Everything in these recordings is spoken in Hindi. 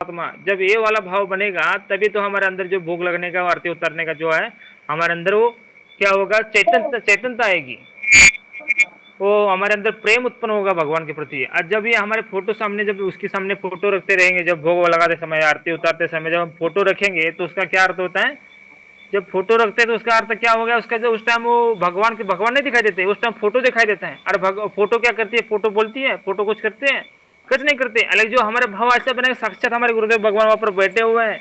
आत्मा, जब ये वाला भाव बनेगा तभी तो हमारे अंदर जो भोग लगने का, आरती उतारने का जो है हमारे अंदर, वो क्या होगा, चेतनता आएगी। वो हमारे अंदर प्रेम उत्पन्न होगा भगवान के प्रति। और जब ये हमारे फोटो सामने, जब उसके सामने फोटो रखते रहेंगे, जब भोग लगाते समय, आरती उतारते समय जब हम फोटो रखेंगे, तो उसका क्या अर्थ होता है, जब फोटो रखते हैं तो उसका अर्थ क्या हो गया, उसका जो उस टाइम वो भगवान नहीं दिखाई देते, उस टाइम फोटो दिखाई देता है। और फोटो क्या करती है, फोटो बोलती है, फोटो कुछ करते हैं, कुछ नहीं करते। अलग जो हमारे भाव ऐसे बने, साक्षात हमारे गुरुदेव भगवान वहां पर बैठे हुए हैं,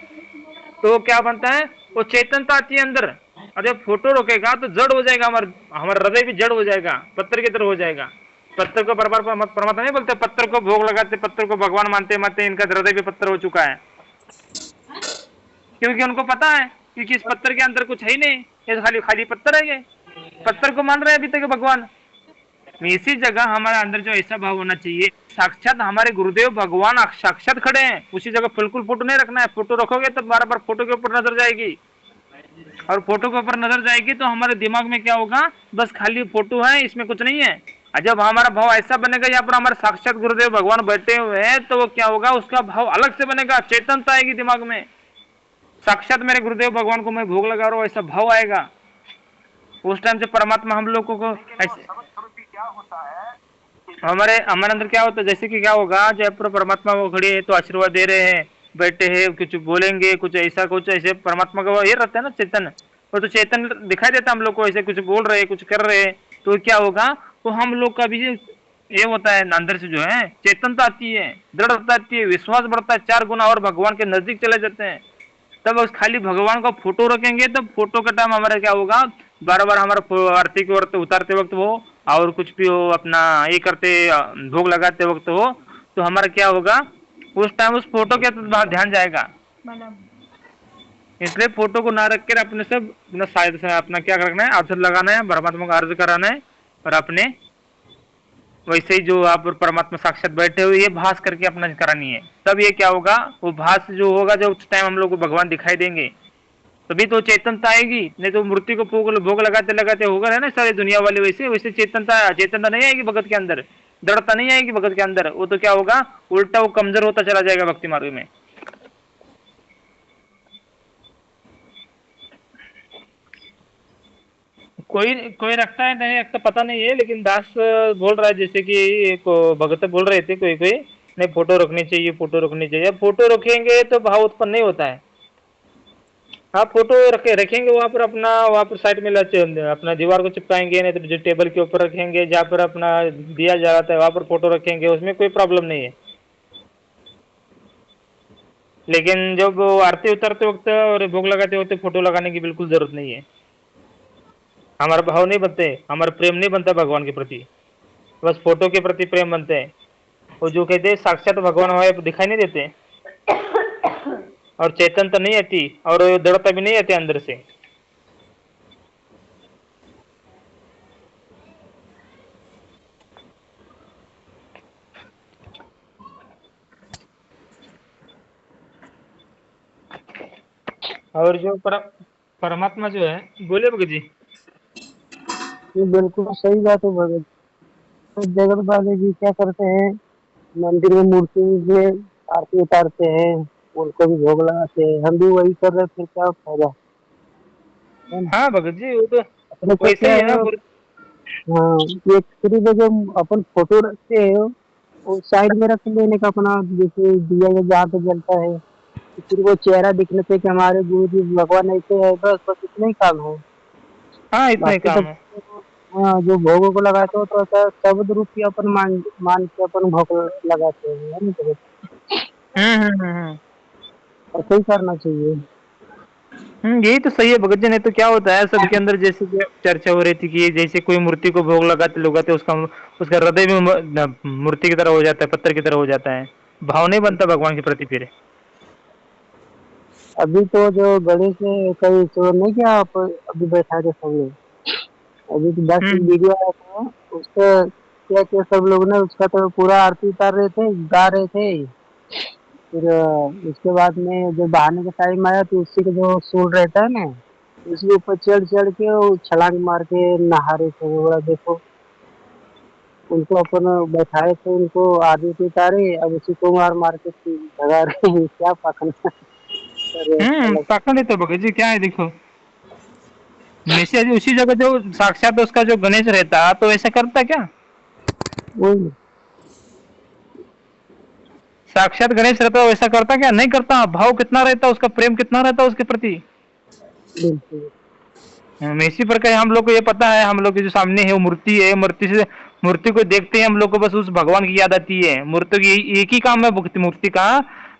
तो वो क्या बनता है, वो चेतनता आती है अंदर। और जब फोटो रोकेगा तो जड़ हो जाएगा, हमारा हृदय भी जड़ हो जाएगा, पत्थर की तरह हो जाएगा। पत्थर को परमात्मा नहीं बोलते, पत्थर को भोग लगाते, पत्थर को भगवान मानते मानते इनका हृदय भी पत्थर हो चुका है, क्योंकि उनको पता है क्योंकि इस पत्थर के अंदर कुछ है ही नहीं, ये खाली खाली पत्थर है, ये पत्थर को मान रहे हैं अभी तक भगवान। इसी जगह हमारे अंदर जो ऐसा भाव होना चाहिए, साक्षात हमारे गुरुदेव भगवान साक्षात खड़े हैं, उसी जगह बिल्कुल फोटो नहीं रखना है। फोटो रखोगे तो बार बार फोटो के ऊपर नजर जाएगी, और फोटो के ऊपर नजर जाएगी तो हमारे दिमाग में क्या होगा, बस खाली फोटो है, इसमें कुछ नहीं है। जब हमारा भाव ऐसा बनेगा, यहाँ पर हमारे साक्षात गुरुदेव भगवान बैठे हुए हैं, तो वो क्या होगा, उसका भाव अलग से बनेगा, चेतनता आएगी दिमाग में, साक्षात मेरे गुरुदेव भगवान को मैं भोग लगा रहा हूँ, ऐसा भाव आएगा। उस टाइम से परमात्मा हम लोगों को ऐसे, हमारे हमारे अंदर क्या होता है, जैसे कि क्या होगा, जब परमात्मा वो खड़े हैं तो आशीर्वाद दे रहे हैं, बैठे हैं, कुछ बोलेंगे, कुछ ऐसा कुछ ऐसे, परमात्मा का वो ये रहता है ना चेतन, वो तो चेतन दिखाई देता है हम लोग को, ऐसे कुछ बोल रहे, कुछ कर रहे, तो क्या होगा, वो हम लोग का भी ये होता है, अंदर से जो है चेतनता आती है, दृढ़ता आती है, विश्वास बढ़ता है 4 गुना, और भगवान के नजदीक चले जाते हैं। तब उस खाली भगवान का फोटो रखेंगे, तब फोटो का टाइम हमारा क्या होगा, बार बार हमारा आरती को उतारते वक्त हो, और कुछ भी हो, अपना ये करते, भोग लगाते वक्त हो, तो हमारा क्या होगा, उस टाइम उस फोटो के तो ध्यान जाएगा। इसलिए फोटो को ना रख कर अपने से अपना शायद से अपना क्या करना है, अवसर लगाना है, परमात्मा का अर्ज कराना है, और अपने वैसे ही जो आप परमात्मा साक्षात बैठे हुए, ये भास करके अपना करानी है। तब ये क्या होगा, वो भास जो होगा, जब उस टाइम हम लोग को भगवान दिखाई देंगे, तभी तो चेतनता आएगी। नहीं तो मूर्ति को भोग लगाते लगाते होगा है ना सारी दुनिया वाले, वैसे वैसे चेतनता नहीं आएगी भगत के अंदर, दृढ़ता नहीं आएगी भगत के अंदर। वो तो क्या होगा, उल्टा वो कमजोर होता चला जाएगा भक्ति मार्ग में। कोई कोई रखता है नहीं रखता पता नहीं है, लेकिन दास बोल रहा है, जैसे कि एक भगत बोल रहे थे कोई कोई, नहीं फोटो रखनी चाहिए, फोटो रखनी चाहिए। अब फोटो रखेंगे तो भाव उत्पन्न नहीं होता है। हाँ, फोटो रखेंगे वहाँ पर, अपना वहाँ पर साइड में अपना दीवार को चिपकाएंगे, नहीं तो जो टेबल के ऊपर रखेंगे, जहाँ पर अपना दिया जा रहा है वहाँ पर फोटो रखेंगे, उसमें कोई प्रॉब्लम नहीं है। लेकिन जब आरती उतारते वक्त और भोग लगाते वक्त फोटो लगाने की बिल्कुल जरूरत नहीं है। हमारा भाव नहीं बनते, हमारा प्रेम नहीं बनता भगवान के प्रति, बस फोटो के प्रति प्रेम बनते हैं। वो जो कहते हैं साक्षात भगवान हमारे दिखाई नहीं देते, और चेतनता नहीं आती, और दृढ़ता भी नहीं आती अंदर से। और जो परमात्मा जो है, बोले भगत जी। ये बिल्कुल सही बात है भगत। तो जगत वाले जी क्या करते हैं, मंदिर में मूर्ति में आरती उतारते हैं, उनको भी भोग लगाते हैं, हम भी वही कर रहे हैं, फिर क्या फायदा है ना। हाँ भगत जी, वो तो अपने को वैसे क्या ही है ना। है, हाँ, ये फ्री में जो अपन फोटो रखते हैं वो साइड में रख लेने का अपना, जैसे दिया जहाँ पे जलता है, तो फिर वो चेहरा दिखने से कि हमारे गुरु जी भगवान ऐसे है, बस बस इतना ही काम है। हाँ, इतना ही बाकी तो काम है। हाँ, जो भोगों को लगाते हो तो ऐसा शब्द रूप ही अपन मान मान के अपन भोग लगाते हैं, है ना। तो हम्म। ऐसे ही करना चाहिए। यही तो सही है भगत जी। नहीं तो क्या होता है, सबके अंदर जैसे कि चर्चा हो रही थी कि जैसे कोई मूर्ति को भोग लगाते लगाते उसका उसका हृदय भी मूर्ति की तरह हो जाता है, पत्थर की तरह हो जाता है, भाव नहीं बनता भगवान के प्रति फिर। अभी तो जो गणेश में कई चोर नहीं, क्या आप अभी बैठा थे सब लोग, अभी तो 10 हम्म वीडियो आया था उसका, क्या क्या सब लोग ने उसका तो पूरा आरती उतार रहे थे, गा रहे थे। फिर उसके बाद में जब बहाने का टाइम आया तो उसी का जो सूट रहता है ना, उसके ऊपर चढ़ चढ़ के वो छलांग मार के नहा रहे थे, बोला देखो। उनको अपन बैठाए थे, उनको आरती पे उतारे, अब उसी को मार मार के भगा रहे हैं। क्या पकड़ना। अरे अच्छा लग। पाखंड है तो भगत जी क्या है देखो, मैसेज उसी जगह जो साक्षात उसका जो गणेश रहता तो ऐसा करता क्या? वही। साक्षात गणेश रहता वैसा करता क्या? नहीं करता। भाव कितना रहता, उसका प्रेम कितना रहता उसके प्रति। बिल्कुल। इसी प्रकार हम लोग को ये पता है, हम लोग के जो सामने है वो मूर्ति है, मूर्ति को देखते हैं हम लोग को बस उस भगवान की याद आती है। मूर्ति की एक ही काम है भक्ति मूर्ति का,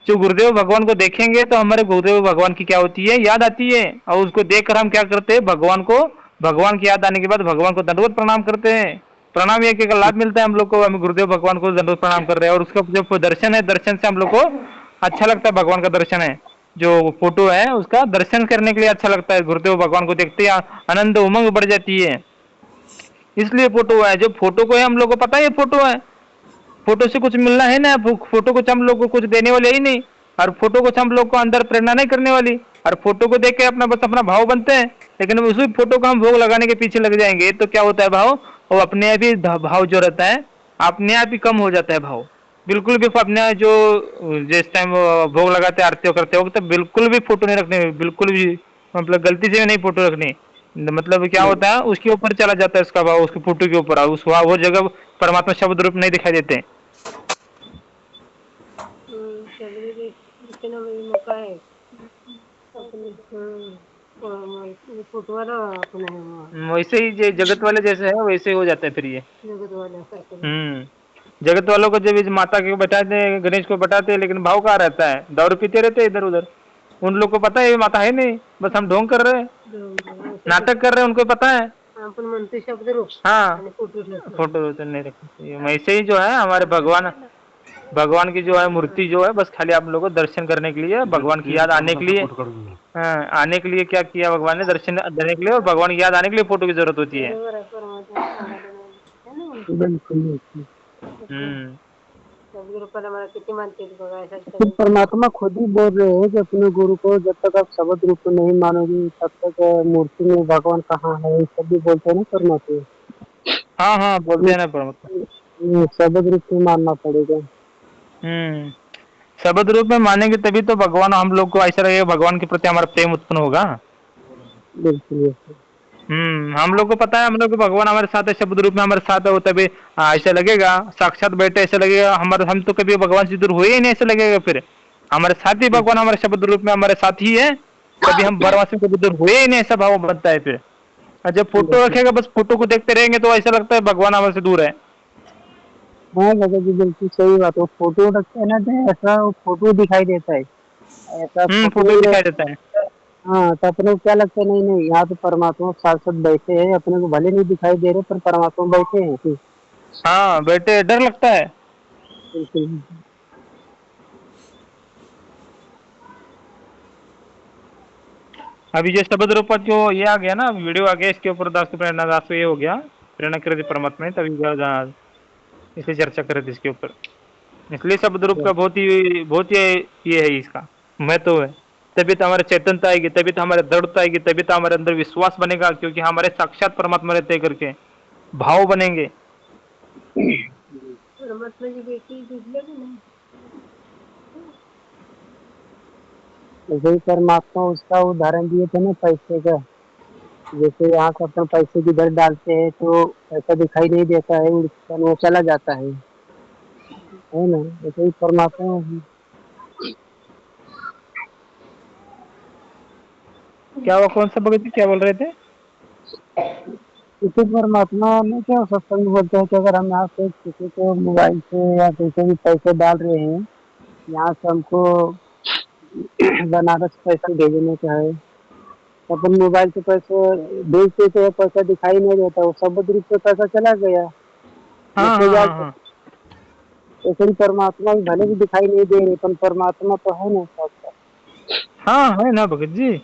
जो गुरुदेव भगवान को देखेंगे तो हमारे गुरुदेव भगवान की क्या होती है, याद आती है। और उसको देखकर हम क्या करते हैं, भगवान की याद आने के बाद भगवान को दंडवत प्रणाम करते हैं। प्रणाम ये का लाभ मिलता है हम लोग को, हम गुरुदेव भगवान को दंडवत प्रणाम कर रहे हैं। और उसका जो दर्शन है, दर्शन से हम लोग को अच्छा लगता है। भगवान का दर्शन है, जो फोटो है उसका दर्शन करने के लिए अच्छा लगता है। गुरुदेव भगवान को देखते ही आनंद उमंग बढ़ जाती है, इसलिए फोटो है। जो फोटो को है हम लोग को पता है ये फोटो है, फोटो से कुछ मिलना है ना, फोटो कुछ हम लोग को कुछ देने वाले ही नहीं। और फोटो कुछ हम लोग को अंदर प्रेरणा नहीं करने वाली। और फोटो को देख के अपना बस अपना भाव बनते हैं, लेकिन उसी फोटो को हम भोग लगाने के पीछे लग जाएंगे तो क्या होता है, भाव वो अपने आप ही भाव जो रहता है अपने आप ही कम हो जाता है भाव। बिल्कुल भी अपने जो जिस टाइम भोग लगाते आरती करते वक्त तो बिल्कुल भी फोटो नहीं रखने, बिल्कुल भी मतलब गलती से भी नहीं फोटो रखनी। मतलब क्या होता है उसके ऊपर चला जाता है उसका भाव, उसकी फोटो के ऊपर उस वो जगह परमात्मा शब्द रूप नहीं दिखाई देते। चलिए इतना भी मौका है अपने। फोटो वाला अपने वैसे ही जगत वाले जैसे है वैसे ही हो जाता है फिर ये। जगत वाला। जगत वालों को जब इस माता को बैठाते हैं, गणेश को बैठाते हैं, लेकिन भाव कहाँ रहता है, दारू पीते रहते हैं इधर उधर। उन लोग को पता है ये माता है नहीं, बस हम ढोंग कर रहे हैं, नाटक कर रहे हैं, उनको पता है। अपन मनते शब्द रूप हाँ, फोटो तो नहीं रखनी चाहिए। वैसे ही जो है हमारे भगवान की जो है मूर्ति जो है बस खाली आप लोगों को दर्शन करने के लिए, भगवान की याद आने के लिए। हाँ, आने के लिए क्या किया भगवान ने, दर्शन देने के लिए और भगवान की याद आने के लिए फोटो की जरूरत होती है। बिल्कुल। हम्म परमात्मा खुद ही बोल रहे हैं कि अपने गुरु को जब तक आप शब्द रूप में नहीं मानोगे तब तक मूर्ति में भगवान कहाँ है, ये सब भी बोलते हैं ना परमात्मा। हाँ हाँ, बोलते हैं ना परमात्मा। शब्द रूप में मानना पड़ेगा। शब्द रूप में मानेंगे तभी तो भगवान हम लोग को ऐसा लगेगा, भगवान के प्रति हमारा प्रेम उत्पन्न होगा। बिल्कुल। हम लोग को पता है, हम लोग को भगवान हमारे साथ है, शब्द रूप में हमारे साथ है, वो तभी ऐसा लगेगा, साक्षात बैठे ऐसा लगेगा हमारे, हम तो कभी भगवान से दूर हुए ही नहीं ऐसा लगेगा। फिर हमारे साथ ही भगवान हमारे शब्द रूप में हमारे साथ ही है, कभी हम भगवान से कभी दूर हुए ही नहीं ऐसा भाव बनता है फिर। और जब फोटो रखेगा बस फोटो को देखते रहेंगे तो ऐसा लगता है भगवान हमारे से दूर है। हाँ भगत जी बिल्कुल सही बात है। फोटो रखते हैं ना तो ऐसा फोटो दिखाई देता है, ऐसा फोटो दिखाई देता है। हाँ, तो अपने को क्या लगता है, नहीं नहीं यहाँ तो परमात्मा साथ साथ बैठे हैं, अपने को भले नहीं दिखाई दे रहे पर परमात्मा बैठे हैं। हाँ बेटे, डर लगता है। बिल्कुल। अभी जो शब्द रूप जो ये आ गया ना वीडियो आ गया, इसके ऊपर दास प्रेरणा दास ये हो गया, प्रेरणा कर दी परमात्मा ने, तभी इसलिए चर्चा कर रहे थे इसके ऊपर। इसलिए शब्द रूप का बहुत ही ये है इसका महत्व है। तभी तो हमारे चैतन्यता आएगी, तभी तो हमारे दृढ़ता आएगी, तभी तो हमारे अंदर विश्वास बनेगा, क्योंकि हमारे साक्षात परमात्मा रहते करके भाव बनेंगे। परमात्मा जी बेटी वही परमात्मा उसका उदाहरण दिए थे ना पैसे का। जैसे यहाँ से अपन पैसे किधर डालते हैं तो पैसा दिखाई नहीं देता है, वो चला जाता है ना। वैसे ही परमात्मा क्या वो कौन सा भगत जी क्या बोल रहे थे? किसी परमात्मा में क्या सत्संग बोलते हैं कि अगर हम यहाँ से किसी को मोबाइल से या कैसे भी पैसे डाल रहे हैं, यहाँ से हमको बनारस पैसे भेजने का है, अपन मोबाइल से पैसे भेजते थे, पैसा दिखाई नहीं देता, वो शब्द रूप से पैसा चला गया। हाँ हाँ हाँ हाँ। ऐसे ही परमात्मा भले भी दिखाई नहीं दे रहे पर परमात्मा तो है ना साक्षात। हाँ है ना भगत जी,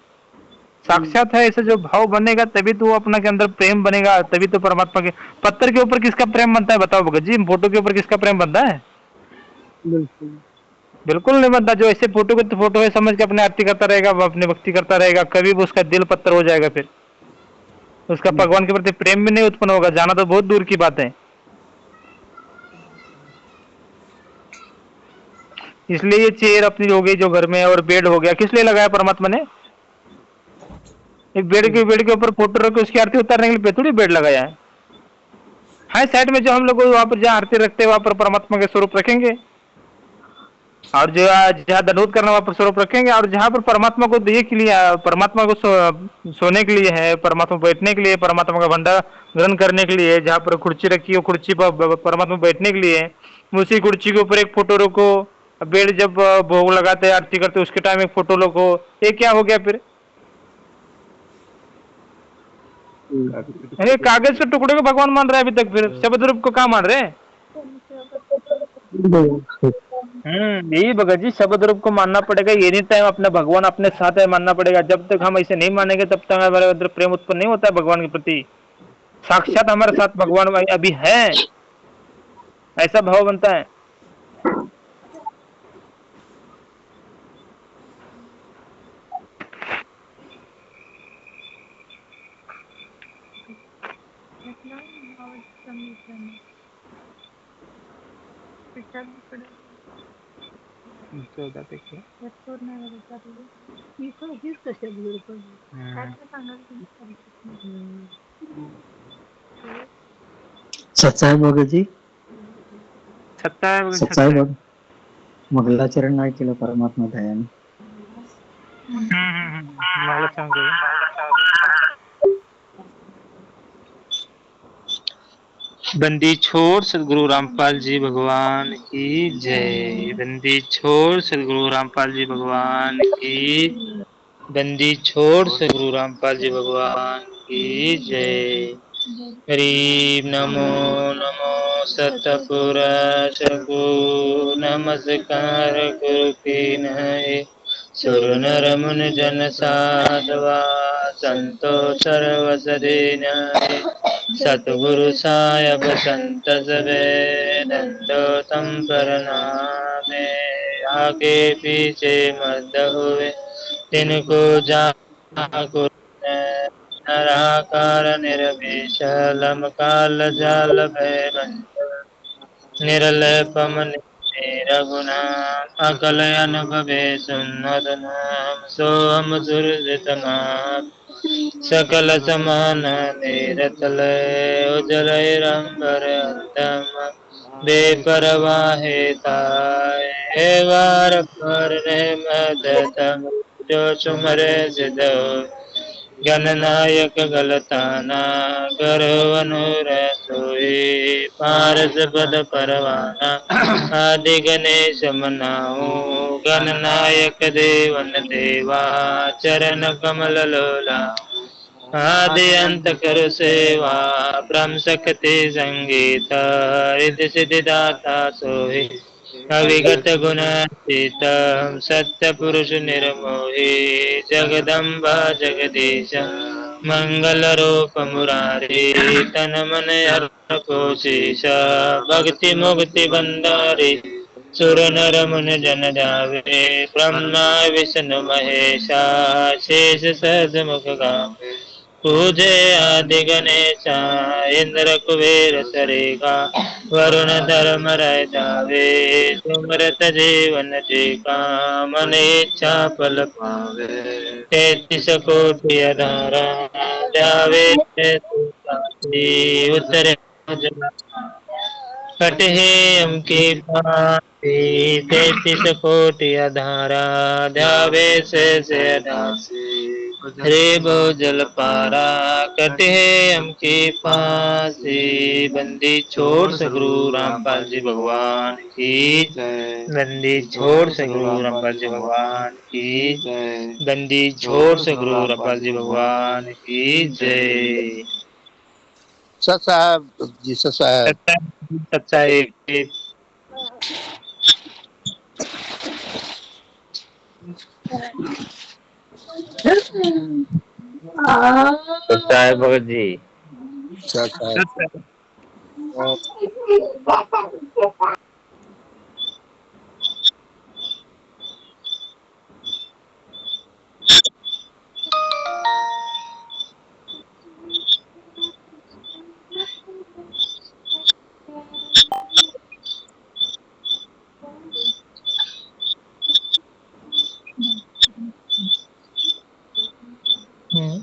साक्षात है। ऐसे जो भाव बनेगा तभी तो अपना के अंदर प्रेम बनेगा, तभी तो परमात्मा के। पत्थर के ऊपर किसका प्रेम बनता है बताओ भगत जी, फोटो के ऊपर किसका प्रेम बनता है? बिल्कुल बिल्कुल नहीं बनता। जो ऐसे फोटो को तो फोटो है समझ के अपने आरती करता रहेगा, वो अपनी भक्ति करता रहेगा, कभी भी उसका दिल पत्थर हो जाएगा, फिर उसका भगवान के प्रति प्रेम भी नहीं उत्पन्न होगा, जाना तो बहुत दूर की बात है। इसलिए ये चेयर अपनी हो गई जो घर में है और बेड हो गया, किस लिए लगाया परमात्मा ने? एक बेड के ऊपर फोटो रख के उसकी आरती उतारने के लिए थोड़ी बेड लगाया है। हाँ, साइड में जो हम लोग वहां पर जहाँ आरती रखते हैं वहां पर परमात्मा के स्वरूप रखेंगे, और जो जहाँ दंडोत करना वहां पर स्वरूप रखेंगे, और जहाँ पर परमात्मा को दिए के लिए, परमात्मा को सोने के लिए है, परमात्मा बैठने के लिए, परमात्मा का भंडार ग्रहण करने के लिए, जहाँ पर कुर्सी रखी हो कुर्सी पर परमात्मा बैठने के लिए है, उसी कुर्सी के ऊपर एक फोटो रखो। बेड जब भोग लगाते हैं आरती करते उसके टाइम एक फोटो रखो, ये क्या हो गया फिर? अरे कागज के टुकड़े को भगवान मान रहा है अभी तक, फिर शब्द रूप को कहाँ मान रहे हैं? यही भगत जी, शब्द रूप को मानना पड़ेगा, एनी टाइम अपना भगवान अपने साथ है मानना पड़ेगा। जब तक हम ऐसे नहीं मानेंगे तब तक हमारे अंदर प्रेम उत्पन्न नहीं होता है भगवान के प्रति। साक्षात हमारे साथ भगवान भाई अभी है, ऐसा भाव बनता है। सच्चा आहे भगत जी, सत्ता है भगत, सच्चा सत्ता आहे है। बघ. मंगलाचरण नाही केलं परमात्मा दयाने. मला सांगतो बंदी छोड़ सदगुरु रामपाल जी भगवान की जय। बंदी छोड़ सदगुरु रामपाल जी भगवान की, बंदी छोड़ सदगुरु रामपाल जी भगवान की जय। हरि नमो नमो सतपुरुष को नमस्कार गुरु की नय। सुर नर मुनि जन साधवा संतो सर्वसदि नय। सतगुरु साहेब संत सबे दंडो तम प्रणामे। आगे पीछे मत हुए तिनको जाको नराकार निर्विशलम काल जाल भैरव निरलपम रघुनाम अकल अनुभवे सुन्नत नाम सोम सुरतनाम सकल समान निरतल उजल रंबर अंतम बेपरवाहे ताए वार पर रहमत जो सुमरे सिद्धो गणनायक गलताना करो अनुर सोई पारस पद परवाना आदि गणेश मनाओ गणनायक देवन देवा चरण कमल लोला आदि अंत कर सेवा ब्रह्म शक्ति संगीत रिद्धि सिद्धि दाता सोहि अविगत गुण सीतम सत्य पुरुष निर्मोही जगदम्बा जगदीश मंगल रूप मुरारी तन मन हर कोशिश भक्ति मुक्ति बंदारी सुर नर मुन जन जावे ब्रह्मा विष्णु महेशा शेष सहज मुख गावे पूजे आदि गणेशा इंद्र कुबेर सरेगा वरुण धर्म राय जावे सुमरत जीवन जी का मन इच्छा फल पावे 33 कोटि अधारा जावे उत्तरे कटहेयम की भांति 33 कोटि अधारा ध्यावे से दासी रे जल पारा कटहेयम की फांसी। बंदी छोड़ सगुरु रामपाल जी भगवान की जय। बंदी छोड़ सगुरु रामपाल जी भगवान की जय। बंदी छोड़ सगुरु रामपाल जी भगवान की जय। सच साहब जी, सच साहब सच्चा एक सच्चा है भगत जी, सच साहब। हम्म।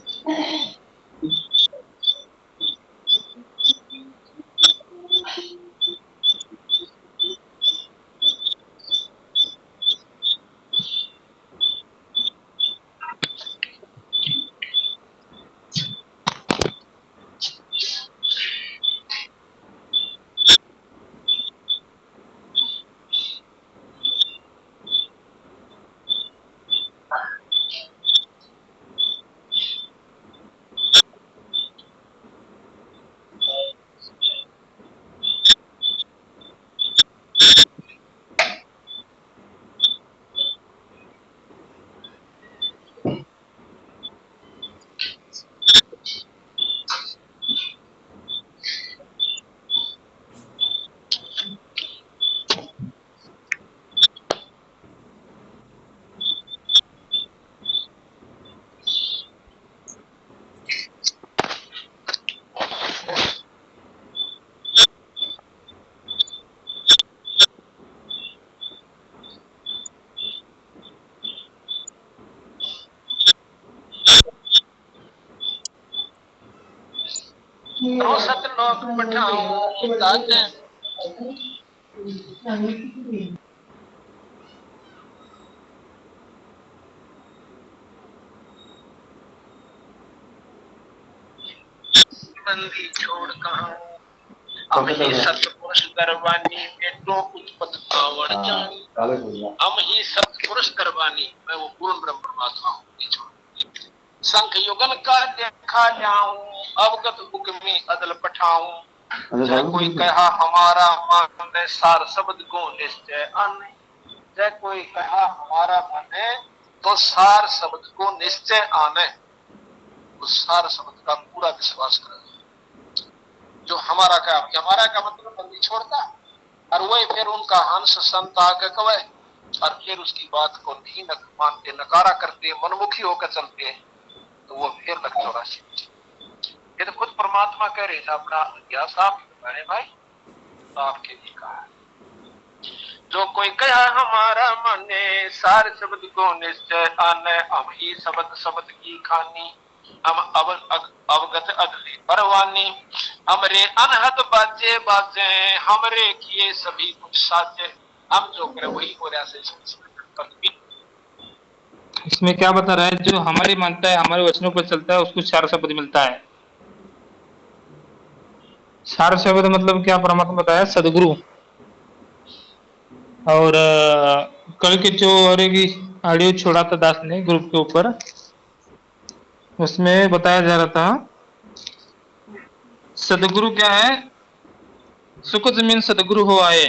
सतलोक पठाऊं ताते बंदी छोड़ कहां हम ही सतपुरुष दरबानी बेटो उत्पत कावड़ जानी हम ही सतपुरुष दरबानी मैं वो पूर्ण ब्रह्म परमात्मा हूँ। संख युगन का देखा जाऊं अवगत बुक में अदल पठाऊं जय कोई कहा हमारा मन है सार शब्द को निश्चय आने जय कोई कहा हमारा मन है तो सार शब्द को निश्चय आने उस सार शब्द का पूरा विश्वास करें। जो हमारा का मतलब बंदी छोड़ता और वही फिर उनका हंस संत आके कवे और फिर उसकी बात को नहीं मानते नकारा करते मनमुखी होकर चलते हैं तो वो फिर लग 84। ये तो खुद परमात्मा कह रहे थे अपना इतिहास आप बताए भाई तो आपके लिए कहा जो कोई कहा हमारा माने सार शब्द को निश्चय आने हम ही शब्द की खानी हम अवगत अगली परवानी हमरे अनहद बाजे बाजे हमरे किए सभी कुछ साजे हम जो करे वही हो रहा से। इसमें क्या बता रहा है जो हमारी मानता है हमारे वचनों पर चलता है उसको सार शब्द मिलता है। सार शब्द मतलब क्या परमात्मा बताया सदगुरु और कल के जो और एक ऑडियो छोड़ा था दास ने ग्रुप के ऊपर उसमें बताया जा रहा था सदगुरु क्या है सुख जमीन सदगुरु हो आए।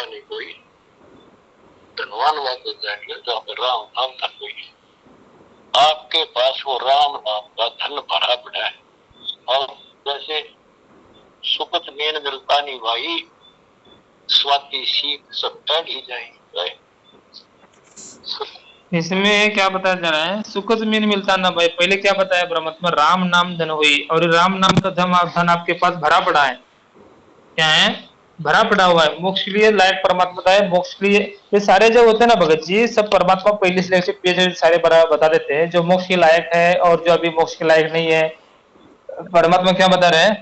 नहीं कोई धनवान बात जाएंगे जहाँ पे राम नाम था कोई आपके पास वो राम नाम का धन भरा पड़ा है और जैसे सुखत मेन मिलता नहीं भाई स्वाति सीख सब टैग ही जाए। इसमें क्या बताया जा रहा है सुख जमीन मिलता ना भाई पहले क्या बताया परमात्मा राम नाम धन हुई और राम नाम का धन आपके पास भरा पड़ा है। क्या है भरा पड़ा हुआ है मोक्ष के लिए लायक परमात्मा है मोक्ष के लिए ये सारे जो होते हैं ना भगत जी सब परमात्मा पहले से लेकर पेज सारे बता देते हैं जो मोक्ष के लायक है और जो अभी मोक्ष के लायक नहीं है। परमात्मा क्या बता रहे हैं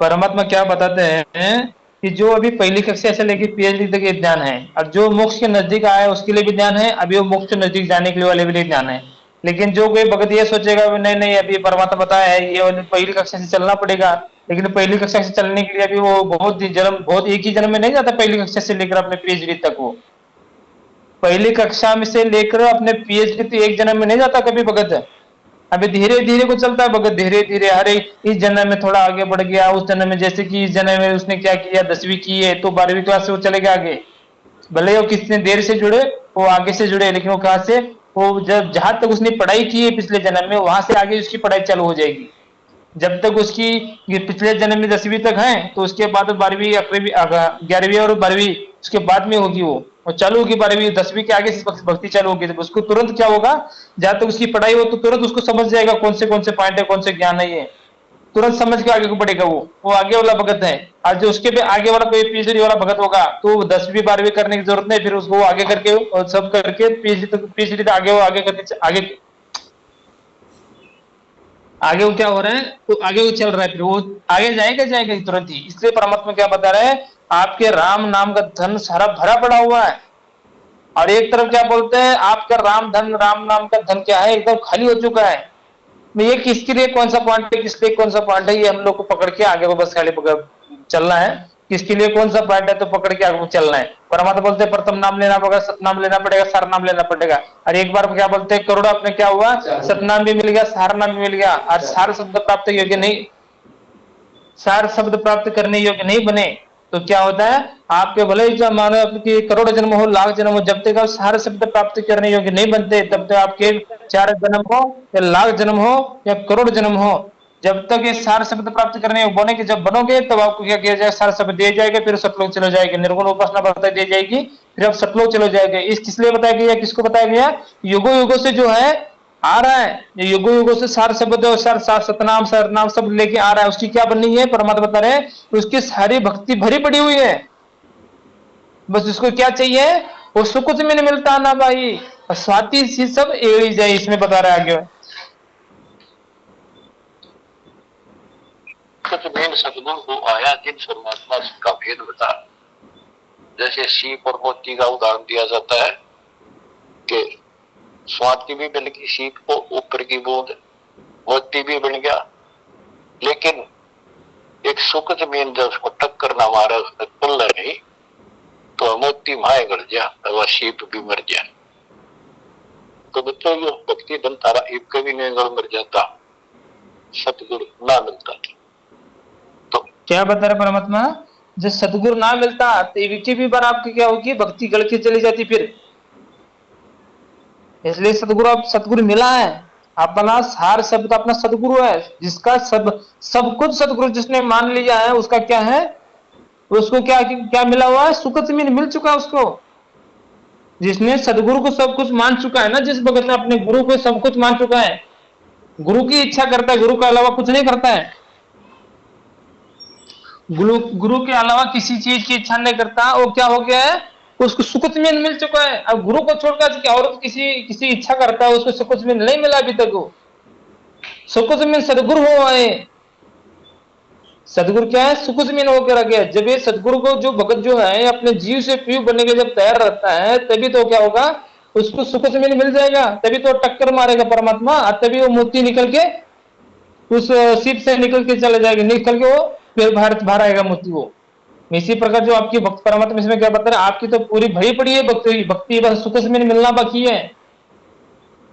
परमात्मा क्या बताते हैं कि जो अभी पहली कक्षा से लेकर पीएचडी तक ये ज्ञान है और जो मोक्ष के नजदीक आया उसके लिए भी ज्ञान है अभी वो मोक्ष के नजदीक जाने के लिए वाले भी ज्ञान है। लेकिन जो कोई भगत ये सोचेगा नहीं नहीं अभी परमात्मा बताया है ये पहली कक्षा से चलना पड़ेगा लेकिन पहली कक्षा से चलने के लिए अभी वो बहुत एक ही जन्म में नहीं जाता पहली कक्षा से लेकर अपने पीएचडी तक वो पहली कक्षा में से लेकर अपने पीएचडी तो एक जन्म में नहीं जाता कभी भगत अभी धीरे धीरे को चलता है भगत धीरे धीरे हर एक इस जन्म में थोड़ा आगे बढ़ गया उस जन्म में जैसे कि इस जन्म में उसने क्या किया 10वीं की है तो 12वीं क्लास से वो चले गए आगे भले वो कितने देर से जुड़े वो आगे से जुड़े लेकिन वो कहां से वो जब जहां तक उसने पढ़ाई की है पिछले जन्म में वहां से आगे उसकी पढ़ाई चालू हो जाएगी। जब तक उसकी ये पिछले जन्म में 10वीं तक है तो उसके बाद 12वीं 11वीं और 12वीं उसके बाद में होगी वो, और चालू होगी 12वीं 10वीं के आगे से भक्ति चालू होगी। तो उसको तुरंत क्या होगा, जहां तक उसकी पढ़ाई हो तो तुरंत उसको समझ जाएगा कौन से पॉइंट है, कौन से ज्ञान है, ये तुरंत समझ के आगे को बढ़ेगा वो आगे वाला भगत है। और जो उसके भी आगे वाला कोई पीएचडी वाला भगत होगा तो 10वीं 12वीं करने की जरूरत नहीं, फिर उसको आगे करके और सब करके पीएचडी तक आगे करके आगे वो क्या हो रहा है, तो आगे वो चल रहा है, फिर वो आगे जाएगा तुरंत ही। इसलिए परमात्मा क्या बता रहे हैं, आपके राम नाम का धन सारा भरा पड़ा हुआ है। और एक तरफ क्या बोलते हैं, आपका राम नाम का धन क्या है, एकदम खाली हो चुका है। ये किसके लिए कौन सा पॉइंट है, किस लिए कौन सा पॉइंट है, ये हम लोग को पकड़ के आगे को बस खाली चलना है। किसके लिए कौन सा पॉइंट है तो पकड़ के आगे को चलना है। परमात्मा बोलते हैं प्रथम नाम लेना पड़ेगा, सतनाम लेना पड़ेगा, सार नाम लेना पड़ेगा। और एक बार क्या बोलते हैं, करोड़ अपने क्या हुआ, सतनाम भी मिल गया, सार नाम भी मिल गया। और सार शब्द प्राप्त योग्य नहीं, सार शब्द प्राप्त करने योग्य नहीं बने तो क्या होता है, आपके भले ही मानो आपकी करोड़ जन्म हो, लाख जन्म हो, जब तक आप सारे शब्द प्राप्त करने योग्य नहीं बनते तब तक आपके 4 जन्म हो या लाख जन्म हो या करोड़ जन्म हो, जब तक ये सारे शब्द प्राप्त करने योग्य बने कि जब बनोगे तब आपको क्या किया जाएगा, सारे शब्द दिए जाएंगे, फिर सतलोक चले जाएंगे, निर्गुण उपासना बता दी जाएगी, फिर अब सतलोक चले जाएंगे। इस किसलिए बताया गया, किसको बताया गया, युगो युगो से जो है आ रहा है, ये युगो युगो से सार शब्द और सार सतनाम सरनाम सब लेके आ रहा है। उसकी क्या बननी है, परमात्मा बता रहे हैं, उसकी सारी भक्ति भरी पड़ी हुई है। बस उसको क्या चाहिए, वो सुकुच में नहीं मिलता ना भाई, स्वाति सी सब एड़ी जाए, इसमें बता रहा है आगे। सदगुरु को आया जिन परमात्मा का भेद बता, जैसे सीप और मोती का उदाहरण दिया जाता है कि स्वाद की भी मिल गई सीप को, ऊपर की बूंद मोती भी बन गया, लेकिन एक सुख जमीन जब उसको टक्कर ना मारे, उसने खुल नहीं तो मोती माए गड़ गया, वह सीप भी मर गया। तो बच्चों जो भक्ति धन तारा एक कभी नहीं गड़ मर जाता, सतगुरु ना मिलता। तो क्या बता रहे परमात्मा, जब सतगुरु ना मिलता तो भी बार आपकी क्या होगी, भक्ति गल के चली जाती फिर। इसलिए सतगुरु मिला है, अपना सार शब्द अपना सतगुरु है, जिसका सब कुछ सतगुरु जिसने मान लिया है उसका क्या है, उसको क्या मिला हुआ है, सुख जमीन मिल चुका है उसको। जिसने सदगुरु को सब कुछ मान चुका है ना, जिस भगत ने अपने गुरु को सब कुछ मान चुका है, गुरु की इच्छा करता है, गुरु के अलावा कुछ नहीं करता है, गुरु के अलावा किसी चीज की इच्छा नहीं करता, वो क्या हो गया है, उसको सुकुच में मिल चुका है। अब गुरु को छोड़कर क्या और किसी इच्छा करता है, उसको सुकुच में नहीं मिला अभी तक। वो सुकुच में सदगुरु हो आए, सदगुरु क्या है, सुकुच में होकर आ गया। जब ये सदगुरु को जो भगत जो है अपने जीव से पीयू बनने के जब तैयार रहता है, तभी तो क्या होगा, उसको सुकुच में मिल जाएगा, तभी तो टक्कर मारेगा परमात्मा, तभी वो मोती निकल के उस शिप से निकल के चले जाएगा, निकल के वो फिर बाहर आएगा मोती। वो इसी प्रकार जो आपकी भक्त परमात्मा इसमें क्या बता रहे हैं, आपकी तो पूरी भरी पड़ी है भक्ति, बस सुकुच में मिलना बाकी है।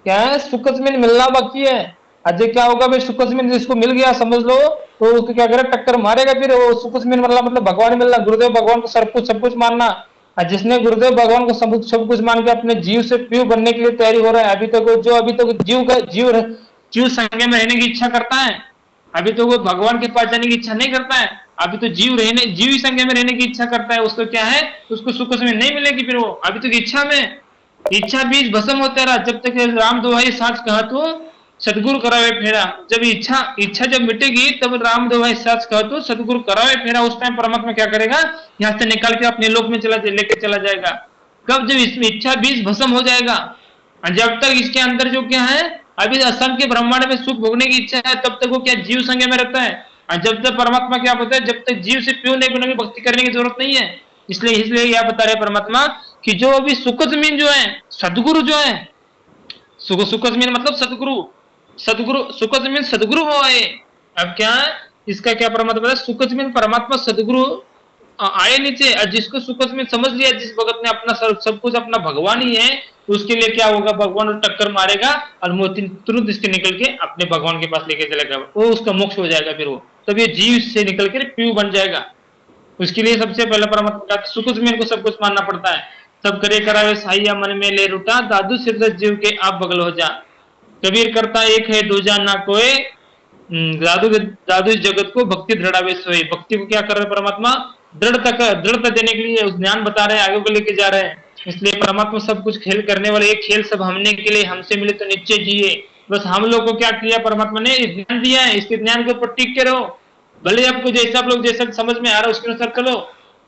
क्या है, सुकुच में मिलना बाकी है। अजय क्या होगा भाई, सुकुच में जिसको मिल गया समझ लो, तो उसको क्या करे, टक्कर मारेगा फिर वो सुकुच में मतलब भगवान मिलना, गुरुदेव भगवान को सब कुछ मानना। जिसने गुरुदेव भगवान को सब कुछ मान के अपने जीव से पीयू बनने के लिए तैयारी हो रहा है, अभी तक जीव संग में रहने की इच्छा करता है, अभी तो वो भगवान के पास जाने की इच्छा नहीं करता है, अभी तो जीव ही संग में रहने की इच्छा करता है। उसको क्या है, उसको सुख में नहीं मिलेगी फिर वो, अभी तक इच्छा बीज भस्म होता रहा, जब तक राम दुहाई साच कहा तो सदगुरु करावे फेरा। जब इच्छा जब मिटेगी तब राम दुहाई साच कहा तो सदगुरु करावे फेरा। उस टाइम परमात्मा क्या करेगा, यहाँ से निकाल के अपने लोक में लेके चला जाएगा। कब, जब इसमें इच्छा बीज भस्म हो जाएगा। जब तक इसके अंदर जो क्या है, अभी असंख्य ब्रह्मांड में सुख भोगने की इच्छा है, तब तक वो क्या जीव संग में रहता है। और जब तक परमात्मा क्या बोलता है, जब तक जीव से पीयू नहीं बनेगी, भक्ति करने की जरूरत नहीं है। इसलिए यह बता रहे परमात्मा कि जो अभी सुख जमीन जो है, सदगुरु जो है, सुख जमीन मतलब सदगुरु सुख जमीन सदगुरु हो आए। अब क्या है, इसका क्या परमात्मा है, सुख जमीन परमात्मा सदगुरु आए नीचे। और जिसको सुख में समझ लिया, जिस भगत ने अपना सब कुछ अपना भगवान ही है, उसके लिए क्या होगा, भगवान टक्कर मारेगा और मोती तुरंत इसके निकल के अपने भगवान के पास लेके चलेगा, वो उसका मोक्ष हो जाएगा। फिर वो तब ये जीव से निकल के पीयू बन जाएगा। उसके लिए सबसे पहले परमात्मा का सुकुच में को सब कुछ मानना पड़ता है। सब करे करावे साहिया मन में ले रुटा, दादू सिरदर्द जीव के आप बगल हो जा। कबीर करता एक है दूजा ना कोई, जादू जादू इस जगत को भक्ति दृढ़ावे सोई, भक्ति को क्या कर रहे हैं परमात्मा, दृढ़ता देने के लिए उस ज्ञान बता रहे हैं, आगे को लेके जा रहे हैं। इसलिए परमात्मा सब कुछ खेल करने वाले, एक खेल सब हमने के लिए, हमसे मिले तो निश्चय जिए। बस हम लोग को क्या किया परमात्मा ने, ज्ञान दिया है, इसके ज्ञान के ऊपर टिक के रहो, भले आपको जैसा आप लोग जैसा समझ में आ रहा है उसके अनुसार चलो।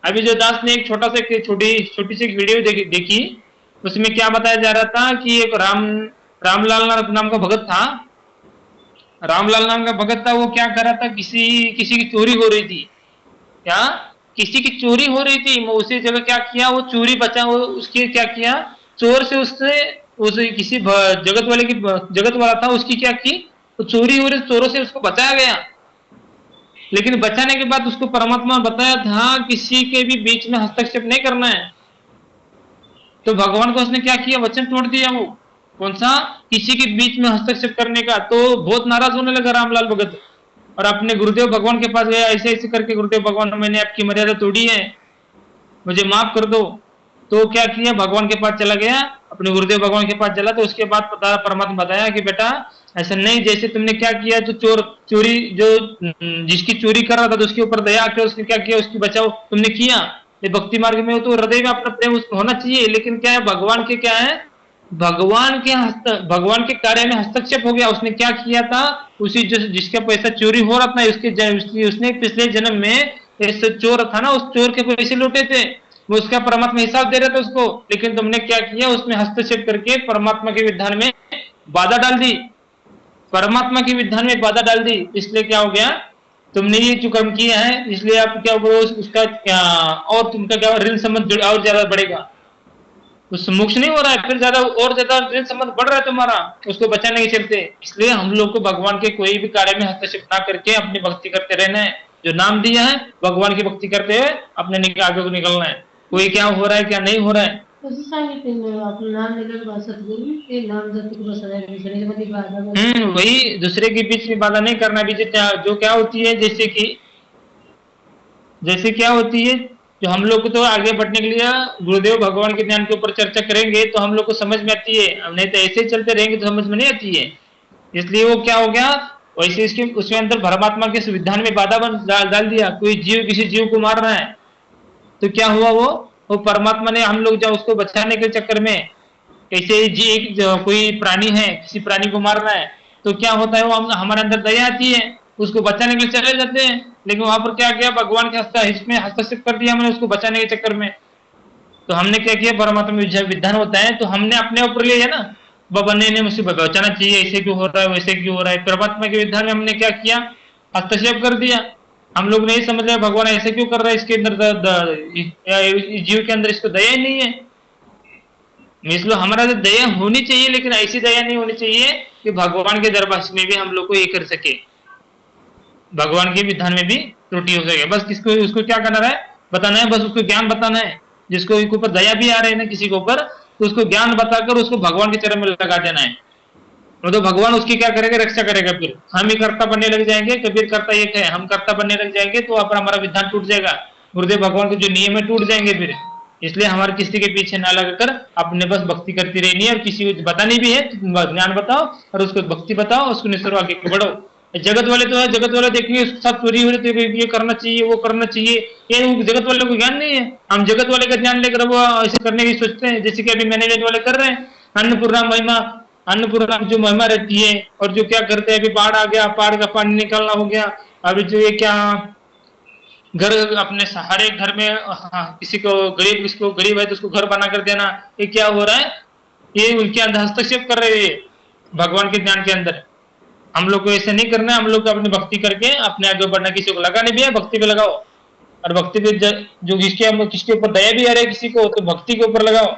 अभी जो दास ने एक छोटा सा छोटी सी वीडियो देखी, उसमें क्या बताया जा रहा था कि एक रामलाल नाम का भगत था, रामलाल नाम का भगत था, वो क्या कर रहा था, किसी की चोरी हो रही थी, क्या किसी की चोरी हो रही थी, वो उसी जगह क्या किया, वो चोरी बचा, वो उसकी क्या किया, चोर से उस किसी जगत वाला था, उसकी क्या की, तो चोरी हो रही, चोरों से उसको बचाया गया। लेकिन बचाने के बाद उसको परमात्मा ने बताया था किसी के भी बीच में हस्तक्षेप नहीं करना है। तो भगवान को उसने क्या किया, वचन तोड़ दिया, वो कौन सा, किसी के बीच में हस्तक्षेप करने का। तो बहुत नाराज होने लगा रामलाल भगत, और अपने गुरुदेव भगवान के पास गया, ऐसे ऐसे करके, गुरुदेव भगवान मैंने आपकी मर्यादा तोड़ी है, मुझे माफ कर दो। तो क्या किया, भगवान के पास चला गया, अपने गुरुदेव भगवान के पास चला, तो उसके बाद परमात्मा बताया कि बेटा ऐसा नहीं, जैसे तुमने क्या किया, तो चोरी जो जिसकी चोरी कर रहा था, तो उसके ऊपर दया आकर उसने क्या किया, उसकी बचाव तुमने किया। ये भक्ति मार्ग में हो तो हृदय में अपना प्रेम उसको होना चाहिए, लेकिन क्या है, भगवान के क्या है, भगवान के कार्य में हस्तक्षेप हो गया। उसने क्या किया था, उसी जिसका पैसा चोरी हो रहा था, उसने पिछले जन्म में ऐसे चोर था ना, उस चोर के पैसे लूटे थे, वो उसका परमात्मा हिसाब दे रहा था उसको। लेकिन तुमने क्या किया, उसमें हस्तक्षेप करके परमात्मा के विधान में बाधा डाल दी, परमात्मा के विधान में बाधा डाल दी। इसलिए क्या हो गया, तुमने ये जो कर्म किया है, इसलिए आप क्या उसका क्या, और तुमका क्या ऋण संबंध और ज्यादा बढ़ेगा, उससे मोक्ष नहीं हो रहा है, फिर ज्यादा और ज्यादा ऋण संबंध बढ़ रहा है तुम्हारा, उसको बचाने के चलते। इसलिए हम लोग को भगवान के कोई भी कार्य में हस्तक्षेप ना करके अपनी भक्ति करते रहना है। जो नाम दिया है भगवान की भक्ति करते हुए अपने आगे को निकलना है। कोई क्या हो रहा है क्या नहीं हो रहा है, वही दूसरे के बीच में बाधा नहीं करना भी। जो क्या होती है, जैसे क्या होती है, जो हम लोग को तो आगे बढ़ने के लिए गुरुदेव भगवान के ज्ञान के ऊपर चर्चा करेंगे तो हम लोग को समझ में आती है, नहीं तो ऐसे चलते रहेंगे तो समझ में नहीं आती है। इसलिए वो क्या हो गया, वैसे इसके उसके अंदर परमात्मा के विधान में बाधा डाल दिया। कोई जीव किसी जीव को मार रहा है, तो क्या हुआ, वो परमात्मा ने हम लोग जब उसको बचाने के चक्कर में, कैसे जी कोई प्राणी है, किसी प्राणी को मार रहा है, तो क्या होता है, वो हमारे अंदर दया आती है, उसको बचाने के लिए चले जाते हैं। लेकिन वहां पर क्या किया, भगवान के हस्तक्षेप कर दिया हमने उसको बचाने के चक्कर में। तो हमने क्या किया, परमात्मा विधान होता है तो हमने अपने ऊपर लिया ना, बाबा नहीं मुझसे बचाना चाहिए, ऐसे क्यों हो रहा है, वैसे क्यों हो रहा है। परमात्मा के विधान में हमने क्या किया, हस्तक्षेप कर दिया। हम लोग नहीं समझ रहे भगवान ऐसे क्यों कर रहा है, इसके अंदर जीव के अंदर इसको दया ही नहीं है। इसलिए हमारा तो दया होनी चाहिए, लेकिन ऐसी दया नहीं होनी चाहिए कि भगवान के दरबार में भी हम लोग को ये कर सके, भगवान के विधान में भी त्रुटि हो सके। बस किसको उसको क्या करना है, बताना है, बस उसको ज्ञान बताना है। जिसको ऊपर दया भी आ रही है ना किसी के ऊपर, तो उसको ज्ञान बताकर उसको भगवान के चरण में लगा देना है। तो भगवान उसकी क्या करेगा, रक्षा करेगा। फिर हम ही कर्ता बनने लग जाएंगे, कबीर कर्ता एक है, हम कर्ता बनने लग जाएंगे तो वहां पर हमारा विधान टूट जाएगा, गुरुदेव भगवान के जो नियम है टूट जाएंगे फिर। इसलिए हमारे किसी के पीछे ना लगाकर अपने बस भक्ति करती रहनी है। और किसी को बतानी भी है तो ज्ञान बताओ और उसको भक्ति बताओ, उसको निश्चर आगे बढ़ो। जगत वाले तो है, जगत वाले देखेंगे उसके साथ चोरी हो रही है, ये करना चाहिए वो करना चाहिए, ये जगत वाले को ज्ञान नहीं है। हम जगत वाले का ज्ञान लेकर वो ऐसे करने की सोचते हैं, जैसे कि अभी मैनेजमेंट वाले कर रहे हैं। अन्नपूर्णा महिमा, अन्नपूर्णा जो महिमा रहती है, और जो क्या करते हैं, अभी बाढ़ आ गया, बाढ़ का पानी निकालना हो गया, अभी जो ये क्या घर अपने हर एक घर में, हाँ, किसी को गरीब है तो उसको घर बना कर देना, ये क्या हो रहा है, ये उनके अंदर हस्तक्षेप कर रहे हैं भगवान के ज्ञान के अंदर। हम लोग को ऐसे नहीं करना है, हम लोग को अपनी भक्ति करके अपने आगे बढ़ना। किसी को लगाने भी है भक्ति पे लगाओ, और भक्ति पे जो किसके ऊपर दया भी आ रहा है किसी को, तो भक्ति के ऊपर लगाओ।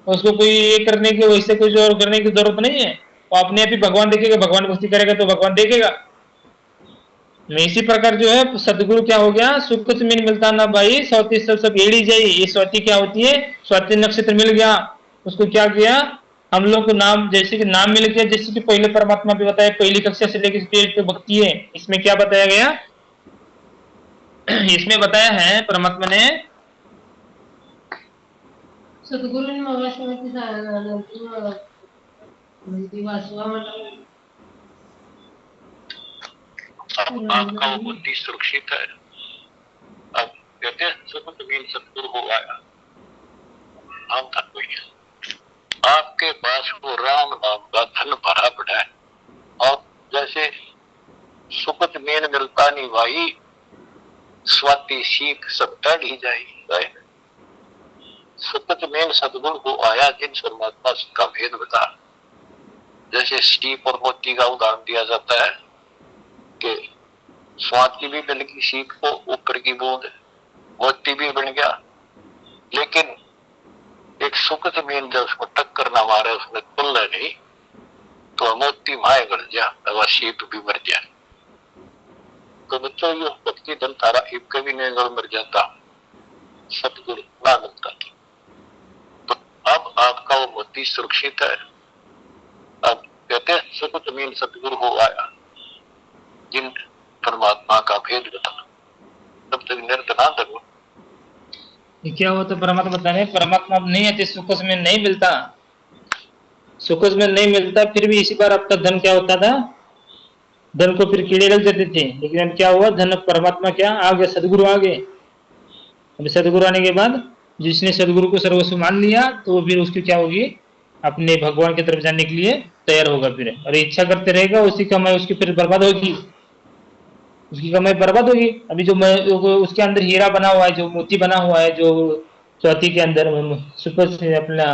उसको कोई ये करने की, वैसे कुछ और करने की जरूरत नहीं है। वो अपने आप ही भगवान देखेगा, भगवान भक्ति करेगा तो भगवान देखेगा। इसी प्रकार जो है सदगुरु क्या हो गया, सुख कुछ मिल मिलता ना भाई, स्वाति सब एड़ी जाई। ये स्वाति क्या होती है, स्वाति नक्षत्र मिल गया, उसको क्या किया, हम लोग को नाम, जैसे कि नाम मिल गया, जैसे कि पहले परमात्मा भी बताया, पहली कक्षा से लेकर स्टेज पे भक्ति है। इसमें क्या बताया गया, इसमें बताया है परमात्मा ने, सद्गुरु अब आपका वो बुद्धि सुरक्षित है। अब कहते हैं सुख जमीन सतगुरु हो आया, हम था कोई आपके पास वो राम नाम का धन भरा पड़ा है, और जैसे सुखत मेन मिलता नहीं भाई, स्वाति सीख सब टढ़ ही जाएगी। सुखत मेन सदगुरु को आया, जिन परमात्मा का भेद बता। जैसे सीप और मोती का उदाहरण दिया जाता है कि स्वाद की भी मिल गई सीप को, ऊपर की बूंद मोती भी बन गया, लेकिन एक सुखत मेन जब उसको टक्कर ना मारे, उसमें खुल नहीं तो मोती माए गड़ जा, वह सीप भी मर जाए। तो बच्चों ये भक्ति धन तारा एक कभी नहीं गड़ मर जाता, सतगुरु ना मिलता। तो अब आपका वो मोती सुरक्षित है। अब कहते हैं सुख जमीन सतगुरु हो आया, जिन परमात्मा का भेद बता। तब तक निर्त ना करो। ये क्या हुआ? तो परमात्मा बता रहे, परमात्मा अब नहीं आते, सुख में नहीं मिलता, सुख में नहीं मिलता। फिर भी इसी बार आपका धन क्या होता था, धन को फिर कीड़े लग जाते थे। लेकिन अब क्या हुआ, धन परमात्मा क्या आ गया, सदगुरु आ गए। अब सदगुरु आने के बाद जिसने सदगुरु को सर्वस्व मान लिया, तो फिर उसकी क्या होगी, अपने भगवान की तरफ जाने के लिए तैयार होगा फिर, और इच्छा करते रहेगा, उसी कमाई उसकी फिर बर्बाद होगी, उसकी कमाई बर्बाद होगी। अभी जो उसके अंदर हीरा बना हुआ है, जो मोती बना हुआ है, जो चौथी के अंदर सुपर से अपना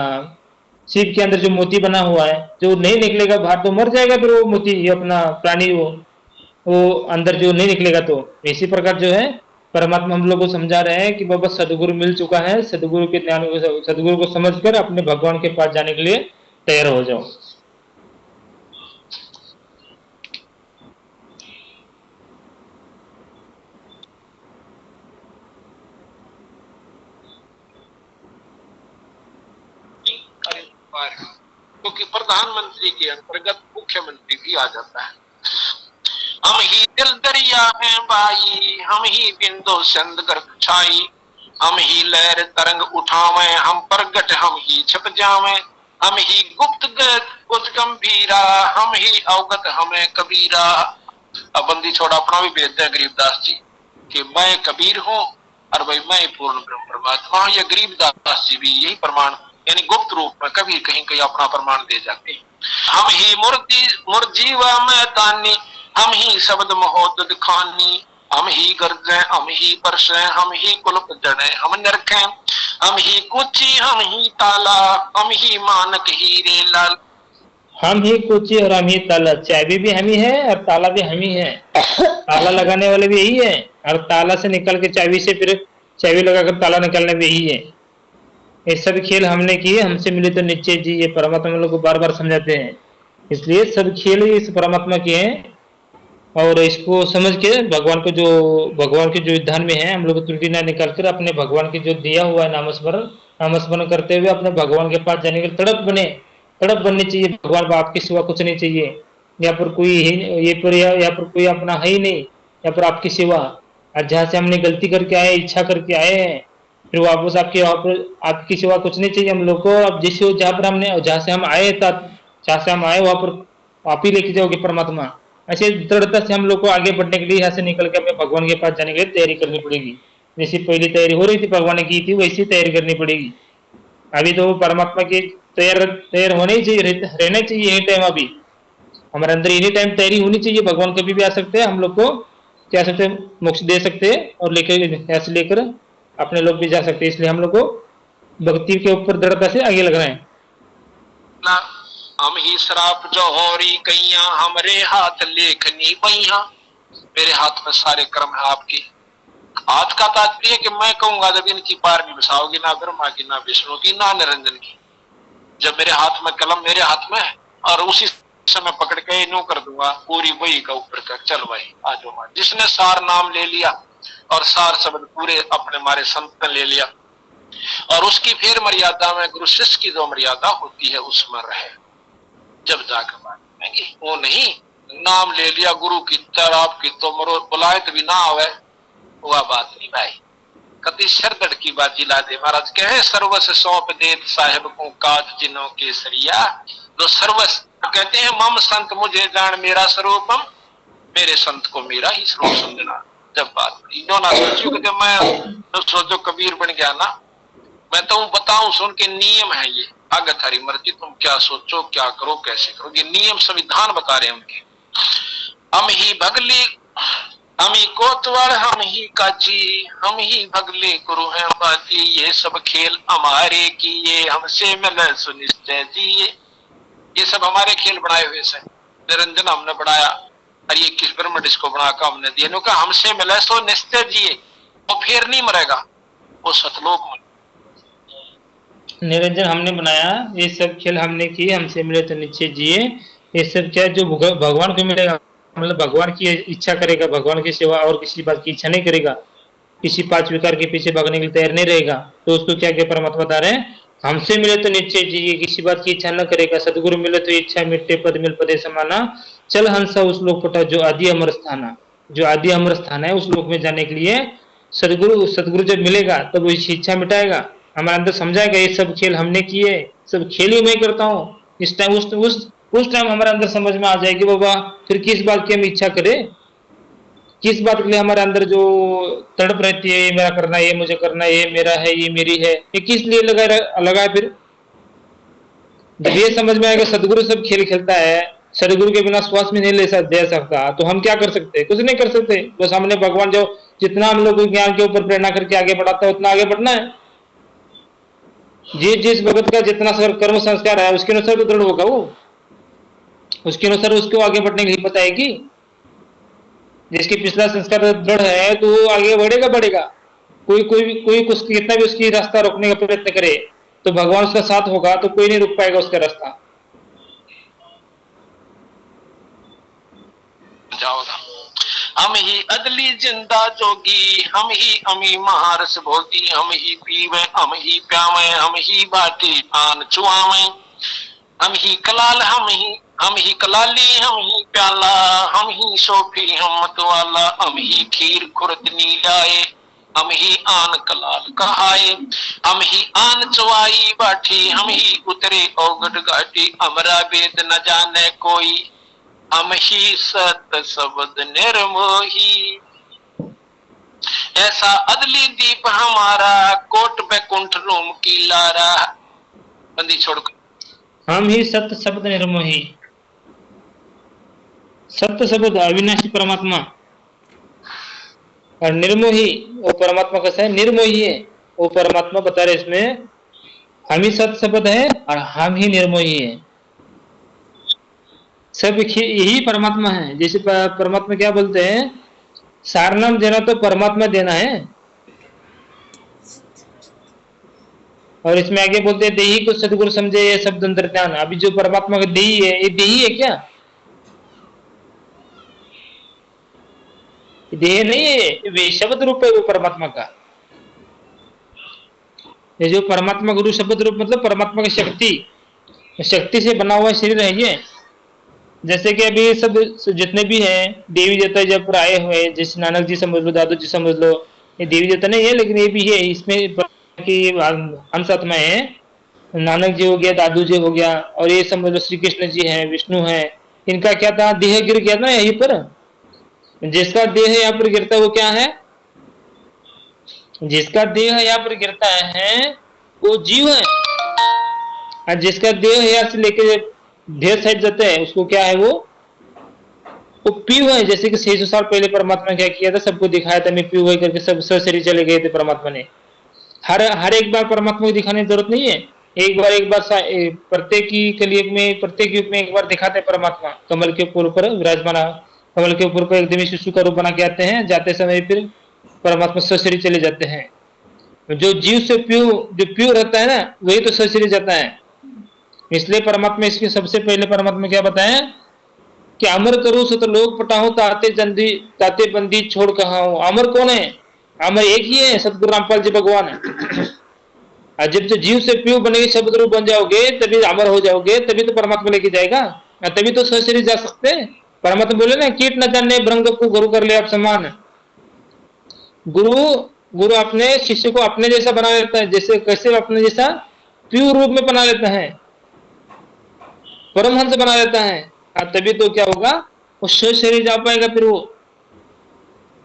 शिव के अंदर जो मोती बना हुआ है, जो नहीं निकलेगा बाहर तो मर जाएगा फिर वो मोती, ये अपना प्राणी वो अंदर जो नहीं निकलेगा। तो इसी प्रकार जो है परमात्मा हम लोग को समझा रहे हैं कि बाबा सदगुरु मिल चुका है, सदगुरु के ज्ञान को, सदगुरु को समझकर अपने भगवान के पास जाने के लिए तैयार हो जाओ। क्योंकि प्रधानमंत्री के अंतर्गत मुख्यमंत्री भी आ जाता है। हम ही दिल दरिया हैं भाई, हम ही बिंदु संद गर्भ छाई, हम ही लहर तरंग उठावे, हम प्रगट हम ही छप जावे, हम ही गुप्त गुप्त गंभीरा, हम ही अवगत हमें कबीरा। अब बंदी छोड़ा अपना भी भेजते हैं गरीबदास जी कि मैं कबीर हूँ और भाई मैं पूर्ण ब्रह्म परमात्मा। ये गरीबदास जी भी यही प्रमाण यानी गुप्त रूप में कभी कहीं कहीं अपना प्रमाण दे जाते हैं। हम ही मुर्जीवा में तानी, हम ही शब्द महोदद खानी, हम ही गर्जे हम ही परसे, हम ही कुलप जड़े हम नरखे, हम ही कुची हम ही ताला, हम ही मानक हीरे लाल। हम ही कुची और हम ही ताला, चाबी भी हम ही है और ताला भी हम ही है, ताला लगाने वाले भी यही है, और ताला से निकल के चाबी से फिर चाबी लगाकर ताला निकालने भी यही है। ये सब खेल हमने किए, हमसे मिले तो निश्चय जी, ये परमात्मा लोग को बार बार समझाते हैं। इसलिए सब खेल इस परमात्मा के हैं, और इसको समझ के भगवान को, जो भगवान के जो विधान में है, हम लोग त्रुटि ना निकाल कर अपने भगवान के जो दिया हुआ है नामस्मरण करते हुए अपने भगवान के पास जाने के लिए तड़प बननी चाहिए। भगवान को आपके सिवा कुछ नहीं चाहिए, यहाँ पर कोई यहाँ पर कोई अपना है ही नहीं, यहाँ पर आपकी सिवा। और जहाँ से हमने गलती करके आए, इच्छा करके आए हैं, फिर वापस आपकी सिवा कुछ नहीं चाहिए हम लोग को। अब जिस जहाँ पर हमने, जहाँ से हम आए वहां पर आप ही लेके जाओगे परमात्मा। ऐसे दृढ़ता से हम लोग को आगे बढ़ने के लिए यहाँ से निकल के अपने भगवान के पास जाने के लिए तैयारी करनी पड़ेगी। जैसी पहली तैयारी हो रही थी भगवान ने की थी, वैसी तैयारी करनी पड़ेगी। अभी तो परमात्मा की तैयार होने ही चाहिए, रहना चाहिए यही टाइम। अभी हमारे अंदर एनी टाइम तैयारी होनी चाहिए। भगवान कभी भी आ सकते हैं, हम लोग को क्या सकते हैं, मोक्ष दे सकते हैं, और ऐसे लेकर अपने लोग भी जा सकते हैं। इसलिए हम लोग को भक्ति के ऊपर दृढ़ता से आगे लगना है। हम ही श्राप जौहरी कैया, हमरे हाथ लेखनी पैया। मेरे हाथ में सारे कर्म है आपके। हाथ का तात्पर्य कि मैं कहूंगा जब इनकी पार नहीं बसाओगी, ना ब्रह्मा की, ना विष्णु की, ना निरंजन की। जब मेरे हाथ में कलम मेरे हाथ में है, और उसी समय पकड़ के नो कर दूंगा पूरी वही का ऊपर का, चल भाई आज मार। जिसने सार नाम ले लिया और सार शब्द पूरे अपने मारे संत ने ले लिया, और उसकी फिर मर्यादा में गुरु शिष्य की जो मर्यादा होती है उसमें रहे, जब जाकर बात करेंगे। वो नहीं नाम ले लिया गुरु की तर आपकी तो मरो बुलाए तो भी ना आवे, वह बात नहीं भाई। कति सरदड़ की बात जिला दे महाराज कहे, सर्वस सौंप दे साहेब को काज जिनों केसरिया। जो सर्वस कहते हैं, मम संत मुझे जान मेरा स्वरूपम, मेरे संत को मेरा ही श्लोक समझना। जब बात जो ना सोचो कि मैं तो सोचो कबीर बन गया ना, मैं तो बताऊं सुन के नियम है ये, आगे थारी मर्जी, तुम क्या सोचो क्या करो कैसे करो, ये नियम संविधान बता रहे हैं उनके। हम ही भगले हम ही कोतवाल हम ही काजी, हम ही भगले गुरु हैं बाजी, ये सब खेल हमारे किए हमसे मिले सुनिश्चय जी। ये सब हमारे खेल बनाए हुए से, निरंजन हमने बनाया और ये किस ब्रह्म इसको बनाकर हमने दिया, कहा हमसे मिले सो निश्चय जिए, वो फिर नहीं मरेगा, वो सतलोक में। निरंजन हमने बनाया, ये सब खेल हमने किए, हमसे मिले तो निश्चय जिए। ये सब क्या जो भगवान को मिलेगा, मतलब भगवान की इच्छा करेगा, भगवान की सेवा और किसी बात की इच्छा नहीं करेगा, किसी पांच विकार के पीछे भागने के लिए तैयार नहीं रहेगा, तो उसको क्या क्या परमात्मा बता रहे हैं, हमसे मिले तो निश्चय जिए, किसी बात की इच्छा न करेगा, सदगुरु मिले तो इच्छा मिट्टे पद मिल पदे समाना, चल हंसा उस लोक पटा जो आदि अमर स्थान, जो आदि अमर स्थान है उस लोक में जाने के लिए सदगुरु जब मिलेगा तब वो इच्छा मिटाएगा, हमारे अंदर समझाएगा ये सब खेल हमने किए, सब खेल ही मैं करता हूँ। इस टाइम उस टाइम हमारे अंदर समझ में आ जाएगी बाबा फिर किस बात की हम इच्छा करें, किस बात के लिए हमारे अंदर जो तड़प रहती है, ये मेरा करना है, ये मुझे करना है, ये मेरा है, ये मेरी है, ये किस लिए लगा है। फिर जब ये समझ में आएगा सदगुरु सब खेल खेलता है, सदगुरु के बिना श्वास में नहीं दे सकता, तो हम क्या कर सकते हैं, कुछ नहीं कर सकते, बस हमने भगवान जो जितना हम लोग ज्ञान के ऊपर प्रेरणा करके आगे बढ़ाता है उतना आगे बढ़ना है। जिस भगत का जितना कर्म संस्कार है उसके अनुसार तो दृढ़ होगा, वो उसके अनुसार उसको आगे बढ़ने की हिम्मत आएगी। जिसकी पिछला संस्कार दृढ़ है तो वो आगे बढ़ेगा। कोई कुछ कितना भी उसकी रास्ता रोकने का प्रयत्न करे तो भगवान उसका साथ होगा, तो कोई नहीं रुक पाएगा उसका रास्ता। जाओगा हम ही अदली जिंदा जोगी, हम ही अमी महारस भोगी, हम ही पीवे हम ही प्यावे, हम ही बाटी आन चुआवे, हम ही कलाल हम ही कलाली, हम ही प्याला, हम ही सोफी हम मतवाला, हम ही खीर खुरदनी लाए, हम ही आन कलाल कहाए, हम ही आन चुआई बाठी, हम ही उतरे औगट घाटी, अमरा वेद न जाने कोई, हम ही सत शब्द निर्मोही। ऐसा अदली दीप हमारा, कोट बैकुंठ रोम की लारा, बंदी छोड़कर हम ही सत्य शब्द निर्मोही। सत्य शब्द अविनाशी परमात्मा और निर्मोही वो परमात्मा कैसा है, निर्मोही है वो परमात्मा बता रहे इसमें, हम ही सत्य शब्द है और हम ही निर्मोही है, सब यही परमात्मा है। जैसे परमात्मा क्या बोलते हैं, सारनाम देना तो परमात्मा देना है, और इसमें आगे बोलते हैं देही को सदगुरु समझे ये शब्द अंतर्ज्ञान। अभी जो परमात्मा का देही है ये देही है क्या, देह नहीं है, वे शब्द रूप है वो परमात्मा का। ये जो परमात्मा गुरु शब्द रूप मतलब परमात्मा की शक्ति से बना हुआ शरीर है ये। जैसे कि अभी सब जितने भी हैं देवी देवता जब आए हुए, जैसे नानक जी समझ लो, दादू जी समझ लो, ये देवी देवता नहीं है लेकिन ये भी है, इसमें की अंश आत्मा है। नानक जी हो गया, दादू जी हो गया, और ये समझ लो श्री कृष्ण जी है, विष्णु है, इनका क्या था, देह गिर गया ना यहीं पर। जिसका देह यहाँ पर गिरता है वो क्या है, जिसका देह यहाँ पर गिरता है वो जीव है, और जिसका देह यहाँ से लेके ढेर साइड जाता है उसको क्या है, वो पीव है। जैसे कि 600 साल पहले परमात्मा क्या किया था, सबको दिखाया था मैं पीव है करके, सब शरीर चले गए थे परमात्मा ने। हर एक बार परमात्मा को दिखाने की जरूरत नहीं है, एक बार प्रत्येक ही कलयुग में, प्रत्येक युग में एक बार दिखाते हैं परमात्मा। कमल के ऊपर विराजमान, कमल के ऊपर को एकदम शिशु का रूप बना के आते हैं, जाते समय फिर परमात्मा सशरीर चले जाते हैं। जो जीव से जो प्योर रहता है ना वही तो सशरीर जाता है। इसलिए परमात्मा, इसके सबसे पहले परमात्मा क्या बताए कि अमर करो सत लोग पटाओ, ताते बंदी छोड़ कहाओ। अमर कौन है, अमर एक ही है, सतगुरु रामपाल जी भगवान है। और जब तो जीव से प्योर बनेगी, शब्द रूप बन जाओगे, तभी अमर हो जाओगे, तभी तो परमात्मा लेके जाएगा, तभी तो सशरीर जा सकते हैं। परमात्मा बोले ना, कीट न जाने भ्रंग को गुरु कर ले आप समान। गुरु अपने शिष्य को अपने जैसा बना लेता है, जैसे कैसे अपने जैसा प्योर रूप में बना लेता है, परमहंस बना लेता है। तभी तो क्या होगा, वो सशरीर जा पाएगा। फिर वो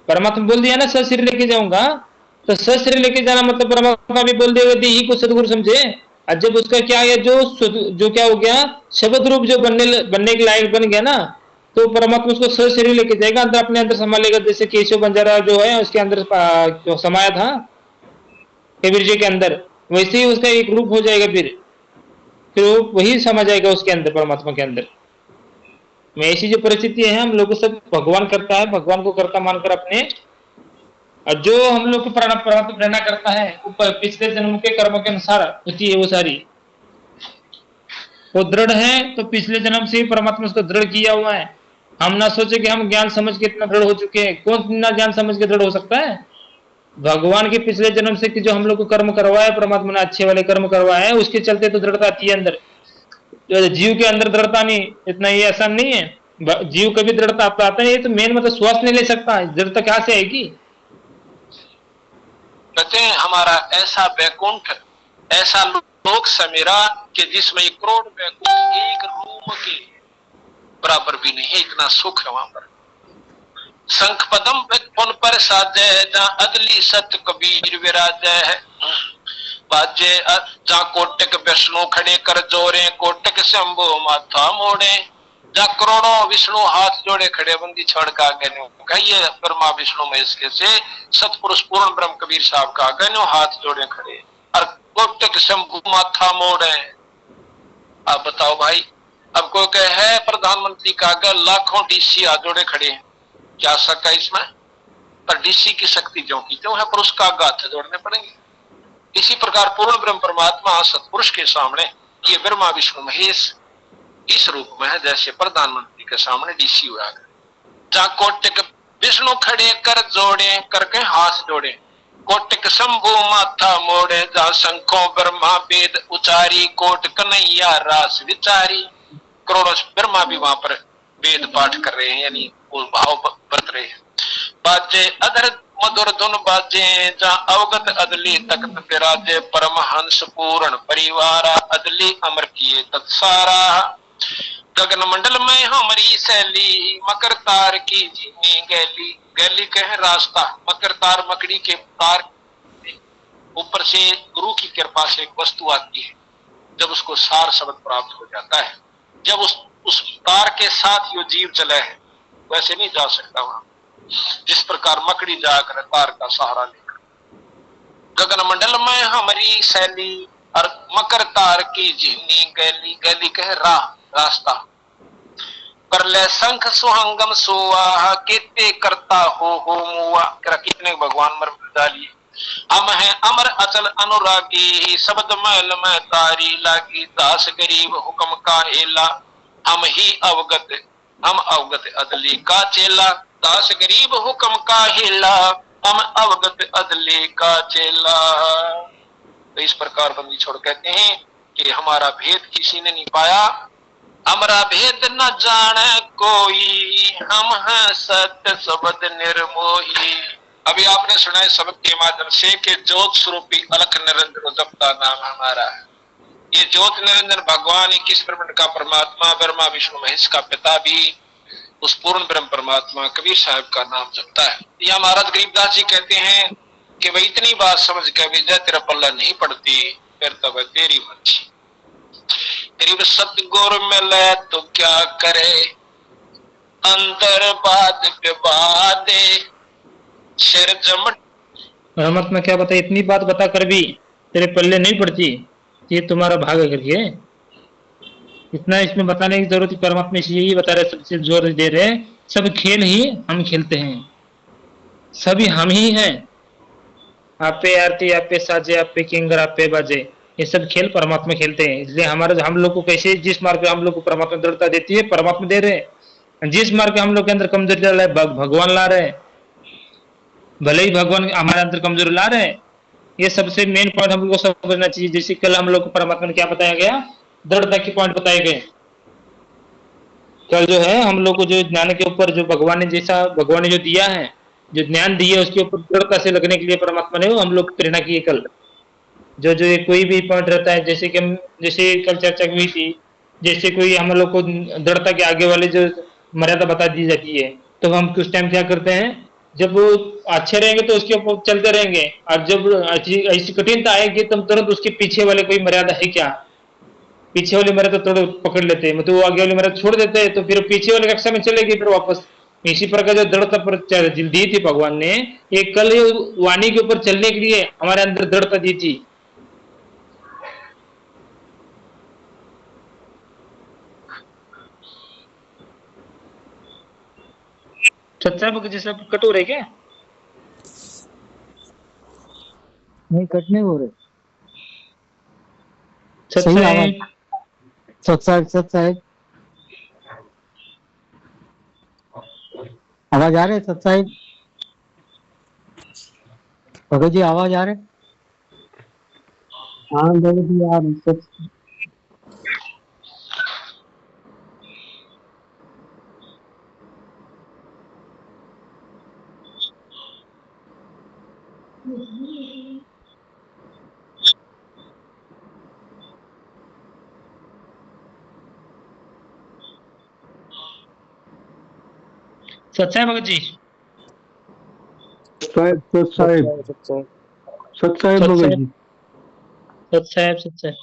परमात्मा बोल दिया ना सशरीर लेके जाऊंगा, तो सशरीर लेके जाना मतलब परमात्मा भी बोल देगा दी ही को सदगुरु समझे। और जब उसका क्या है जो क्या हो गया, शब्द रूप जो बनने के लायक बन गया ना, तो परमात्मा उसको सशरीर लेके जाएगा, अंदर अपने अंदर समा लेगा। जैसे केशव बंजारा जो है उसके अंदर समाया था कबीर जी के अंदर, वैसे ही उसका एक रूप हो जाएगा। फिर वो वही समा जाएगा उसके अंदर, परमात्मा के अंदर में। ऐसी जो परिस्थिति है हम लोग को सब भगवान करता है, भगवान को करता मानकर अपने, और जो हम लोग को प्रेरणा करता है ऊपर पिछले जन्म के कर्मों के अनुसार होती है वो सारी, वो दृढ़ है तो पिछले जन्म से ही परमात्मा उसको दृढ़ किया हुआ है। हम ना सोचे कि हम ज्ञान समझ के इतना दृढ़ हो चुके हैं, कौन ना ज्ञान समझ के दृढ़ हो सकता है। भगवान के पिछले जन्म से कि जो हम लोग को कर्म करवाया परमात्मा ने, अच्छे वाले कर्म करवाए हैं, उसके चलते तो दृढ़ता आती है अंदर। जो जीव के अंदर दृढ़ता नहीं, इतना ये आसान नहीं है। जीव कभी दृढ़ता आता नहीं, तो मेन मतलब श्वास नहीं ले सकता, दृढ़ता कहां से आएगी। कहते हैं हमारा ऐसा वैकुंठ, ऐसा लोक समेरा कि जिसमें 1 करोड़ वैकुंठ एक रूम के बराबर भी नहीं, इतना सुख है वहां पर। शंख पदम पुन पर साजे जहाँ अदली सत कबीर विराजे है, बाजे जहाँ कोटक विष्णु खड़े कर जोरे, कोटक शंभु माथा मोड़े, जहाँ करोड़ों विष्णु हाथ जोड़े खड़े बंदी छोड़ का गए कहिए ब्रह्मा विष्णु महेश के से सतपुरुष पूर्ण ब्रह्म कबीर साहब का गए हाथ जोड़े खड़े, और कोटक शंभु माथा मोड़े। आप बताओ भाई, अब कोई कहे है प्रधानमंत्री का अगर लाखों डीसी हाथ जोड़े खड़े हैं, क्या शक है इसमें। पर डीसी की शक्ति जो की क्यों है, पर उसका हाथ जोड़ने पड़ेंगे। इसी प्रकार पूर्ण ब्रह्म परमात्मा सतपुरुष के सामने ये ब्रह्मा विष्णु महेश इस रूप में है जैसे प्रधानमंत्री के सामने डीसी हुआ। जहाँ कोटक विष्णु खड़े कर जोड़े करके हाथ जोड़े, कोटक शंभु माथा मोड़े, जहाँ शंखों ब्रह्मा वेद उचारी, कोट कन्हैया रास विचारी। करोड़ों ब्रह्मा भी वहां पर वेद पाठ कर रहे हैं, यानी वो भाव बरत रहे हैं। बाजे अधर मधुर धुन बाजे, जहाँ अवगत अदली तख्त विराजे, परमहंस पूर्ण परिवारा, अदली अमर किए तत्सारा। गगन मंडल में हमारी सैली, मकर तार की जीनी गैली, गैली कह रास्ता, मकर तार मकड़ी के तार ऊपर से गुरु की कृपा से एक वस्तु आती है, जब उसको सार शब्द प्राप्त हो जाता है, जब उस तार के साथ यो जीव चले है, वैसे नहीं जा सकता वहां। जिस प्रकार मकड़ी जाकर तार का सहारा लेकर, गगन मंडल में हमारी सैली और मकर तार की झिन्नी गैली, गैली कह रास्ता, कर ले शंख सुहंगम सोआ, केते करता हो मुआ। कितने भगवान मर डालिए। हम है अमर अचल अनुरागी, शब्द मैल में तारी लागी, दास गरीब हुक्म का हेला, हम अवगत अदली का चेला, दास गरीब हुक्म का हेला, हम अवगत अदली का चेला। तो इस प्रकार बंदी छोड़ कहते हैं कि हमारा भेद किसी ने नहीं पाया, हमारा भेद न जाने कोई, हम हैं सत्य शब्द निर्मोही। अभी आपने सुना है शब्द के माध्यम से कि ज्योत स्वरूपी अलख निरंजन जपता नाम हमारा है। ये ज्योत निरंजन भगवान 21 ब्रह्मांड का परमात्मा ब्रह्मा विष्णु महेश का पिता भी उस पूर्ण ब्रह्म परमात्मा कबीर साहब का नाम जपता है। यह महाराज गरीबदास जी कहते हैं कि भाई इतनी बात समझ के विजय तेरा पल्ला नहीं पड़ती, फिर तो वह तेरी मर्जी। गरीब सतगुर मिले तो क्या करे, अंदर बात विवादे सिर जमट। परमात्मा क्या बता, इतनी बात बता कर भी तेरे पल्ले नहीं पड़ती, ये तुम्हारा भाग है करके। इतना इसमें बताने की जरूरत, परमात्मा इसलिए यही बता रहे, सबसे जोर दे रहे, सब खेल ही हम खेलते हैं, सभी हम ही हैं। आपे आरती, आपे साजे, आपे किंगर, आपे बाजे, ये सब खेल परमात्मा खेलते हैं। इसलिए हमारा हम लोग को कैसे, जिस मार्ग पे हम लोग को परमात्मा दृढ़ता देती है परमात्मा दे रहे, जिस मार्ग पे हम लोग के अंदर कमजोरी डाल रहे भगवान ला रहे, भले ही भगवान हमारे अंदर कमजोरी ला रहे। ये सबसे मेन पॉइंट हम लोग को समझना चाहिए। जैसे कल हम लोग को परमात्मा ने क्या बताया गया, दृढ़ता के पॉइंट बताए गए। कल जो है हम लोग को जो ज्ञान के ऊपर जो भगवान ने जो दिया है, जो ज्ञान दिया उसके ऊपर दृढ़ता से लगने के लिए परमात्मा ने हम लोग प्रेरणा की है। कल जो कोई भी पॉइंट रहता है, जैसे कि हम जैसे कल चर्चा हुई थी, जैसे कोई हम लोग को दृढ़ता के आगे वाले जो मर्यादा बता दी जाती है, तो हम कुछ टाइम क्या करते हैं, जब वो अच्छे रहेंगे तो उसके ऊपर चलते रहेंगे, और जब ऐसी कठिनता आएगी तो हम तुरंत उसके पीछे वाले कोई मर्यादा है क्या, पीछे वाली मर्यादा थोड़ा पकड़ लेते हैं, मतलब वो आगे वाली मर्यादा छोड़ देते हैं, तो फिर पीछे वाली कक्षा में चलेगी फिर वापस। इसी प्रकार जो दृढ़ता पर दी थी भगवान ने, ये कल वाणी के ऊपर चलने के लिए हमारे अंदर दृढ़ता दी थी। सच्चा जैसे कटोर है क्या? नहीं, कट नहीं हो रहे। सही सच्चा आवाज। सत्साहेब, सत्साहेब, आवाज आ रहे सत्साहेब? भगत जी आवाज आ रहे? हाँ जगत जी यार सच। सच्चा है भगत जी। साहेब सत सच साहेब है सच है। सत साहेब सच्चा भगत है, जी। सच्चा है, सच्चा है।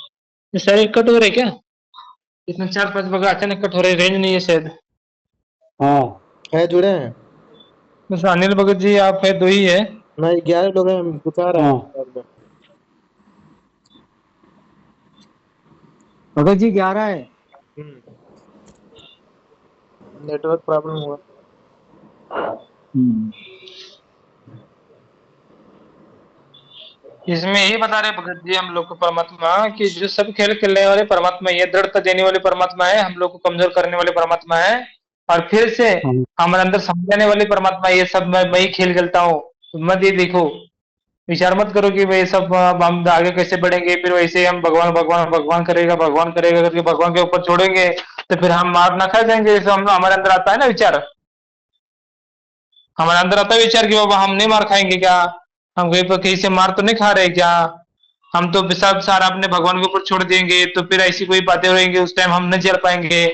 ये शरीर कटोर है क्या? इसमें 4-5 बगा अचानक कट हो रहे, रेंज नहीं है शायद। हाँ है, जुड़े हैं। बस अनिल भगत जी आप है, 2 ही है। नहीं, 11 लोग हैं, बता रहा हाँ है। भगत जी 11 है। नेटवर्क प्रॉब्लम हुआ। हम्म। इसमें यही बता रहे भगत जी हम लोग को परमात्मा, कि जो सब खेल खेलने वाले परमात्मा, ये दृढ़ता देने वाले परमात्मा है, हम लोग को कमजोर करने वाले परमात्मा है, और फिर से हाँ हमारे अंदर समझाने वाले परमात्मा, ये सब मैं ही खेल खेलता हूँ, मत ये देखो, विचार मत करो कि भाई सब हम आगे कैसे बढ़ेंगे, फिर वैसे हम भगवान भगवान भगवान करेगा, भगवान करेगा करके भगवान के ऊपर छोड़ेंगे तो फिर हम मार ना खा जाएंगे। जैसे हम हमारे अंदर आता है ना विचार, हमारे अंदर आता है विचार कि बाबा हम नहीं मार खाएंगे क्या, हम कहीं पर कहीं से मार तो नहीं खा रहे क्या, हम तो सब सारा अपने भगवान के ऊपर छोड़ देंगे, तो फिर ऐसी कोई बातें रहेंगी, उस टाइम हम नहीं चल पाएंगे,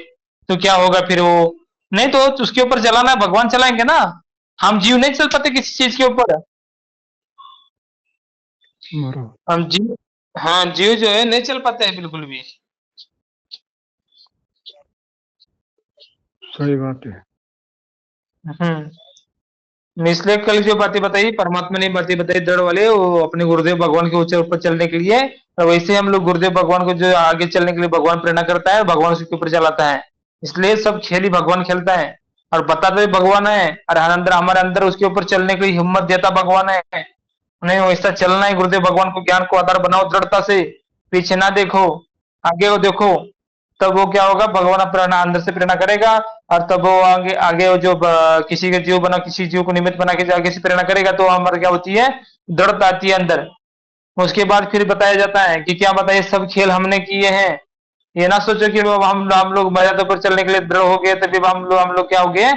तो क्या होगा फिर वो, नहीं तो उसके ऊपर चलाना है, भगवान चलाएंगे ना, हम जीव नहीं चल पाते किसी चीज के ऊपर, बराबर हम जीव, हाँ जीव जो है नहीं चल पाते हैं बिल्कुल भी। सही बात है। इसलिए कल जो बातें बताई परमात्मा ने, बातें बताई दृढ़ वाले, वो अपने गुरुदेव भगवान के ऊपर चलने के लिए, और वैसे हम लोग गुरुदेव भगवान को जो आगे चलने के लिए भगवान प्रेरणा करता है, भगवान उसके ऊपर चलाता है, इसलिए सब खेल ही भगवान खेलता है, और बताता भी भगवान है, और अंदर हमारे अंदर उसके ऊपर चलने की हिम्मत देता भगवान है। नहीं वैसा चलना है, गुरुदेव भगवान को ज्ञान को आधार बनाओ दृढ़ता से, पीछे ना देखो, आगे वो देखो, तब वो क्या होगा, भगवान प्रेरणा अंदर से प्रेरणा करेगा, और तब वो आगे आगे वो जो किसी के जीव बना, किसी जीव को निमित्त बना के जो आगे से प्रेरणा करेगा, तो हमारे क्या होती है, दृढ़ता आती है अंदर। उसके बाद फिर बताया जाता है कि क्या बताइए, सब खेल हमने किए हैं, ये ना सोचो कि हम लोग मर्यादा पर चलने के लिए दृढ़ हो गए, तभी हम लोग क्या हो गए,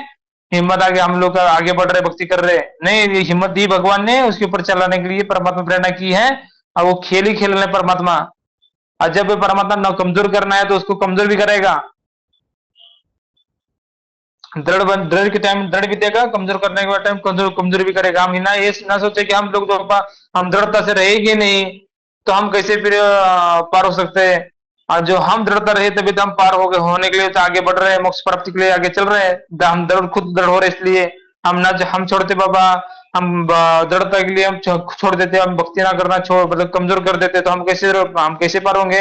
हिम्मत आगे हम लोग आगे बढ़ रहे, भक्ति कर रहे, नहीं, ये हिम्मत दी भगवान ने उसके ऊपर चलाने के लिए, परमात्मा प्रेरणा की है, और वो खेल ही खेल रहे परमात्मा, और जब परमात्मा न कमजोर करना है तो उसको कमजोर भी करेगा, दृढ़ के टाइम दृढ़ भी देगा, कमजोर करने के टाइम कमजोर कमजोर भी करेगा। हम ना ये ना सोचे कि हम लोग जो हम दृढ़ता से रहेंगे नहीं तो हम कैसे फिर पार हो सकते हैं, और जो हम दृढ़ता रहे तभी तो हम पार हो गए, होने के लिए तो आगे बढ़ रहे हैं, मोक्ष प्राप्ति के लिए आगे चल रहे हैं, हम दृढ़ खुद दृढ़ हो रहे, इसलिए हम ना हम छोड़ते बाबा, हम दृढ़ता के लिए हम छोड़ देते, हम भक्ति ना करना छोड़ मतलब कमजोर कर देते, तो हम कैसे पार होंगे।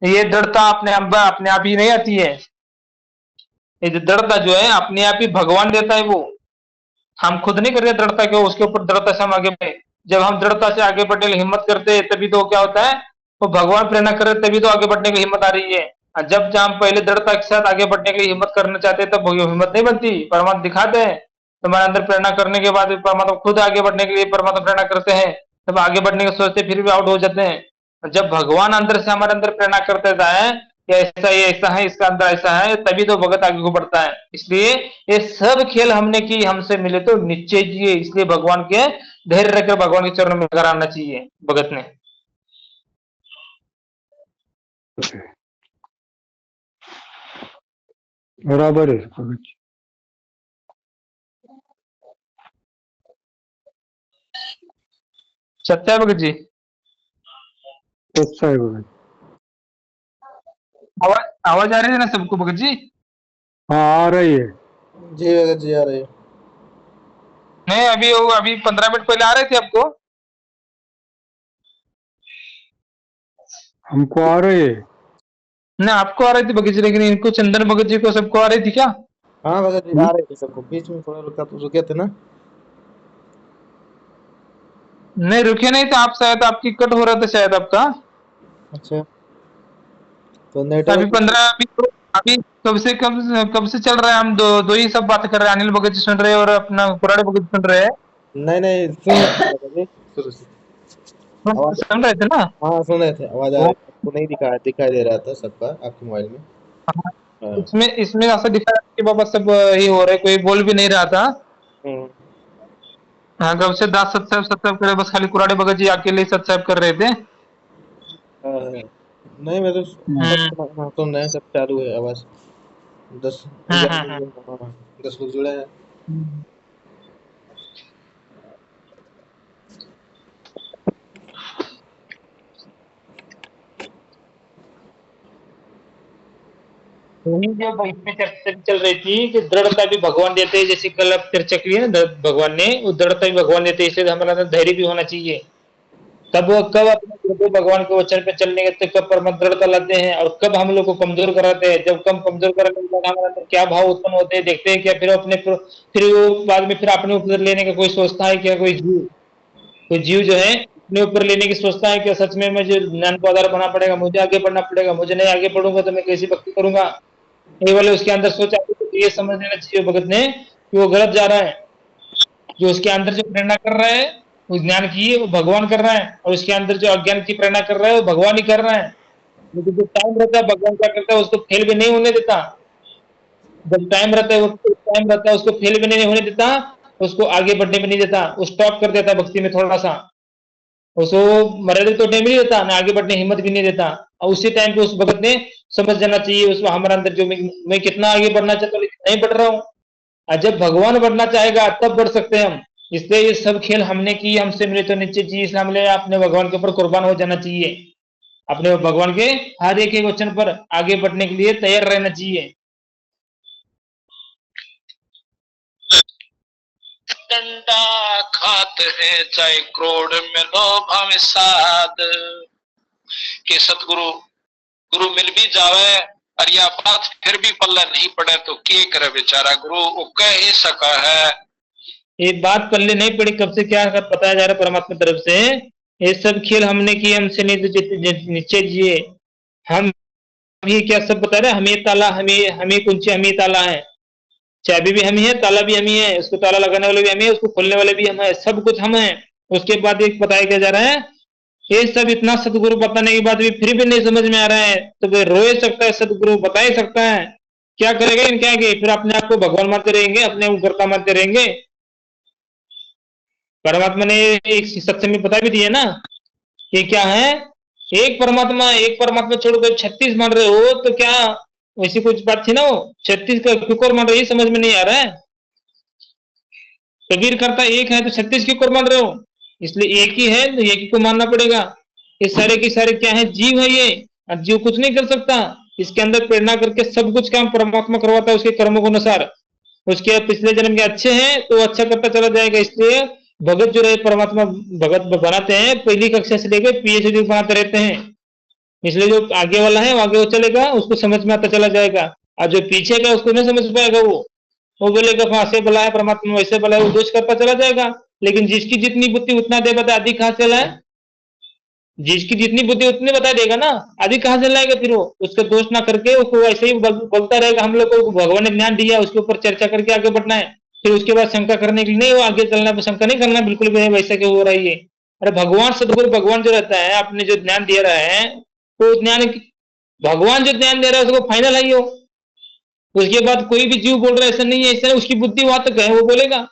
ये दृढ़ता अपने आप ही नहीं आती है, ये जो दृढ़ता जो है अपने आप ही भगवान देता है, वो हम खुद नहीं कर रहे दृढ़ता के, उसके ऊपर दृढ़ता से हम आगे बढ़े, जब हम दृढ़ता से आगे बढ़ने की हिम्मत करते हैं तभी तो क्या होता है, वो भगवान प्रेरणा कर रहे तभी तो आगे बढ़ने की हिम्मत आ रही है, और जब हम पहले दृढ़ता के साथ आगे बढ़ने की हिम्मत करना चाहते हैं तब वो हिम्मत नहीं बनती, परमात्मा दिखाते हैं, तुम्हारे अंदर प्रेरणा करने के बाद परमात्मा खुद आगे बढ़ने के लिए परमात्मा प्रेरणा करते हैं, तब आगे बढ़ने की सोचते फिर भी आउट हो जाते हैं। जब भगवान अंदर से हमारे अंदर प्रेरणा करते हैं कि ऐसा ये ऐसा है, इसका अंदर ऐसा है, तभी तो भगत आगे को बढ़ता है। इसलिए ये सब खेल हमने की, हमसे मिले तो निश्चय जिए, इसलिए भगवान के धैर्य रखकर भगवान के चरणों में कराना चाहिए भगत ने। बराबर है भगत जी। सत्या भगत जी, सच्चा है भगत। आवाज आवाज आ रही है ना सबको भगत जी? हाँ आ रही है। जी भगत जी आ रहे हैं। नहीं, अभी 15 मिनट पहले आ रहे थे आपको। हमको आ रही है। नहीं, आपको आ रही थी भगत जी, लेकिन इनको चंदन भगत जी को सबको आ रही थी क्या? हाँ भगत जी आ रहे थे सबको, बीच में थोड़ा रुके थे ना। नहीं, रुके नहीं थे आप, शायद आपकी कट हो रहा था शायद आपका। अच्छा, तो अभी नेटवर्क। 15 अभी कब से चल रहा है, हम दो ही सब बात कर रहे हैं, अनिल भगत जी सुन रहे हैं और अपना कुराड़े भगत जी सुन रहे हैं। नहीं नहीं, सुन रहे थे भगत जी शुरू से। आवाज। सुन रहे थे ना? हाँ सुन रहे थे, आवाज आ वो रही थी, आपको नहीं दिखाई दे रहा था सबका आपके मोबाइल में। हाँ। इसमें इसमें ऐसा दिखा रहा है कि बाबा सब ये हो रहा है, कोई बोल भी नहीं रहा था। हम्म। हाँ, कब से दास सत्साहब सत्साहब करे, बस खाली कुराड़े भगत जी अकेले ही सत्साहब कर रहे थे। हाँ, नहीं मैं तो सब हम्म सुन रहे हैं, सब चालू है आवाज। 10 11 हम्म। लोग, हाँ 10 लोग जुड़े हैं। हम्म। वही जो इसमें चर्चा चल रही थी कि दृढ़ता भी भगवान देते हैं, जैसे कल अब चर्चा की है ना, भगवान ने वो दृढ़ता भी भगवान देते हैं, इसलिए हमारा अंदर धैर्य भी होना चाहिए। कब अपने गुरुदेव भगवान के वचन पे चलने के कब परम दृढ़ता लाते हैं, और कब हम लोग को कमजोर कराते हैं। जब कम कमजोर करने के बाद हमारे अंदर क्या भाव उत्पन्न होते हैं देखते हैं क्या, फिर वो बाद में फिर अपने ऊपर लेने का कोई सोचता है क्या? कोई जीव जो है अपने ऊपर लेने की सोचता है क्या? सच में मुझे ज्ञान को आधार बनना पड़ेगा, मुझे आगे बढ़ना पड़ेगा, मुझे नहीं आगे बढ़ूंगा तो मैं कैसी भक्ति करूंगा? ये वाले उसके अंदर सोचा, तो ये समझ लेना चाहिए भगत ने कि वो गलत जा रहा है। जो उसके अंदर जो प्रेरणा कर रहा है उस ज्ञान की, वो भगवान कर रहा है, और उसके अंदर जो अज्ञान की प्रेरणा कर रहा है वो भगवान ही कर रहा है। लेकिन जो टाइम रहता है भगवान क्या करता है, उसको फेल भी नहीं होने देता। जब टाइम रहता है वो टाइम रहता है उसको फेल भी नहीं होने देता, उसको आगे बढ़ने भी नहीं देता, वो स्टॉप कर देता है भक्ति में थोड़ा सा। उसको मर्यादित तो नहीं देता ना, आगे बढ़ने हिम्मत भी नहीं देता। और उसी टाइम पे उस भगत ने समझ जाना चाहिए उसमें हमारे अंदर जो मैं कितना आगे बढ़ना चाहता हूँ लेकिन नहीं बढ़ रहा हूँ। और जब भगवान बढ़ना चाहेगा तब बढ़ सकते हैं हम। इसलिए ये सब खेल हमने की, हमसे मिले तो निश्चित चीज, इसलिए हमें अपने भगवान के ऊपर कुर्बान हो जाना चाहिए। अपने भगवान के हर एक वचन पर आगे बढ़ने के लिए तैयार रहना चाहिए। डंडा खात है चाहे क्रोध में लोभ में साध, कि सतगुरु गुरु मिल भी जावे और यह बात फिर भी पल्ला नहीं पड़े तो क्या करे बेचारा गुरु, वो कह ही सका है। ये बात पल्ले नहीं पड़ी, कब से क्या बताया जा रहा है परमात्मा तरफ से, ये सब खेल हमने किए, हमसे नहीं तो नीचे जिए। हम ये क्या सब बता रहे हैं, हमें ताला, हमें हमें कुंची, हमें ताला है, चाबी भी हम ही है, ताला भी हम ही है, उसको ताला लगाने वाले भी हम ही है, उसको खोलने वाले भी हम है, सब कुछ हम है। उसके बाद एक बताया क्या जा रहा है, ये सब इतना सतगुरु बताने के बाद भी फिर भी नहीं समझ में आ रहा है, तो फिर रो ही सकता है सतगुरु, बता ही सकता है। क्या करेगा इनके आगे? फिर अपने आप को भगवान मानते रहेंगे, अपने कर्ता मानते रहेंगे। परमात्मा ने एक सत्संग में बता भी दिया ना कि क्या है, एक परमात्मा छोड़कर 36 मान रहे हो तो क्या, वैसी कुछ बात थी ना, वो 36 का क्यों और मान रहे हो, ये समझ में नहीं आ रहा है। कबीर करता एक है तो 36 क्यों और मान रहे हो? इसलिए एक ही है तो एक ही को मानना पड़ेगा। ये सारे के सारे क्या है, जीव है ये, और जीव कुछ नहीं कर सकता। इसके अंदर प्रेरणा करके सब कुछ काम परमात्मा करवाता है उसके कर्मों के अनुसार। उसके पिछले जन्म के अच्छे हैं तो अच्छा करता चला जाएगा। इसलिए भगत जो रहे परमात्मा भगत बनाते हैं, पहली कक्षा से लेकर पीएचडी बनाते रहते हैं। इसलिए जो आगे वाला है वो आगे वो चलेगा, उसको समझ में आता चला जाएगा, और जो पीछे का उसको नहीं समझ पाएगा, वो बोलेगा वहां से भला है परमात्मा, वैसे भला है, वो दोष करता चला जाएगा। लेकिन जिसकी जितनी बुद्धि उतना दे बता, आदि कहाँ से लाए? जिसकी जितनी बुद्धि उतनी बता देगा ना, आदि कहाँ से लाएगा? फिर वो उसका दोष ना करके उसको ऐसे ही बोलता रहेगा, हम लोग को भगवान ने ज्ञान दिया उसके ऊपर चर्चा करके आगे बढ़ना है। फिर उसके बाद शंका करने के लिए नहीं, वो आगे चलना है, शंका नहीं करना बिल्कुल भी, वैसा क्यों हो रहा है ये। अरे भगवान सदगुरु भगवान जो रहता है, आपने जो ज्ञान दे रहा है, तो ज्ञान भगवान जो ज्ञान दे रहा है उसको फाइनल है हो। उसके बाद कोई भी जीव बोल रहा है ऐसा नहीं है, ऐसा नहीं, उसकी बुद्धि वहां तक है वो बोलेगा,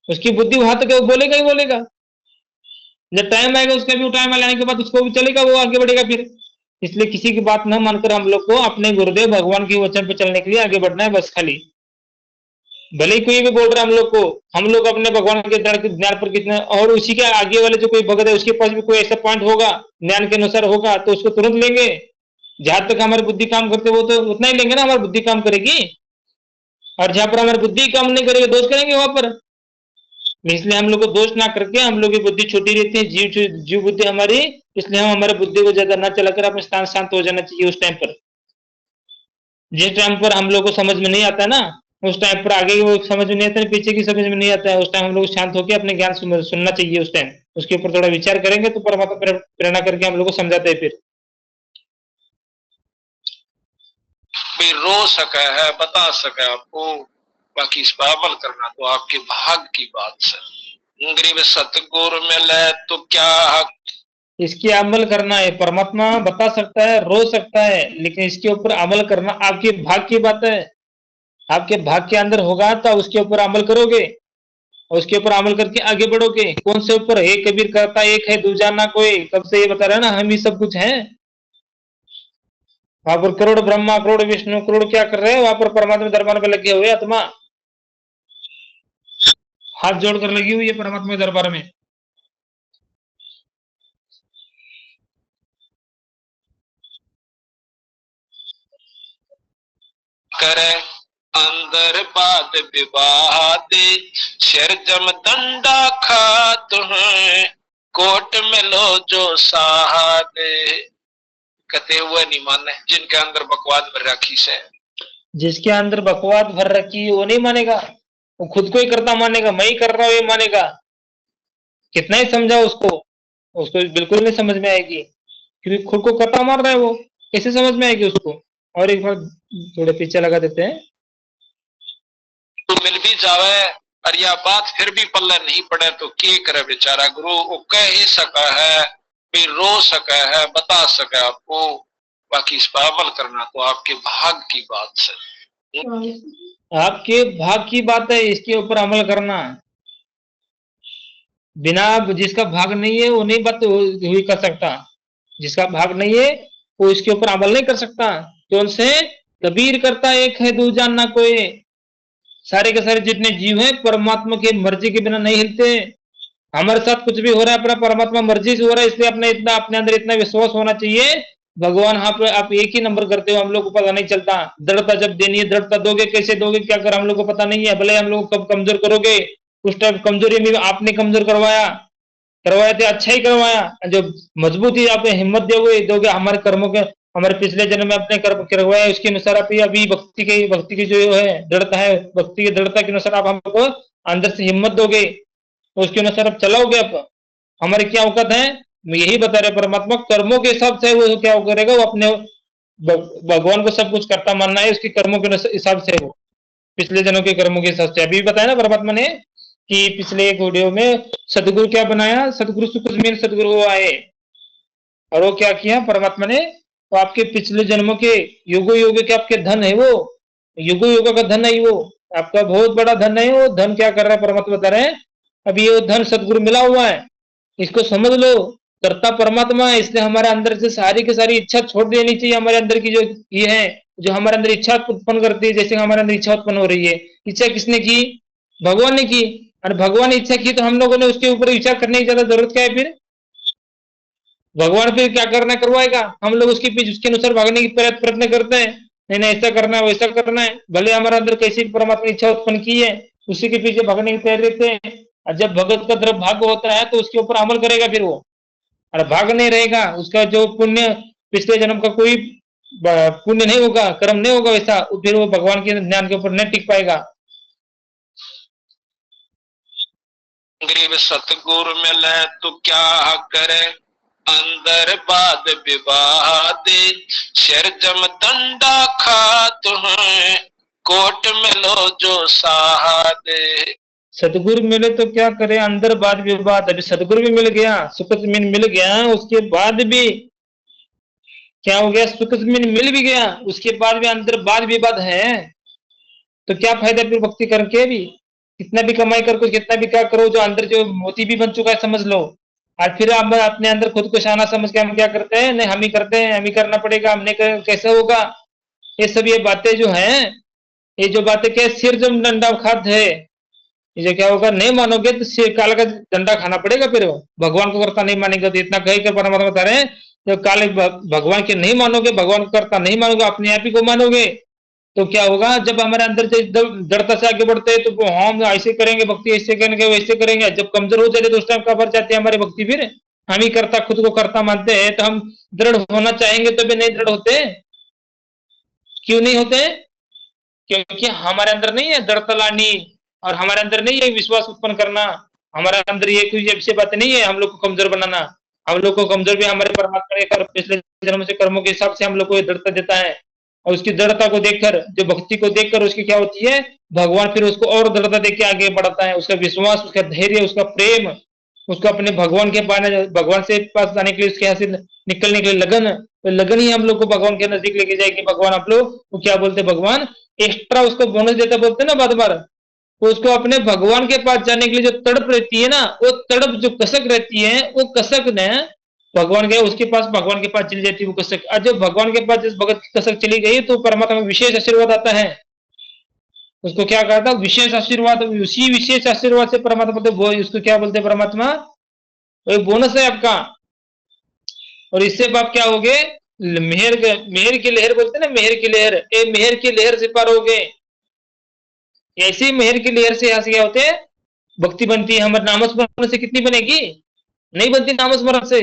उसकी बुद्धि वहां तक है वो बोलेगा ही बोलेगा। जब टाइम आएगा उसका भी, टाइम लाने के बाद उसको भी चलेगा, वो आगे बढ़ेगा फिर। इसलिए किसी की बात न मानकर हम लोग को अपने गुरुदेव भगवान के वचन पे चलने के लिए आगे बढ़ना है बस खाली। भले ही कोई भी बोल रहा है हम लोग अपने भगवान के ज्ञान पर कितना, और उसी के आगे वाले जो कोई भगत है उसके पास भी कोई ऐसा पॉइंट होगा ज्ञान के अनुसार होगा तो उसको तुरंत लेंगे। जहां तक हमारी बुद्धि काम करते वो तो उतना ही लेंगे ना, हमारी बुद्धि काम करेगी। और जहां पर हमारी बुद्धि काम नहीं करेगी दोष करेंगे वहां पर। इसलिए हम लोग को दोष ना करके, हम लोग की बुद्धि छोटी रहती है, जीव बुद्धि हमारी, इसलिए हम हमारे बुद्धि को ज्यादा ना चलाकर अपने स्थान शांत हो जाना चाहिए उस टाइम पर। जिस टाइम पर हम लोग को समझ में नहीं आता ना, उस टाइम पर आगे वो समझ में नहीं आता, पीछे की समझ में नहीं आता है, उस टाइम हम लोग शांत होकर अपने ज्ञान सुनना चाहिए। उस टाइम उसके ऊपर थोड़ा विचार करेंगे तो परमात्मा प्रेरणा करके हम लोग को समझाते हैं। फिर भी रो सका है, बता सका आपको, बाकी इस पर अमल करना तो आपके भाग की बात है। गरीब सतगुरु मिले तो क्या हक, इसकी अमल करना है। परमात्मा बता सकता है, रो सकता है, लेकिन इसके ऊपर अमल करना आपके भाग की बात है। आपके भाग के अंदर होगा तो उसके ऊपर अमल करोगे, और उसके ऊपर अमल करके आगे बढ़ोगे। कौन से ऊपर है? कबीर कहता एक है दूजा ना कोई, कब से ये बता रहा है ना, हम ही सब कुछ हैं। वहां पर करोड़ ब्रह्मा, करोड़ विष्णु, करोड़ क्या कर रहे हैं वहां पर? परमात्मा दरबार में लगे हुए आत्मा हाथ जोड़कर लगी हुई है परमात्मा दरबार में। करे अंदर बाद विवादे, सिर जम दंडा खात है, कोट में लो जो सहादे। कहते हुए नहीं माने जिनके अंदर बकवाद भर रखी से। जिसके अंदर बकवाद भर रखी है वो नहीं मानेगा, वो खुद को ही करता मानेगा, मैं ही कर रहा हूं ये मानेगा। कितना ही समझाओ उसको, उसको बिल्कुल नहीं समझ में आएगी, क्योंकि खुद को करता मार रहा है वो, कैसे समझ में आएगी उसको। और एक बार थोड़े पीछे लगा देते हैं। तो मिल भी जावे और यह बात फिर भी पल्ले नहीं पड़े तो क्या करे बेचारा गुरु। वो कह ही सका है, भी रो सका है, बता सका आपको, बाकी इस पर अमल करना तो आपके भाग की बात है। आपके भाग की बात है, इसके ऊपर अमल करना। बिना जिसका भाग नहीं है वो नहीं बात हुई कर सकता। जिसका भाग नहीं है वो इसके ऊपर अमल नहीं कर सकता। कौन से? कबीर करता एक है दूजा ना कोई। सारे के सारे जितने जीव हैं परमात्मा की मर्जी के बिना नहीं हिलते। हमारे साथ कुछ भी हो रहा है अपना परमात्मा मर्जी से हो रहा है, इसलिए अपने अंदर इतना विश्वास होना चाहिए। भगवान आप एक ही नंबर करते हो, हम लोग को पता नहीं चलता। दृढ़ता जब देनी है, दृढ़ता दोगे, कैसे दोगे, क्या कर, हम लोग को पता नहीं है। भले हम लोग कब कमजोर करोगे, उस टाइम कमजोरी में आपने कमजोर करवाया तो अच्छा ही करवाया। जो मजबूती आप हिम्मत दोगे हमारे कर्मों के, हमारे पिछले जन्म में अपने कर्म करवाया उसके अनुसार आप अभी भक्ति की जो है दृढ़ता है, भक्ति की दृढ़ता के अनुसार आप हमको अंदर से हिम्मत दोगे, उसके अनुसार आप चलाओगे। आप हमारी क्या औकात है यही बता रहे परमात्मा। कर्मों के हिसाब से वो क्या करेगा, वो अपने भगवान को सब कुछ करता मानना है, उसके कर्मों के हिसाब से, वो पिछले जन्मों के कर्मों के हिसाब से। अभी बताया ना परमात्मा ने कि पिछले एक वीडियो में सदगुरु क्या बनाया, सदगुरु सुखमीन सदगुरु वो आए, और वो क्या किया परमात्मा ने, वो आपके पिछले जन्मों के युगो युग के आपके धन है, वो युगो युग का धन है, वो आपका बहुत बड़ा धन है। वो धन क्या कर रहा है परमात्मा बता रहे हैं, अभी ये धन सदगुरु मिला हुआ है, इसको समझ लो। करता परमात्मा है, इसलिए हमारे अंदर से सारी की सारी इच्छा छोड़ देनी चाहिए। हमारे अंदर की जो ये है, जो हमारे अंदर इच्छा उत्पन्न करती है, जैसे हमारे अंदर इच्छा उत्पन्न हो रही है, इच्छा किसने की? भगवान ने की। और भगवान ने इच्छा की तो हम लोगों ने उसके ऊपर विचार करने की ज्यादा जरूरत क्या है? फिर भगवान फिर क्या करना करवाएगा, हम लोग उसके पीछे उसके अनुसार भागने की प्रयत्न करते हैं। नहीं नहीं ऐसा करना है, वैसा करना है, भले हमारे अंदर कैसी परमात्मा ने इच्छा उत्पन्न की है उसी के पीछे भागने की तैयार रहते हैं। और जब भगत का तरफ भाग होता है तो उसके ऊपर अमल करेगा फिर वो, और भाग नहीं रहेगा। उसका जो पुण्य पिछले जन्म का कोई पुण्य नहीं होगा, कर्म नहीं होगा वैसा, फिर वो भगवान के ज्ञान के ऊपर नहीं टिक पाएगा। गरीब सतगुरु मिले तो क्या करे, अंदर बाद विवादे, सिर जम दंडा खात है, कोट में लो जो सहादे। सदगुरु मिले तो क्या करे, अंदर बाद विवाद। अभी सदगुरु भी मिल गया, सुख जमीन मिल गया, उसके बाद भी क्या हो गया, सुख जमीन मिल भी गया, उसके बाद भी अंदर बाद विवाद है, तो क्या फायदा फिर भक्ति करके भी? कितना भी कमाई करो, कितना भी क्या करो, जो अंदर जो मोती भी बन चुका है समझ लो। और फिर हम अपने अंदर खुद को शाना समझ के हम क्या करते हैं, नहीं हम ही करते हैं, हम ही करना पड़ेगा, हमने कैसे होगा। ये सब ये बातें जो हैं ये जो बातें क्या सिर जब डंडा खाते है, ये क्या होगा, नहीं मानोगे तो सिर काल का डंडा खाना पड़ेगा। फिर भगवान को करता नहीं मानेगा तो इतना कह कर परमात्मा बता रहे हैं, जब काले भगवान के नहीं मानोगे, भगवान को करता नहीं मानोगे, अपने आप ही को मानोगे, तो क्या होगा, जब हमारे अंदर से दृढ़ता से आगे बढ़ते हैं तो हम ऐसे करेंगे भक्ति, ऐसे करेंगे, वैसे करेंगे। जब कमजोर हो जाते तो उस टाइम का भर जाती है हमारी भक्ति, फिर हम ही करता, खुद को करता मानते हैं, तो हम दृढ़ होना चाहेंगे तो भी नहीं दृढ़ होते। क्यों नहीं होते? क्योंकि हमारे अंदर नहीं है दृढ़ता लानी, और हमारे अंदर नहीं है विश्वास उत्पन्न करना, हमारे अंदर ये कोई ऐसी बात नहीं है हम लोग को कमजोर बनाना। हम लोग को कमजोर भी हमारे परमात्मा के पिछले जन्म से कर्मों के हिसाब से हम लोग को दृढ़ता देता है, और उसकी दृढ़ता को देखकर, जो भक्ति को देखकर उसकी क्या होती है, भगवान फिर उसको और दृढ़ता देके आगे बढ़ाता है। उसका विश्वास, उसका धैर्य, उसका प्रेम, उसको अपने भगवान के भगवान से पास जाने के लिए, उसके यहाँ से निकलने के लिए लगन, तो लगन ही हम लोग को भगवान के नजदीक लेके जाएगी। भगवान आप लोग वो क्या बोलते, भगवान एक्स्ट्रा उसको बोनस देता बोलते ना बार बार, तो उसको अपने भगवान के पास जाने के लिए जो तड़प रहती है ना, वो तड़प जो कसक रहती है, वो कसक ने भगवान गए उसके पास, भगवान के पास चली जाती है वो कसक। और जब भगवान के पास जिस भगत की कसक चली गई तो परमात्मा में विशेष आशीर्वाद आता है। उसको क्या कहता है, विशेष आशीर्वाद। उसी विशेष आशीर्वाद से परमात्मा बोलते, उसको क्या बोलते हैं परमात्मा, वो बोनस है आपका। और इससे आप क्या हो गए, मेहर की लहर बोलते ना, मेहर की लहर, ए मेहर की लहर से पार हो गए। ऐसी मेहर की लहर से यहाँ से क्या होते हैं, भक्ति बनती है। हमारे नामस्मरण से कितनी बनेगी, नहीं बनती नामस्मरण से,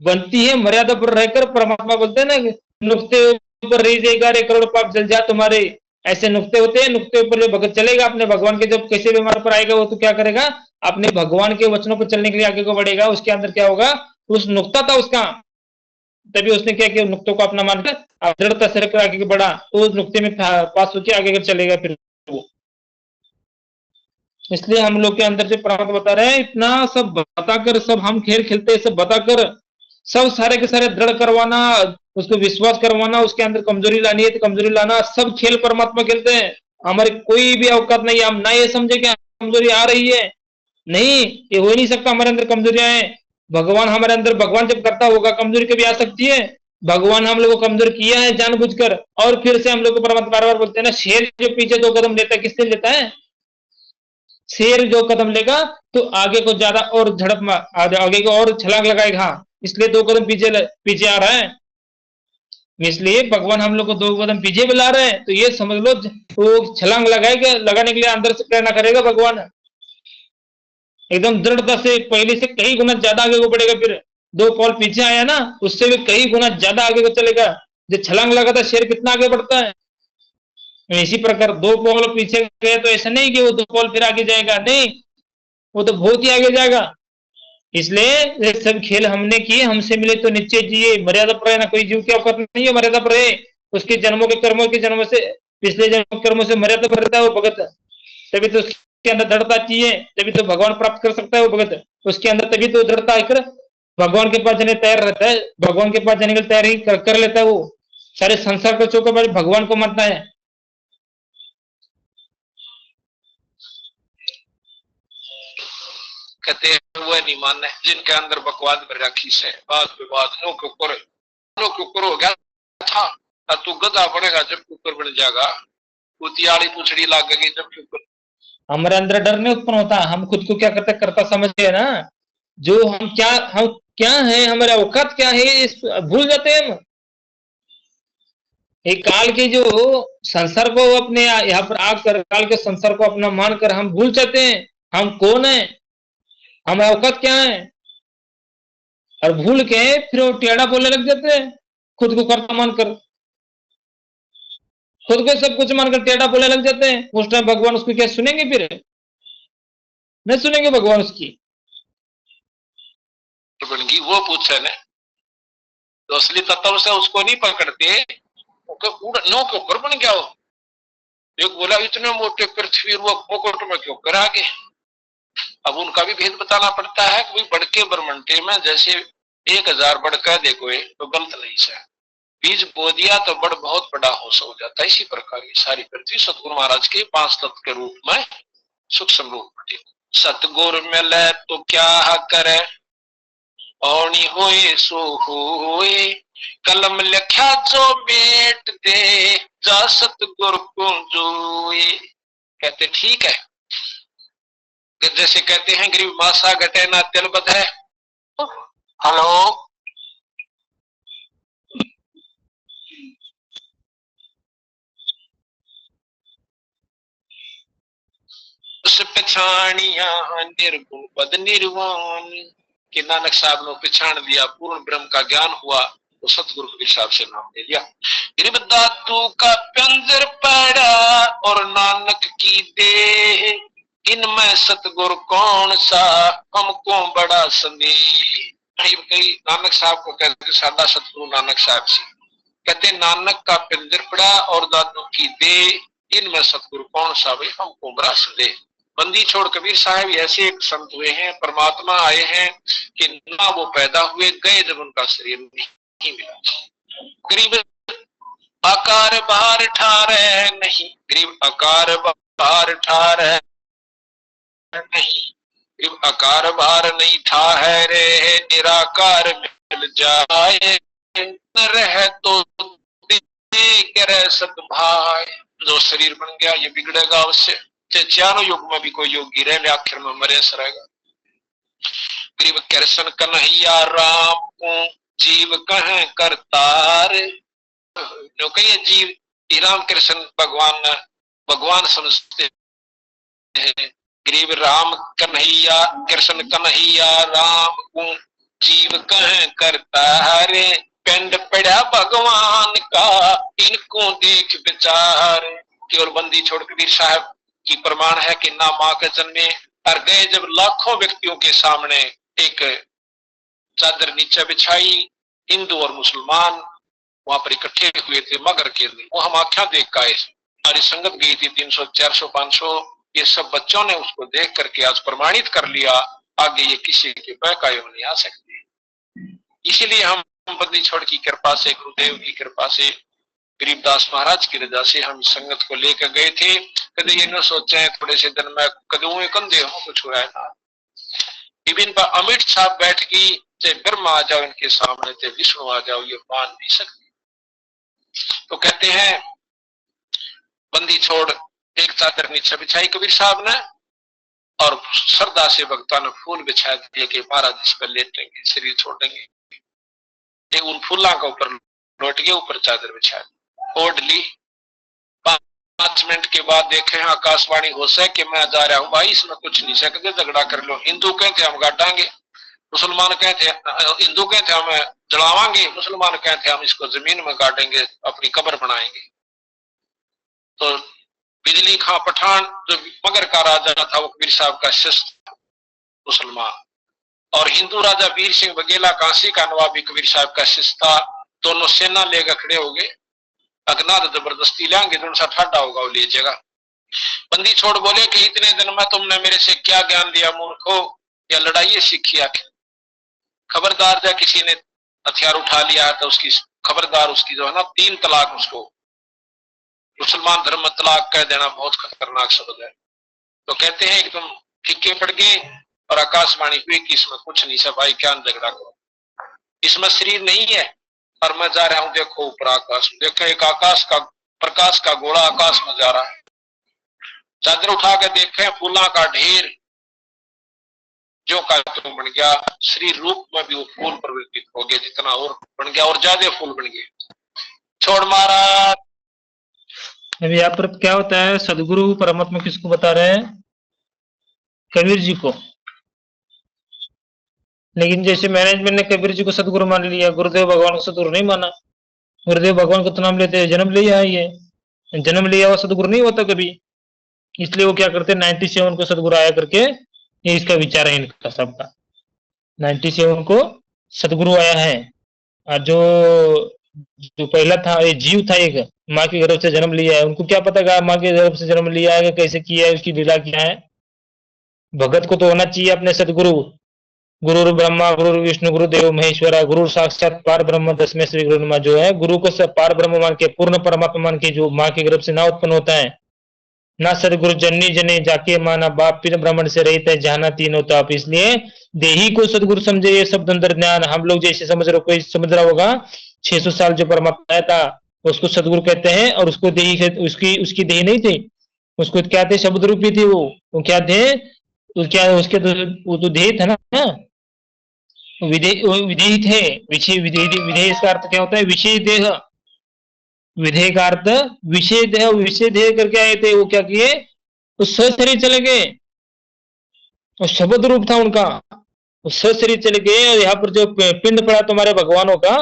बनती है मर्यादा पर रहकर। परमात्मा बोलते हैं ना, नुक्ते ऊपर रह जाएगा रे करोड़ पाप जल जा तुम्हारे, ऐसे नुक्ते होते हैं। नुक्ते ऊपर जो भगत चलेगा अपने भगवान के, जब कैसे भी हमारे पर आएगा वो तो क्या करेगा, अपने भगवान के वचनों पर चलने के लिए आगे को बढ़ेगा। उसके अंदर क्या होगा, उस नुक्ता था उसका, तभी उसने क्या किया, नुक्तों को अपना मानकर दृढ़ता से रखकर आगे बढ़ा, तो उस नुक्ते में पास होकर आगे चलेगा फिर वो। इसलिए हम लोग के अंदर से परमात्मा बता रहे हैं, इतना सब बताकर, सब हम खेल खेलते हैं सब बताकर, सब सारे के सारे दृढ़ करवाना, उसको विश्वास करवाना, उसके अंदर कमजोरी लानी है तो कमजोरी लाना, सब खेल परमात्मा खेलते हैं। हमारे कोई भी औकात नहीं है, हम ना ये समझे कि कमजोरी आ रही है, नहीं, ये हो ही नहीं सकता हमारे अंदर कमजोरियां हैं। भगवान हमारे अंदर, भगवान जब करता होगा कमजोरी कभी आ सकती है? भगवान हम लोग को कमजोर किया है जानबूझकर, और फिर से हम लोग को परमात्मा बार बार बोलते हैं ना, शेर जो पीछे 2 कदम लेता है किससे लेता है, शेर जो कदम लेगा तो आगे को ज्यादा और झड़प, आगे को और छलांग लगाएगा, इसलिए 2 कदम पीछे आ रहा है। इसलिए भगवान हम लोग को 2 कदम पीछे बुला रहे हैं, तो ये समझ लो वो छलांग लगाएगा, लगाने के लिए अंदर से प्रेरणा करेगा भगवान, एकदम दृढ़ता से पहले से कई गुना ज्यादा आगे को बढ़ेगा। फिर 2 कॉल पीछे आया ना, उससे भी कई गुना ज्यादा आगे को चलेगा। जो छलांग लगाता शेर कितना आगे बढ़ता है, इसी प्रकार 2 कॉल पीछे गए तो ऐसा नहीं कि वो 2 कॉल फिर आगे जाएगा, नहीं, वो तो बहुत ही आगे जाएगा। इसलिए ये सब खेल हमने किए, हमसे मिले तो निश्चय जिए, मर्यादा पर रहना, कोई जीव की औकात नहीं है मर्यादा पर रहे। उसके जन्मों के कर्मों के जन्म से, पिछले जन्म कर्मों से मर्यादा पर रहता है वो भगत, तभी तो उसके अंदर दृढ़ता चाहिए, तभी तो भगवान प्राप्त कर सकता है वो भगत। उसके अंदर तभी तो दृढ़ता आकर भगवान के पास जाने तैयार रहता है, भगवान के पास जाने के लिए तैयारी कर लेता है वो। सारे संसार को चौका भगवान को मानता है। कहते हैं वह नहीं माने जिनके अंदर बकवाद भर रखी से, बात विवाद नो कुकर हो गया था, तू गधा पड़ेगा जब कुकर बन जाएगा, कुतियाली पूछड़ी लागेगी जब कुकर। हमारे अंदर डर नहीं उत्पन्न होता, हम खुद को क्या करता समझते हैं ना, जो हम क्या है, हमारे औकात क्या है, इस भूल जाते हैं हम। एक काल के जो संसार को अपने यहाँ पर आकर काल के संसार को अपना मानकर हम भूल जाते हैं हम कौन है, हमारा औकात क्या है, और भूल के फिर वो टेढ़ा बोलने लग जाते हैं, खुद को कर्ता मानकर, खुद को सब कुछ मानकर टेढ़ा बोलने लग जाते हैं। उस टाइम भगवान उसको क्या सुनेंगे, फिर नहीं सुनेंगे भगवान उसकी। बनगी वो पूछे ने तो असली तत्व से उसको नहीं पकड़ते, नो के ऊपर बन गया वो। एक बोला इतने मोटे पृथ्वी मुकुट में क्यों कर आगे। अब उनका भी भेद बताना पड़ता है कि बड़के ब्रह्मंडे में जैसे 1000 बड़का देखो तो गलत नहीं है, बीज बो दिया तो बहुत बड़ा होश हो जाता है। इसी प्रकार ये सारी पृथ्वी सतगुरु महाराज के 5 तत्व के रूप में सूक्ष्म रूप में, सतगुरु मिले तो क्या करे, औनी होए सो होए, कलम लिखा जो मेट दे, जा सतगुरु को जोए। कहते ठीक है, जैसे कहते हैं गरीब मासा घटे ना तिल बधे। हेलो, उस पछाणिया निर्गुण पद निर्वाण कि नानक साहब ने पछाण लिया, पूर्ण ब्रह्म का ज्ञान हुआ, तो सतगुरु के हिसाब से नाम ले लिया। गरीब दादू का पंजर पड़ा और नानक की देह, इनमें सतगुरु कौन सा हमको बड़ा संदेह। कई नानक साहब को कहते सादा सतगुरु नानक साहब से कहते नानक का पिंजर पड़ा और दादू की देह, इनमें सतगुरु कौन सा भाई हमको बड़ा संदेह। बंदी छोड़ कबीर साहब ऐसे एक संत हुए हैं, परमात्मा आए हैं कि ना वो पैदा हुए, गए जब उनका शरीर नहीं मिला। गरीब आकार बाहर ठारे नहीं, गरीब आकार बाहर ठारे नहीं, गरीब आकार बाहर नहीं ठहरे, निराकार मिल जाए, न रहे तो सत भाई। जो शरीर बन गया ये बिगड़ेगा अवश्य, चारों युग में भी कोई योगी रह ले आखिर में मरे सरेगा। गरीब कृष्ण कन्हैया राम को जीव कहें करतार, जो कहिए जीव राम कृष्ण भगवान समझते हैं। गरीब राम कन्हैया कृष्ण कन्हैया राम को जीव कहें करतार, पिंड पड़ा भगवान का इनको देख विचार। केवल बंदी छोड़ कबीर साहब की प्रमाण है कि ना मां के जन्मे और गए जब लाखों व्यक्तियों के सामने एक चादर नीचे बिछाई, हिंदू और मुसलमान वहां पर इकट्ठे हुए थे मगर के लिए, वो हम आख्या देख के आए। हमारी संगत गई थी 300 400 500, ये सब बच्चों ने उसको देख करके आज प्रमाणित कर लिया, आगे ये किसी के बहकाए नहीं आ सकते। इसीलिए हम बंदी छोड़ की कृपा से, गुरुदेव की कृपा से, गरीबदास महाराज की रजा से हम संगत को लेकर गए थे। कदे ये न सोचे थोड़े से दिन में कदू कंधे हो कुछ हुआ है ना। विभिन्न पर अमिट साहब बैठ गई, चाहे ब्रह्मा आ जाओ इनके सामने, चाहे विष्णु आ जाओ, ये मान नहीं सकते। तो कहते हैं बंदी छोड़ एक चादर नीचे बिछाई कबीर साहब ने, और श्रद्धा से भक्तों ने फूल बिछा दिए कि महाराज इस पर लेटेंगे, शरीर छोड़ेंगे। उन फूलों का ऊपर लौट के ऊपर चादर बिछा ओढ़ ली। 5 मिनट के बाद देखे आकाशवाणी हो सके कि मैं जा रहा हूं भाई, इसमें कुछ नहीं सकते, झगड़ा कर लो। हिंदू कहते हम गाटांगे, मुसलमान कहते, हिंदू कहते हम जलावांगे, मुसलमान कहते हम इसको जमीन में गाड़ेंगे, अपनी कब्र बनाएंगे। तो बिजली खां पठान जो मगर का राजा था वो कबीर साहब का शिष्य मुसलमान, और हिंदू राजा वीर सिंह बघेला काशी का नवाब भी कबीर साहब का शिष्य था। दोनों सेना लेकर खड़े हो गए, अगना तो जबरदस्ती लेंगे, जो सा ठाडा होगा वो लीजिएगा। बंदी छोड़ बोले कि इतने दिन में तुमने मेरे से क्या ज्ञान लिया मूर्खो, या लड़ाई सीखी आखिर। खबरदार जब किसी ने हथियार उठा लिया है तो उसकी खबरदार, उसकी जो है ना 3 तलाक, उसको मुसलमान धर्म में तलाक कह देना बहुत खतरनाक शब्द है। तो कहते हैं एकदम फीके पड़ गए और आकाशवाणी हुई कि इसमें कुछ नहीं, सब भाई क्या झगड़ा करो, इसमें शरीर नहीं है और मैं जा रहा हूं, देखो ऊपर आकाश, देखो एक आकाश का प्रकाश का गोला आकाश में जा रहा है। चादर उठा के देखे, फूलों का ढेर जो का तो बन गया, शरीर रूप में भी वो फूल परिवर्तित हो गए, जितना और बन गया और ज्यादा फूल बन गए। छोड़ महाराज। अभी यहाँ पर क्या होता है, सदगुरु परमात्मा किसको बता रहे हैं? कबीर जी को। लेकिन जैसे मैनेजमेंट ने कबीर जी को सदगुरु मान लिया, गुरुदेव भगवान को सदगुरु नहीं माना। गुरुदेव भगवान को तो नाम लेते हैं, जन्म लिया है, ये जन्म लिया हुआ सदगुरु नहीं होता कभी। इसलिए वो क्या करते हैं, 97 को सदगुरु आया करके, ये इसका विचार है इनका सबका। 97 को सदगुरु आया है, और जो पहला था ये जीव था, एक माँ के गर्भ से जन्म लिया है, उनको क्या पता था माँ के गर्भ से जन्म लिया है, कैसे किया है, उसकी लीला क्या है। भगत को तो होना चाहिए अपने सदगुरु, गुरु ब्रह्मा गुरु विष्णु गुरु देव महेश्वरा, गुरु साक्षात पार ब्रह्म दसवें श्री गुरु। जो है गुरु को सब पार ब्रह्म मान के, पूर्ण परमात्मा मान के, जो माँ के गर्भ से ना उत्पन्न होता है, ना सदगुरु जननी जने जाके माना बाप, फिर ब्राह्मण से रहता है जाना तीनों ताप। इसलिए देही को सदगुरु समझे, ये शब्द अंदर ज्ञान। हम लोग जैसे समझ रहे, कोई समझ रहा होगा 600 साल जो परमात्मा आया था उसको सदगुरु कहते हैं। और उसको देही, उसकी देही नहीं थी, उसको क्या थे, शब्द रूपी थी वो क्या थे, वो क्या उसके वो तो देह था ना, विधेय थे, विषय विधेय इसका अर्थ क्या होता है, विषय देह, विधेय का अर्थ विषय देह, विषय देह करके आए थे। वो क्या किए, उस शरीर चले गए, और शब्द रूप था उनका, उस शरीर चले गए। और यहाँ पर जो पिंड पड़ा तुम्हारे भगवानों का,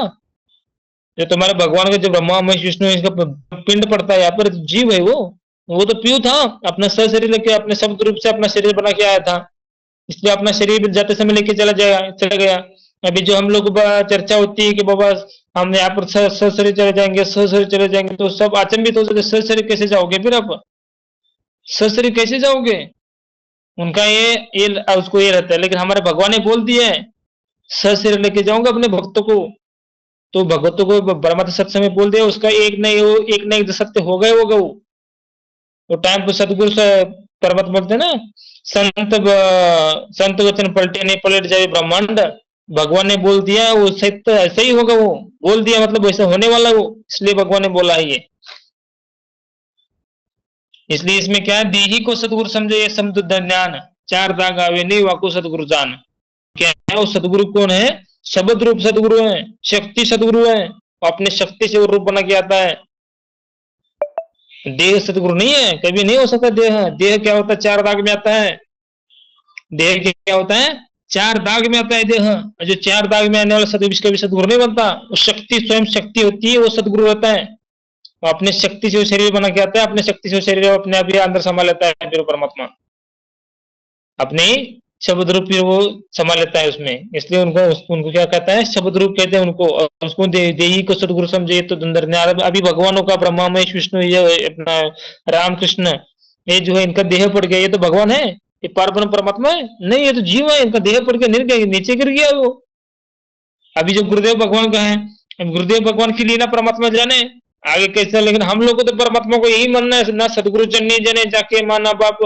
जो तुम्हारे भगवान का जो ब्रह्मा महेश विष्णु इसका पिंड पड़ता है, यहाँ पर जीव है वो तो पीयू था, अपना शरीर लेके अपने शब्द रूप से अपना शरीर बना के आया था, इसलिए अपना शरीर जाते समय लेके चला गया। अभी जो हम लोग चर्चा होती है कि बाबा हम यहाँ पर शरीर चले जाएंगे, शरीर चले जाएंगे, तो सब अचंभित हो जाते, शरीर कैसे जाओगे, फिर आप शरीर कैसे जाओगे, उनका ये उसको ये रहता है। लेकिन हमारे भगवान ने बोल दिया है, शरीर लेके जाऊंगा अपने भक्तों को, तो भगवतों को परमात्मा सत्य में बोल दिया, उसका एक न एक सत्य हो गए होगा वो टाइम पर सतगुरु से परमात्मा बोलते हैं ना, संत वचन पलटे नहीं पलट जाए ब्रह्मांड, भगवान ने बोल दिया वो सत्य ऐसा ही होगा, वो बोल दिया मतलब वैसा होने वाला वो, इसलिए भगवान ने बोला है ये। इसलिए इसमें क्या है, देही को सतगुरु समझे ये समझ ज्ञान, चार दाग आवे नहीं वाको सतगुरु जान। क्या है वो सतगुरु कौन है, शब्द रूप सतगुरु है, शक्ति सतगुरु है, अपने शक्ति से वो रूप बना के आता है। देह सतगुरु नहीं है, कभी नहीं हो सकता। देह क्या होता है, चार दाग में आता है। देह क्या होता है, चार दाग में आता है देह। जो चार दाग में आने वाला सतगुरु कभी सतगुरु नहीं बनता, वो शक्ति स्वयं शक्ति होती है, वो सतगुरु होता है। वो अपने शक्ति से वो शरीर बना के आता है, अपने शक्ति से वो शरीर अपने आप ही अंदर संभाल लेता है, फिर परमात्मा अपने शब्द रूप वो संभाल लेता है उसमें। इसलिए उनको क्या कहता है, शब्द रूप कहते हैं उनको। और उसको देही को सदगुरु समझे तो अंदर अभी भगवानों का ब्रह्मा महेश विष्णु, ये अपना राम कृष्ण, ये जो है इनका देह पड़ गया, ये तो भगवान है, ये पारब्रह्म परमात्मा है नहीं, ये तो जीव है, इनका देह पड़ गया नीचे गिर गया वो। अभी जो गुरुदेव भगवान का है, गुरुदेव भगवान की लीला परमात्मा जाने आगे कैसे, लेकिन हम लोग को तो परमात्मा को यही मानना है ना, सदगुरु जन्नी जने जाके माना बाप,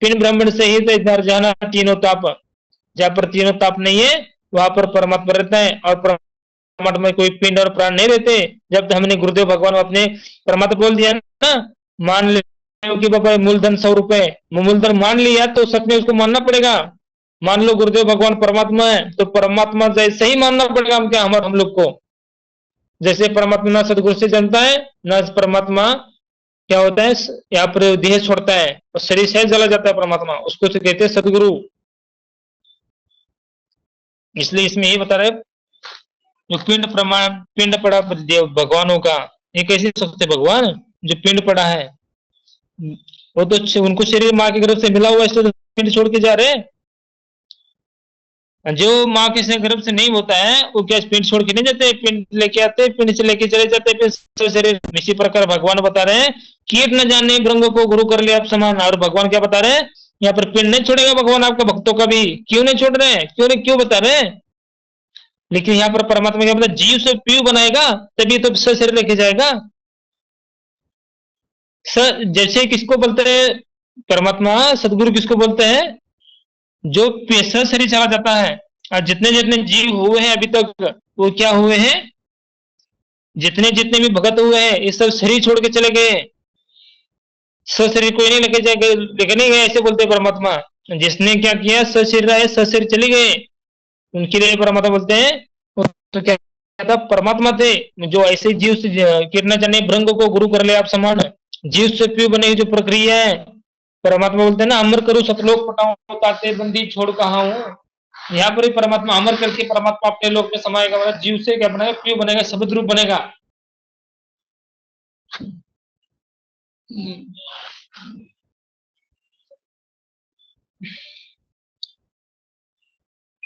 पिन ब्राह्मण सहित इधर जाना तीनों ताप, जहां पर तीनों ताप नहीं है वहां पर परमात्मा रहता है, और परमात्मा में कोई पिंड और प्राण नहीं रहते। जब हमने गुरुदेव भगवान अपने परमात्मा बोल दिया ना, मान ले कि बाबा मूलधन 100 रुपए, मूलधन मान लिया तो सच में उसको मानना पड़ेगा। मान लो गुरुदेव भगवान परमात्मा है तो परमात्मा जैसे ही मानना पड़ेगा हम क्या, हम लोग को। जैसे परमात्मा ना सदगुरु से जनता है ना परमात्मा क्या होता है, यहाँ पर देह छोड़ता है और शरीर से जला जाता है परमात्मा, उसको तो कहते हैं सदगुरु। इसलिए इसमें यही बता रहे जो पिंड पड़ा भगवानों का, ये कैसे सकते भगवान जो पिंड पड़ा है, वो तो उनको शरीर माँ के गर्भ से मिला हुआ, इसलिए तो पिंड छोड़ के जा रहे हैं। जो माँ के गर्भ से नहीं होता है वो क्या पिंड छोड़ के नहीं जाते, पिंड लेके आते, पिंड से लेके चले जाते फिर शरीर। इसी प्रकार भगवान बता रहे हैं, कीट न जाने भृंग को गुरु कर लिया आप समान। और भगवान क्या बता रहे हैं, यहाँ पर पिंड नहीं छोड़ेगा भगवान आपका भक्तों का भी। क्यों नहीं छोड़ रहे हैं, क्यों बता रहे हैं, लेकिन यहाँ पर परमात्मा क्या बता, जीव से पीयू बनाएगा तभी तो शरीर लेके जाएगा। जैसे किसको बोलते हैं परमात्मा, सदगुरु किसको बोलते हैं, जो शरीर चला जाता है। और जितने जितने जीव हुए हैं अभी तक वो क्या हुए हैं, जितने जितने भी भगत हुए हैं ये सब शरीर छोड़ के चले गए, शरीर कोई नहीं लेके जाएगा, लेके नहीं गए ऐसे बोलते परमात्मा। जिसने क्या किया शरीर आए, शरीर चले गए, उनके लिए परमात्मा बोलते हैं तो क्या था, परमात्मा थे जो ऐसे जीव से कितना जाने भृंग को गुरु कर ले आप समान। जीव से पीयू बने जो प्रक्रिया है, परमात्मा बोलते हैं ना, अमर करो सतलोक पटाओ ताते बंदी छोड़ कहा हूं। यहाँ पर ही परमात्मा अमर करके परमात्मा अपने लोक में समाएगा, मतलब जीव से क्या बनेगा, पीयू बनेगा, शब्द रूप बनेगा।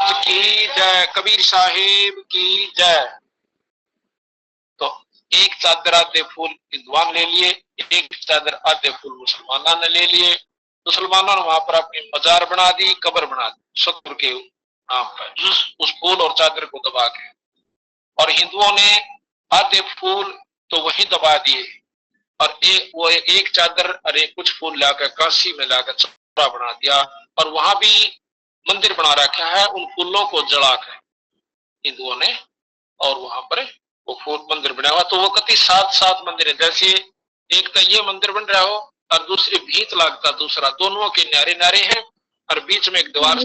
की जय, कबीर साहिब की जय। तो एक चादर आधे फूल विद्वान ले लिए, एक चादर आधे फूल मुसलमानों ने ले लिए। मुसलमानों ने वहां पर अपनी मजार बना दी, कब्र बना दी सतगुरु के नाम पर, उस फूल और चादर को दबा के। और हिंदुओं ने आधे फूल तो वही दबा दिए, और वो एक चादर और कुछ फूल लाकर काशी में लाकर चौरा बना दिया, और वहां भी मंदिर बना रखा है उन फूलों को जलाकर हिंदुओं ने, और वहां पर वो फूल मंदिर बना हुआ, तो वो कति 7 मंदिर है। जैसे एक तो ये मंदिर बन रहा हो और दूसरे भीत लागता दूसरा, दोनों के नारे नारे हैं और बीच में एक द्वार।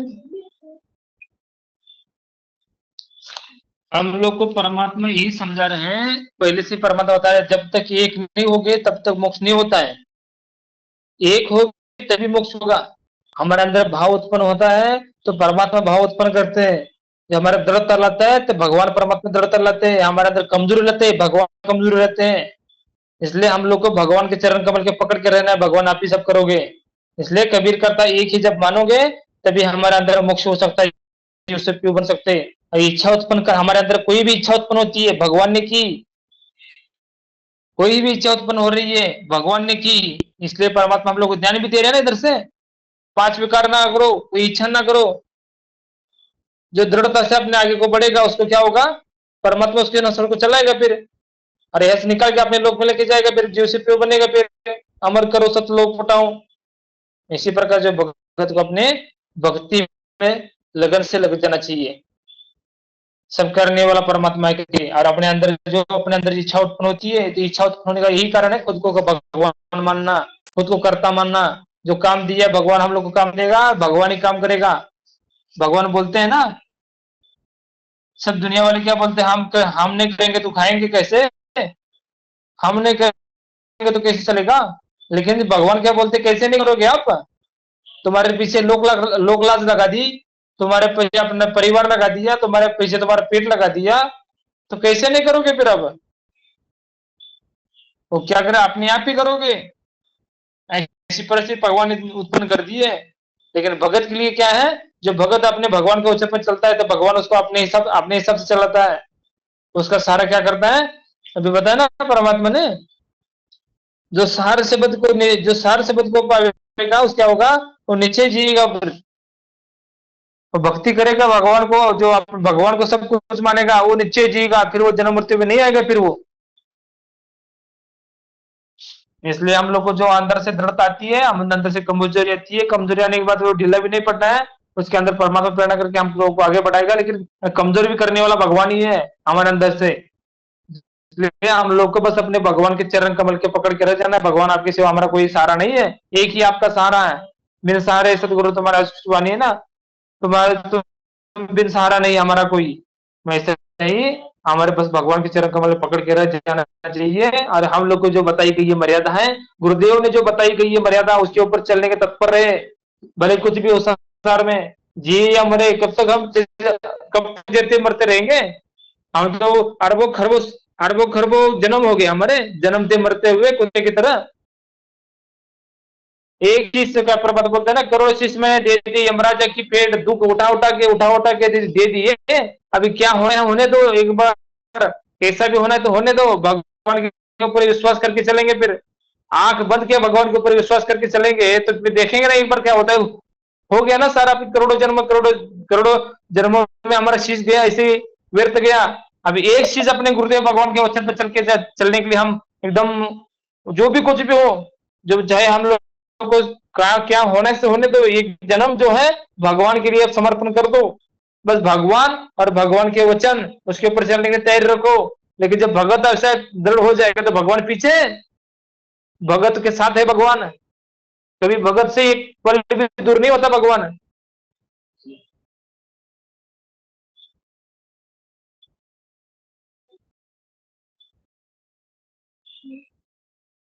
हम लोग को परमात्मा यही समझा रहे हैं, पहले से परमात्मा बता रहे हैं, जब तक एक नहीं होगे तब तक मोक्ष नहीं होता है। एक हो तभी मोक्ष होगा। हमारे अंदर भाव उत्पन्न होता है तो परमात्मा भाव उत्पन्न करते हैं। जब हमारे दृढ़ता लाता है तो भगवान परमात्मा दृढ़ता लाते हैं। हमारे अंदर कमजोरी रहते हैं, भगवान कमजोरी रहते हैं। इसलिए हम लोग को भगवान के चरण कमल के पकड़ के रहना है, भगवान आप ही सब करोगे। इसलिए कबीर करता एक ही जब मानोगे तभी हमारे अंदर मोक्ष हो सकता है, उससे क्यों बन सकते हैं। इच्छा उत्पन्न कर, हमारे अंदर कोई भी इच्छा उत्पन्न होती है भगवान ने की, कोई भी इच्छा उत्पन्न हो रही है भगवान ने की। इसलिए परमात्मा हम लोग को ज्ञान भी दे रहे हैं ना इधर से, 5 विकार ना करो, कोई इच्छा ना करो। जो दृढ़ता से अपने आगे को बढ़ेगा उसको क्या होगा, परमात्मा उसके नस्ल को चलाएगा, फिर अरे ऐसे निकाल के अपने लोक में लेके जाएगा, फिर जीव से प्यो बनेगा, फिर अमर करो सतलोक पटाओ। इसी प्रकार जो भगत को अपने भक्ति में लगन से लग जाना चाहिए। सब करने वाला परमात्मा के, और अपने अंदर जो अपने अंदर इच्छा उत्पन्न होती है, तो इच्छा उत्पन्न होने का यही कारण है खुद को भगवान मानना, खुद को कर्ता मानना। जो काम दिया भगवान हम लोग को काम देगा, भगवान ही काम करेगा। भगवान बोलते हैं ना, सब दुनिया वाले क्या बोलते हैं, हम नहीं करेंगे तो खाएंगे कैसे, हम नहीं करेंगे तो कैसे चलेगा। लेकिन भगवान क्या बोलते, कैसे नहीं करोगे आप, तुम्हारे पीछे लोक लाज लगा दी, तुम्हारे पीछे अपना परिवार लगा दिया, तुम्हारे पीछे तुम्हारा पेट लगा दिया, तो कैसे नहीं करोगे फिर। अब वो क्या करे, अपने आप ही करोगे। ऐसी परिस्थिति भगवान ने उत्पन्न कर दी है। लेकिन भगत के लिए क्या है, जो भगत अपने भगवान के उच्च पर चलता है तो भगवान उसको अपने हिसाब से चलाता है। उसका सारा क्या करता है, अभी बताया ना परमात्मा ने, जो सार शब्द को पावेगा उस क्या होगा, वो नीचे जिएगा, फिर वो भक्ति करेगा भगवान को, जो भगवान को सब कुछ मानेगा वो नीचे जिएगा, फिर वो जन्म मृत्यु में नहीं आएगा फिर वो। इसलिए हम लोग को जो अंदर से दृढ़ता आती है, हम अंदर से कमजोरी आती है, कमजोरी आने के बाद वो ढीला भी नहीं पड़ना है, उसके अंदर परमात्मा प्रेरणा करके हम लोगों को आगे बढ़ाएगा। लेकिन कमजोरी भी करने वाला भगवान ही है हमारे अंदर से। इसलिए हम लोग को बस अपने भगवान के चरण कमल के पकड़ के रह जाना है। भगवान आपके सिवा हमारा कोई सहारा नहीं है, एक ही आपका सहारा है। बिन सहारे सतगुरु तुम्हारा वाणी है ना, तुम बिन सहारा नहीं हमारा कोई। वैसे नहीं, हमारे बस भगवान के चरण कमल पकड़ के रह जाना चाहिए। और हम लोग को जो बताई गई ये मर्यादा है, गुरुदेव ने जो बताई गई ये मर्यादा, उसके ऊपर चलने के तत्पर रहे। भले कुछ भी हो संसार में, जिए या मरे, कब तक हम कब देते मरते रहेंगे। हम तो अरबों खरबों जन्म हो गए हमारे, जन्मते मरते हुए कुत्ते की तरह। एक चीज से क्या प्रभात बोलते हैं ना, करोड़ शीश में दे दी यमराजा की पेट, दुख उठा उठा के दे दिए। अभी क्या होने दो, एक बार कैसा भी होना है तो होने दो। भगवान के ऊपर विश्वास करके चलेंगे, फिर आंख बंद किया भगवान के ऊपर विश्वास करके चलेंगे तो फिर देखेंगे ना एक बार क्या होता है। हो गया ना सारा, करोड़ों जन्मों में हमारा शीश गया, ऐसे व्यर्थ गया। अभी एक चीज अपने गुरुदेव भगवान के वचन पर चलने के लिए हम एकदम, जो भी कुछ भी हो, जो चाहे हम लोग को क्या होने से होने दो, एक जन्म जो है भगवान के लिए समर्पण कर दो। बस भगवान और भगवान के वचन, उसके ऊपर चलने की तैयारी रखो। लेकिन जब भगत ऐसा दृढ़ हो जाएगा तो भगवान पीछे, भगत के साथ है भगवान। कभी भगत से एक पल भी दूर नहीं होता भगवान।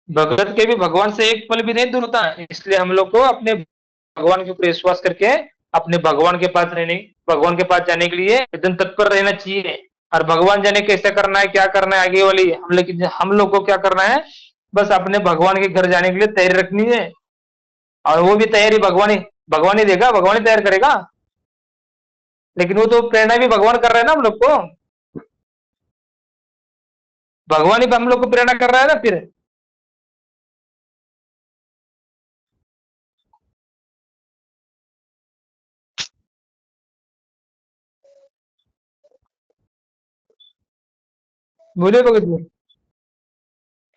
भगत के भी भगवान से एक पल भी नहीं दूर होता। इसलिए हम लोग को अपने भगवान के ऊपर विश्वास करके अपने भगवान के पास जाने के लिए एकदम तत्पर रहना चाहिए। और भगवान जाने कैसे करना है, क्या करना है आगे वाली, हम लोग को क्या करना है, बस अपने भगवान के घर जाने के लिए तैयारी रखनी है। और वो भी तैयारी भगवान ही देगा, भगवान ही तैयार करेगा। लेकिन वो तो प्रेरणा भी भगवान कर रहे हैं ना हम लोग को, भगवान ही हम लोग को प्रेरणा कर रहा है ना। फिर बोले भगत जी।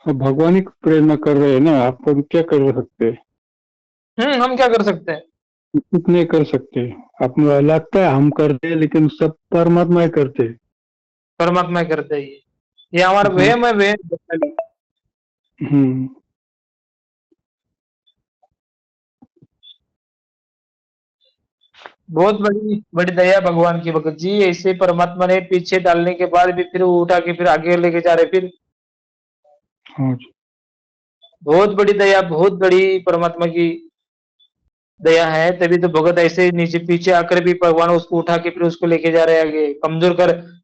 अब भगवान ही प्रेरणा कर रहे हैं ना, आप अब क्या कर सकते हैं। हम क्या कर सकते हैं, कुछ नहीं कर सकते। आपको लगता है हम करते हैं, लेकिन सब परमात्मा ही करते हैं। परमात्मा करते ही। ये हमारा हाँ। वहम है, वहम। हम्म। बहुत बड़ी बड़ी दया भगवान की भगत जी, ऐसे परमात्मा ने पीछे डालने के बाद भी फिर वो उठा के फिर आगे लेके जा रहे फिर। हाँ जी। बहुत बड़ी दया, बहुत बड़ी परमात्मा की दया है, तभी तो भगत ऐसे नीचे पीछे आकर भी भगवान उसको उठा के फिर उसको लेके जा रहे हैं आगे।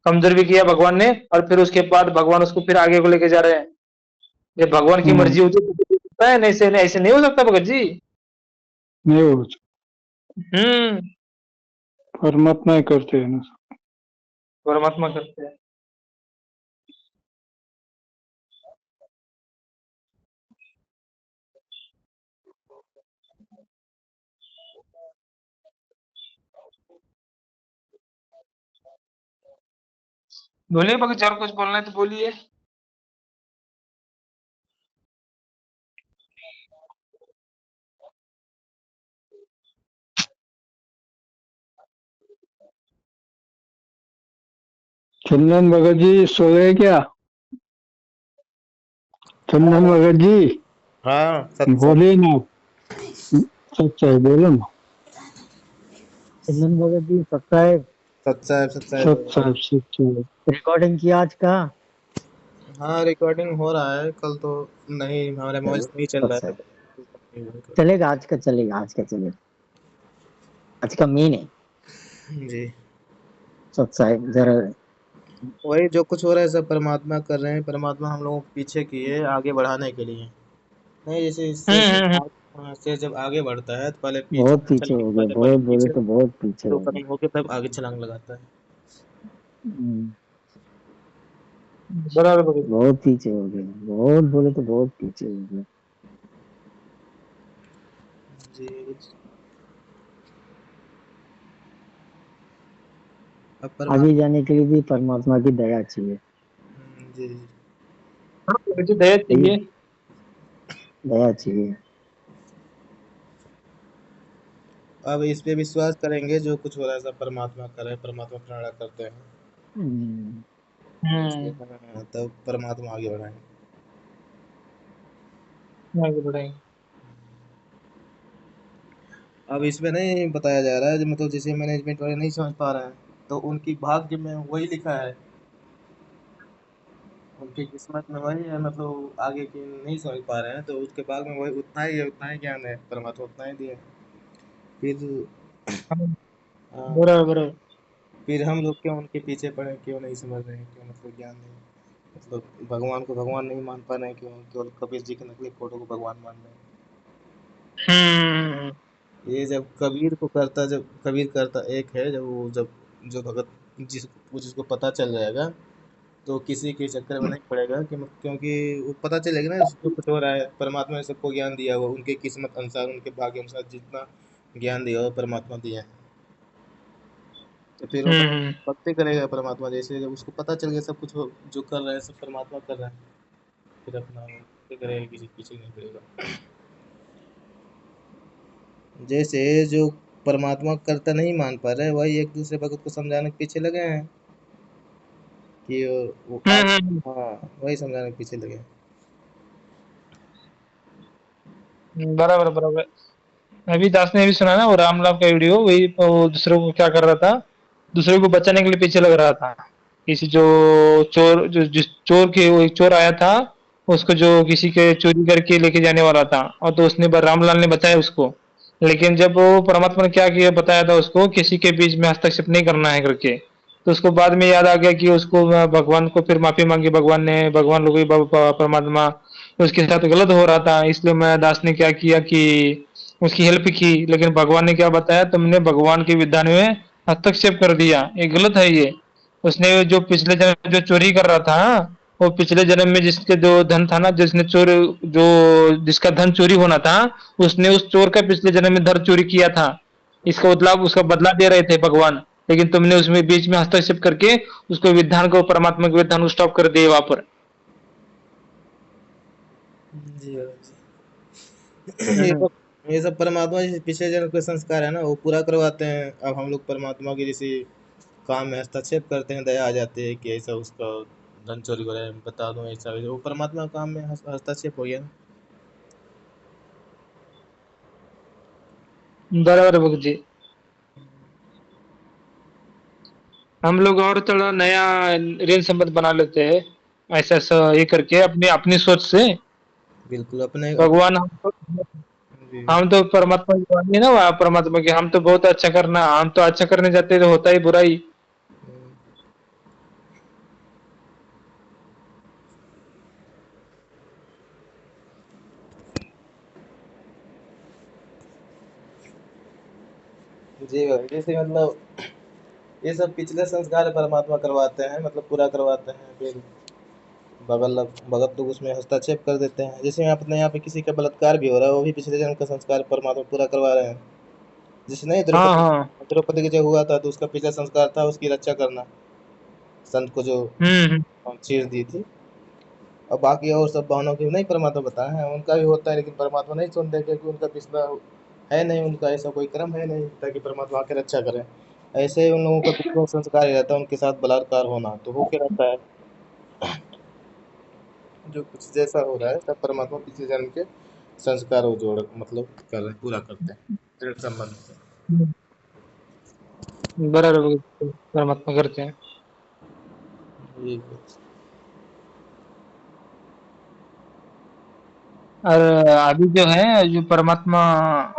कमजोर भी किया भगवान ने, और फिर उसके बाद भगवान उसको फिर आगे को लेके जा रहे हैं। ये भगवान की हाँ, मर्जी होती है तो होता है, नहीं ऐसे ऐसे नहीं हो सकता भगत जी। नहीं हो, हम्म। परमात्मा ही करते हैं ना। परमात्मा करते हैं। बोलिए भगत जी, और कुछ बोलना है तो बोलिए। चंदन भगत जी सो गए क्या? चंदन भगत जी हाँ सच सच। बोलिए ना, सच है, बोलो ना। चंदन भगत जी सब्सक्राइब सच साहब सच सच साहब। साहब, सच है। रिकॉर्डिंग किया आज का? हाँ रिकॉर्डिंग हो रहा है, कल तो नहीं, हमारे मोबाइल चलो से नहीं चल रहा अच्छा, था। चलेगा आज का, चलेगा आज का, चलेगा आज का मेन है जी। सब्सक्राइब जरा। वही जो कुछ हो रहा है सब परमात्मा कर रहे हैं, परमात्मा हम लोगों को पीछे किए आगे बढ़ाने के लिए। नहीं जैसे इससे हम्म हम्म से जब आगे बढ़ता है तो पहले पीछे बहुत पीछे हो गए, पहले बहुत बोले पीछे तो बहुत पीछे दो हो गए। कदम होके तब आगे छलांग लगाता है। हम्म, बराबर भगत जी। बहुत पीछे हो गए, बहुत बोले तो बहुत पीछे हो गए। जी। अब आगे परमात्मा। जाने के लिए भी परमात्मा की दया चाहिए। जी जी। हाँ भगत जी, दया सही है, चाहिए। दया चाहिए। अब इस पे विश्वास करेंगे, जो कुछ हो रहा है सब परमात्मा कर रहे हैं, परमात्मा प्रेरणा करते हैं। हम्म, इसलिए हम्म। तब परमात्मा आगे बढ़ाएंगे। आगे बढ़ेंगे। अब इसमें नहीं बताया जा रहा है, जो मतलब जैसे मैनेजमेंट वाले नहीं समझ पा रहे हैं, तो उनकी भाग्य में वही लिखा है, उनकी किस्मत में वही है, मतलब आगे की नहीं समझ पा रहे हैं तो उसके भाग में वही उतना ही है, उतना ही ज्ञान है, परमात्मा उतना ही दिए। फिर हाँ, हाँ, बराबर बराबर। फिर हम लोग क्यों उनके पीछे पड़े, क्यों नहीं समझ रहे हैं, क्यों मतलब ज्ञान नहीं, मतलब भगवान को भगवान नहीं मान पा रहे हैं, क्यों केवल कबीर जी के नकली फोटो को भगवान मान रहे हैं। हम्म। ये जब कबीर को करता, जब कबीर करता एक है, जब वो जब जो भगत जिसको पता चल जाएगा तो किसी के चक्कर में नहीं पड़ेगा कि क्योंकि वो पता चलेगा ना जो कुछ हो रहा है, परमात्मा ने सबको ज्ञान दिया हुआ, उनके किस्मत अनुसार उनके भाग्य अनुसार जितना ज्ञान दिया हुआ परमात्मा दिया है, तो फिर वो अपना हम्म। भक्ति करेगा परमात्मा जैसे, जब उसको पता चल गया सब कुछ जो कर रहा है सब परमात्मा कर रहा है, फिर अपना वो भक्ति करेगा, किसी के पीछे नहीं पड़ेगा। जैसे जो परमात्मा करता नहीं मान पा रहे, वही एक दूसरे भगत को समझाने के पीछे लगे हैं कि वो हम्म। हाँ वही समझाने के पीछे लगे हैं। बराबर बराबर। अभी दास ने भी सुना ना वो रामलाल का वीडियो, वही वो दूसरों को क्या कर रहा था, दूसरे को बचाने के लिए पीछे लग रहा था। किसी जो चोर, जो जिस चोर के, वो एक चोर आया था, उसको जो किसी के चोरी करके लेके जाने वाला था, और तो उसने रामलाल ने बचाया उसको। लेकिन जब वो परमात्मा ने क्या किया बताया था उसको, किसी के बीच में हस्तक्षेप नहीं करना है करके, तो उसको बाद में याद आ गया कि उसको भगवान को फिर माफी मांगी भगवान ने, भगवान लोग परमात्मा उसके साथ गलत हो रहा था, इसलिए मैं दास ने क्या किया कि उसकी हेल्प की। लेकिन भगवान ने क्या बताया, तुमने भगवान के विधान में हस्तक्षेप कर दिया, ये गलत है ये। उसने जो पिछले जन्म जो चोरी कर रहा था ना, वो पिछले जन्म में जिसके जो धन था ना, जिसने चोर, जो जिसका धन चोरी होना था, उसने उस चोर का पिछले जन्म में धन चोरी किया था। इसका बदला, उसका बदला दे रहे थे भगवान। लेकिन तुमने उसमें बीच में हस्तक्षेप करके उसको विधान को, परमात्मा के विधान को स्टॉप कर दिए वहां पर। जी ये सब ये सब परमात्मा जैसे पिछले जन्म के संस्कार है ना, वो पूरा करवाते हैं। अब हम लोग परमात्मा के जैसे काम में हस्तक्षेप करते हैं, दया आ जाती है कि ऐसा उसका धन चोरी हो रहा है, बता दूं ऐसा वैसा, वो परमात्मा का काम में हस्तक्षेप हो गया ना। बराबर भगत जी। हम लोग और थोड़ा नया ऋण संबंध बना लेते हैं, ऐसा ऐसा ये करके अपनी अपनी सोच से। बिल्कुल अपने भगवान जी हम तो परमात्मा की वाणी है ना, वहाँ परमात्मा की हम तो बहुत अच्छा करना, हम तो अच्छा करने जाते हैं तो होता ही बुरा ही। जी भाई, जैसे मतलब ये सब पिछले संस्कार परमात्मा करवाते हैं, मतलब पूरा करवाते हैं, फिर भगत लोग उसमें हस्तक्षेप कर देते हैं। जैसे अपने यहाँ पे किसी का बलात्कार भी हो रहा है, वो भी पिछले जन्म का संस्कार परमात्मा पूरा करवा रहे हैं। जैसे नहीं, हाँ द्रौपदी हाँ। द्रौपदी का जो हुआ था, तो उसका पिछला संस्कार था उसकी रक्षा करना, संत को जो हम्म। चीर दी थी। और बाकी और सब बहनों की नहीं परमात्मा बताए हैं, उनका भी होता है, लेकिन परमात्मा नहीं सुनते क्योंकि उनका पिछला है नहीं, उनका ऐसा कोई कर्म है नहीं ताकि परमात्मा आके रक्षा करें। ऐसे ही उन लोगों का पिछला संस्कार ही रहता है, उनके साथ बलात्कार होना तो हो के रहता है। जो कुछ जैसा हो रहा है सब परमात्मा पिछले जन्म के संस्कार वो जोड़ मतलब कर रहे पूरा करते हैं दृढ़ संबंध से। बराबर भगत जी, परमात्मा करते हैं। ये और अभी जो है जो परमात्मा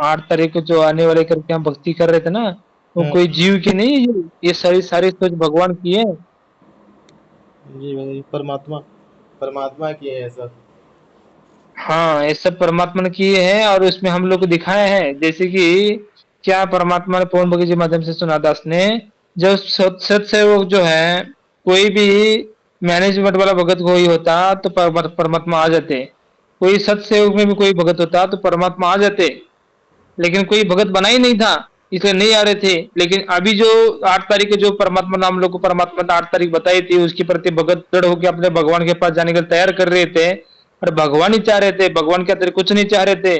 8 तारीख को जो आने वाले करके हम भक्ति कर रहे थे ना, वो हम्म, कोई जीव की नहीं है, ये सारी सारी सोच भगवान की है। ये भाई परमात्मा परमात्मा की है सब। हाँ, ये सब परमात्मा ने किए हैं और उसमें हम लोग को दिखाया है, जैसे कि क्या परमात्मा ने पवन भगत जी के माध्यम से सुना दास ने, जो सत्सेवक जो है, कोई भी मैनेजमेंट वाला भगत कोई होता तो परमात्मा आ जाते, कोई सत्सेवक में भी कोई भगत होता तो परमात्मा आ जाते, लेकिन कोई भगत बना ही नहीं था, इसलिए नहीं आ रहे थे। लेकिन अभी जो 8 तारीख को जो परमात्मा नाम लोग को परमात्मा ने 8 तारीख बताई थी, उसके प्रति भगत दृढ़ होकर अपने भगवान के पास जाने के लिए तैयार कर रहे थे, और भगवान ही चाह रहे थे, भगवान के अतिरिक्त कुछ नहीं चाह रहे थे।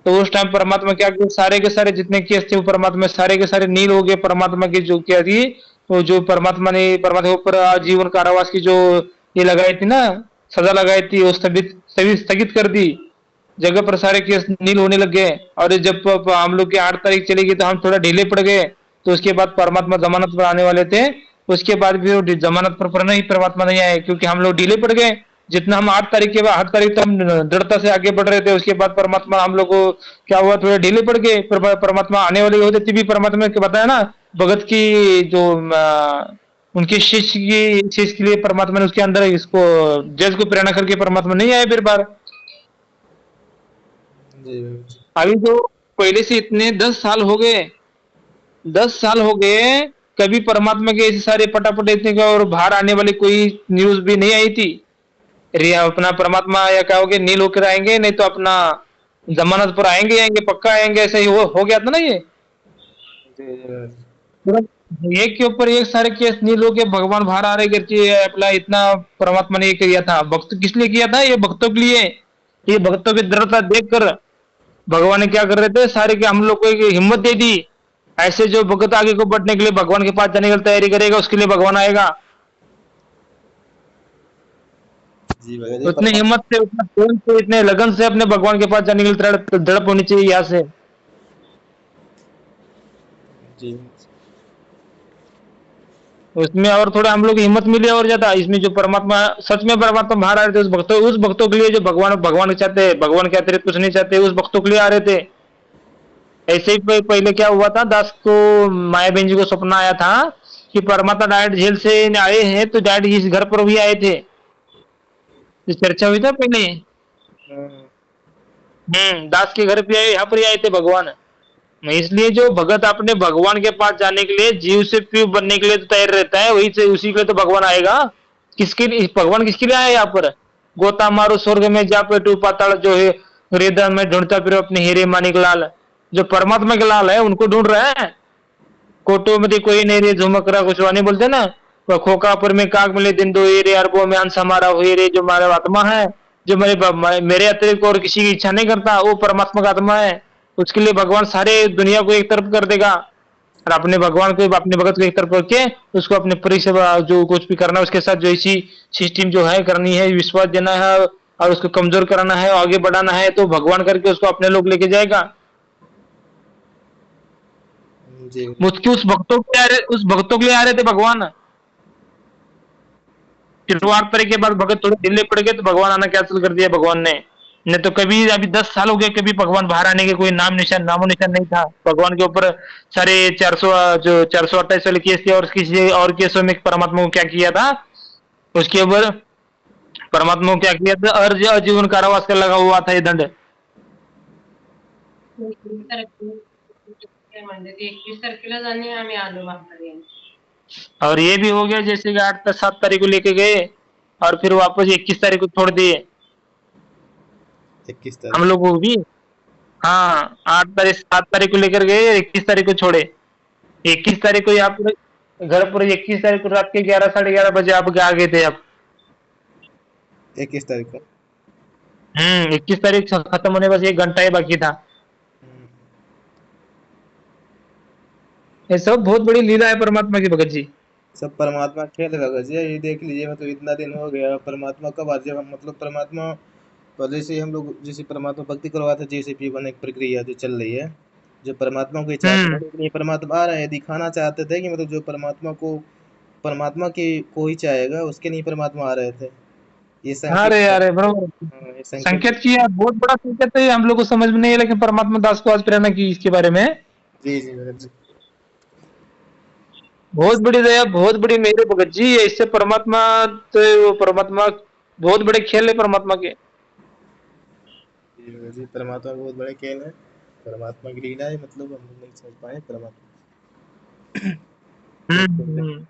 तो उस टाइम परमात्मा क्या किया, सारे के सारे जितने केस थे वो परमात्मा सारे के सारे नील हो गए। परमात्मा की जो क्या थी, वो जो परमात्मा ने परमात्मा के ऊपर आजीवन कारावास की जो ये लगाई थी ना, सजा लगाई थी, वो स्थगित सभी स्थगित कर दी। जगह पर सारे केस नील होने लग गए। और जब हम लोग की 8 तारीख चली गई तो हम थोड़ा ढीले पड़ गए, तो उसके बाद परमात्मा जमानत पर आने वाले थे, उसके बाद भी वो जमानत पर नहीं, परमात्मा नहीं आए क्योंकि हम लोग ढीले पड़ गए। जितना हम 8 तारीख के बाद 8 तारीख तो हम दृढ़ता से आगे बढ़ रहे थे, उसके बाद परमात्मा हम लोग को क्या हुआ, थोड़े ढीले पड़ गए। परमात्मा आने वाली होती थी भी, परमात्मा ने बताया ना, भगत की जो उनके शिष्य के लिए परमात्मा ने उसके अंदर इसको जज को प्रेरणा करके परमात्मा नहीं आए फिर बार। जी अभी जो पहले से इतने 10 साल हो गए, 10 साल हो गए, कभी परमात्मा के ऐसे सारे पटापट इतने का और बाहर आने वाली कोई न्यूज भी नहीं आई थी। रिया अपना परमात्मा या कहोगे नील होकर आएंगे, नहीं तो अपना जमानत पर आएंगे आएंगे पक्का आएंगे, ऐसा ही हो गया था ना ये। जी एक के ऊपर एक सारे केस नील हो के भगवान बाहर आ रहे करके अपना इतना परमात्मा ने ये किया था। भक्त किस लिए किया था, ये भक्तों के लिए। ये भक्तों की दृढ़ता देखकर भगवान ने क्या कर रहे थे, सारे के हम लोग को एक हिम्मत दे दी। ऐसे जो भगत आगे को बढ़ने के लिए भगवान के पास जाने की तैयारी करेगा, उसके लिए भगवान आएगा। जी भगत जी उतने हिम्मत से, उतना प्रेम से, इतने लगन से अपने भगवान के पास जाने के लिए दृढ़ होनी चाहिए यहाँ से। जी उसमें और थोड़ा हम लोग हिम्मत मिली और ज्यादा, इसमें जो परमात्मा सच में परमात्मा बाहर आ रहे थे, उस भक्तों के लिए जो भगवान भगवान चाहते हैं, भगवान के अतिरिक्त कुछ नहीं चाहते, उस भक्तों के लिए आ रहे थे। ऐसे ही पहले क्या हुआ था, दास को माया बहन जी को सपना आया था कि परमात्मा डायरेक्ट जेल से आए हैं, तो डायरेक्ट इस घर पर भी आए थे, जो चर्चा हुई था पहले। दास के घर पे आए, यहाँ पर ही आए थे भगवान। इसलिए जो भगत अपने भगवान के पास जाने के लिए जीव से पीव बनने के लिए तो तैयार रहता है, वही से उसी के लिए तो भगवान आएगा। किसके लिए भगवान किसके लिए आया यहाँ पर, गोता मारो स्वर्ग में जा पेटू पाताल, जो है हृदय में ढूंढता फिर अपने हीरे मानिक लाल। जो परमात्मा के लाल है उनको ढूंढ रहा है। कोटो में कोई नहीं रे झुमक रहा, कुछ नहीं बोलते ना, वो खोका पर में काग मिले दिन दो रे, अरबों में अंश हमारा हुए रे। जो हमारा आत्मा है, जो मेरे अतिरिक्त और किसी की इच्छा नहीं करता, वो परमात्मा का आत्मा है। उसके लिए भगवान सारे दुनिया को एक तरफ कर देगा। और अपने भगवान को अपने भगत को एक तरफ करके उसको अपने परिसेवा जो कुछ भी करना है उसके साथ जो ऐसी सिस्टम जो है करनी है, विश्वास देना है और उसको कमजोर कराना है, आगे बढ़ाना है, तो भगवान करके उसको अपने लोग लेके जाएगा। जी मुझके उस भक्तों के लिए आ रहे थे भगवान। शुरुआत करे के बाद भगत थोड़े ढीले पड़ गए तो भगवान आना कैंसिल कर दिया भगवान ने। नहीं तो कभी अभी 10 साल हो गए कभी भगवान बाहर आने के कोई नामो निशान नहीं था। भगवान के ऊपर सारे 400 जो 428 वाले केस थे और किसी और केसों में परमात्मा को क्या किया था, उसके ऊपर परमात्मा को क्या किया था, अर्ज आजीवन कारावास का लगा हुआ था ये दंड। म्हणजे ते 21 तारखेला जाणे आम्ही आलो म्हातारी। और ये भी हो गया जैसे कि 8-7 तारीख को लेके गए और फिर वापस 21 तारीख को छोड़ दिए 21 हम तारीख। लोग को भी। हाँ 7 तारीख को लेकर गए, 21 तारीख को छोड़े। 21 तारीख को यहाँ पर घर पर 21 तारीख को रात के 11-11:30 बजे आप आ गए थे आप। 21 तारीख को 21 तारीख खत्म होने बस 1 घंटा ही बाकी था। ये सब बहुत बड़ी लीला है परमात्मा की भगत जी। सब परमात्मा खेल रहा जी। ये देख लीजिए मतलब इतना दिन हो गया परमात्मा कब आ जब मतलब परमात्मा पहले से हम लोग जैसे परमात्मा भक्ति करवाते जैसे भी बने एक प्रक्रिया जो चल रही है जो परमात्मा को इच्छा थी लेकिन ये परमात्मा आ रहे हैं दिखाना चाहते थे कि मतलब जो परमात्मा की को ही चाहेगा उसके नहीं परमात्मा आ रहे थे। ये अरे संकेत अरे बरोबर ये संकेत संकेत किया, बहुत बड़ा संकेत है, हम लोग को समझ में नहीं है लेकिन परमात्मा दास को आज प्रेरणा की इसके बारे में। जी जी भगत जी बहुत बड़ी दया, बहुत बड़ी मेहर भगत जी। इससे परमात्मा तो वो परमात्मा बहुत बड़े खेल है परमात्मा के। जी भगत जी परमात्मा बहुत बड़े खेल है परमात्मा की लीला है मतलब हम लोग नहीं समझ पाए परमात्मा हम्म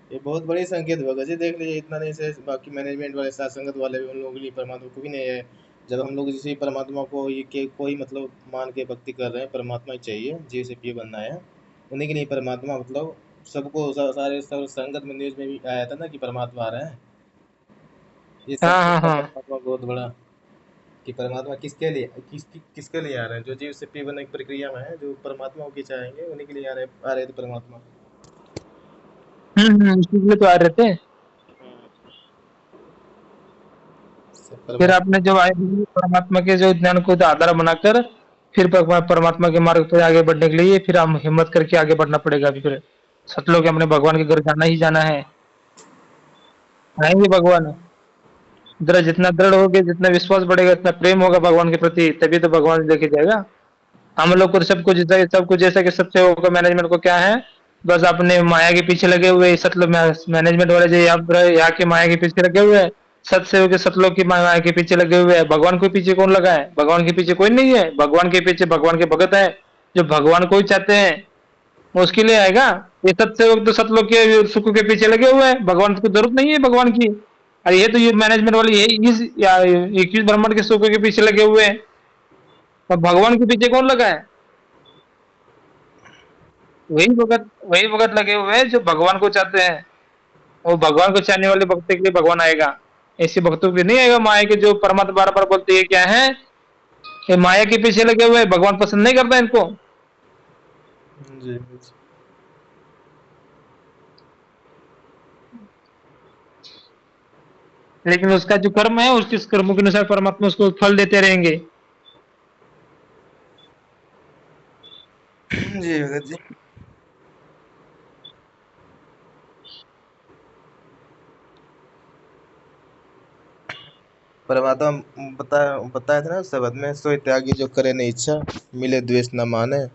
ये बहुत बड़ी संकेत भगत जी देख लीजिए इतना नहीं से बाकी मैनेजमेंट वाले साथ संगत वाले भी उन लोगों के लिए परमात्मा को भी नहीं है। जब हम लोग जैसे परमात्मा को ये के कोई मतलब मान के भक्ति कर रहे हैं परमात्मा ही चाहिए जैसे ये बनना है उन्हीं के लिए परमात्मा मतलब सबको सारे सब संगत में न्यूज में भी आया था ना कि परमात्मा आ रहे हैं। ये हाँ संकेत हाँ था हाँ परमात्मा बहुत बड़ा कि परमात्मा किसके लिए किसके लिए आ रहे हैं जो जीव से पी बनने की प्रक्रिया में है जो परमात्मा को चाहेंगे उन्हीं के लिए आ रहे थे परमात्मा। इसी के लिए तो आ रहे थे। सब फिर परमात्मा आपने जब आए परमात्मा के जो ज्ञान को आधार बनाकर फिर परमात्मा के मार्ग पर आगे बढ़ने के लिए फिर हम हिम्मत करके आगे बढ़ना पड़ेगा। अभी फिर सतलोक अपने भगवान के घर जाना ही जाना है, आएंगे भगवान। दृढ़ जितना दृढ़ होगे, जितना विश्वास बढ़ेगा, इतना प्रेम होगा भगवान के प्रति, तभी तो भगवान लेके जाएगा। हम लोग को सब कुछ जैसा कि सत्य का मैनेजमेंट को क्या है, बस अपने माया के पीछे लगे हुए सतलोक मैनेजमेंट वाले जो यहाँ के माया के पीछे लगे हुए हैं, सत्य के सतलोक की माया के पीछे लगे हुए हैं। भगवान के पीछे कौन लगा है? भगवान के पीछे कोई नहीं है। भगवान के पीछे भगवान के भगत है जो भगवान को ही चाहते हैं, उसके लिए आएगा। ये सत्य तो सतलोक के सुख के पीछे लगे हुए हैं, भगवान को जरूरत नहीं है भगवान की। अरे ये तो ये मैनेजमेंट वाले ये इस 21 ब्रह्मांड के सुखों के पीछे लगे हुए हैं, और भगवान के पीछे कौन लगा है? वही भगत लगे हुए हैं जो भगवान को चाहते हैं। वो भगवान को चाहने वाले भक्त के लिए भगवान आएगा, ऐसे भक्तों के लिए नहीं आएगा। माया के जो परमात्मा बार बार बोलते हैं क्या है, ये माया के पीछे लगे हुए हैं, भगवान पसंद नहीं करता इनको। जी लेकिन उसका जो कर्म है उसके कर्मों के अनुसार परमात्मा उसको फल देते रहेंगे। जी भगत जी परमात्मा बताया था ना शब्द में सोई त्यागी जो करे न इच्छा मिले द्वेष न माने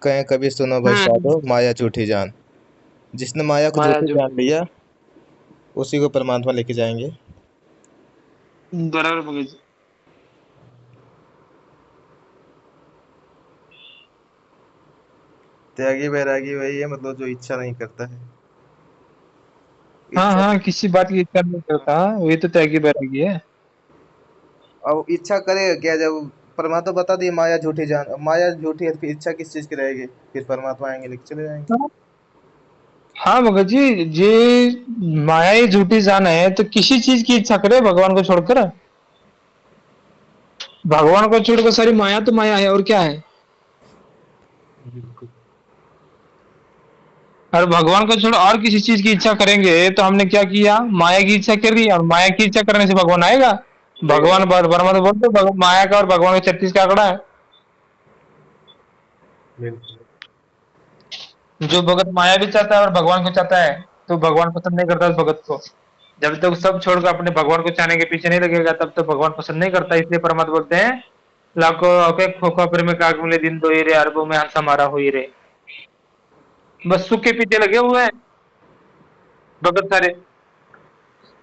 कहें कभी सुनो भाई साधो माया झूठी जान। जिसने माया को माया झूठी जो जान लिया उसी को परमात्मा लेके जाएंगे। बराबर भगत जी। त्यागी बैरागी वही है मतलब जो इच्छा नहीं करता है। हाँ इच्छा हाँ, किसी बात की इच्छा नहीं करता, वही तो त्यागी बैरागी है। अब इच्छा करेगा क्या जब परमात्मा बता दिए माया झूठी जान। अब माया झूठी है तो फिर इच्छा किस चीज की रहेगी? फिर परमात्मा आएंगे लेके चले जाएंगे। हाँ भगत जी, जी माया ही झूठी जान है तो किसी चीज की इच्छा करे भगवान को छोड़कर? भगवान को छोड़कर सारी माया तो माया है, और क्या है? बिल्कुल। और भगवान को छोड़ और किसी चीज की इच्छा करेंगे तो हमने क्या किया, माया की इच्छा कर ली, और माया की इच्छा करने से भगवान आएगा? नहीं, भगवान वर्मा तो बोलते माया का और भगवान का 36 का आंकड़ा है। बिल्कुल। जो भगत माया भी चाहता है और भगवान को चाहता है तो भगवान पसंद नहीं करता उस भगत को। जब तक सब छोड़कर अपने भगवान को चाहने के पीछे नहीं लगेगा तब तक भगवान पसंद नहीं करता। इसलिए परमात्मा बोलते हैं लाखों अके खोखा प्रेम काग मिले दिन दो ही रे, अरबों में हंसा मारा हुई रे। बस सुख के पीछे लगे हुए हैं भगत सारे।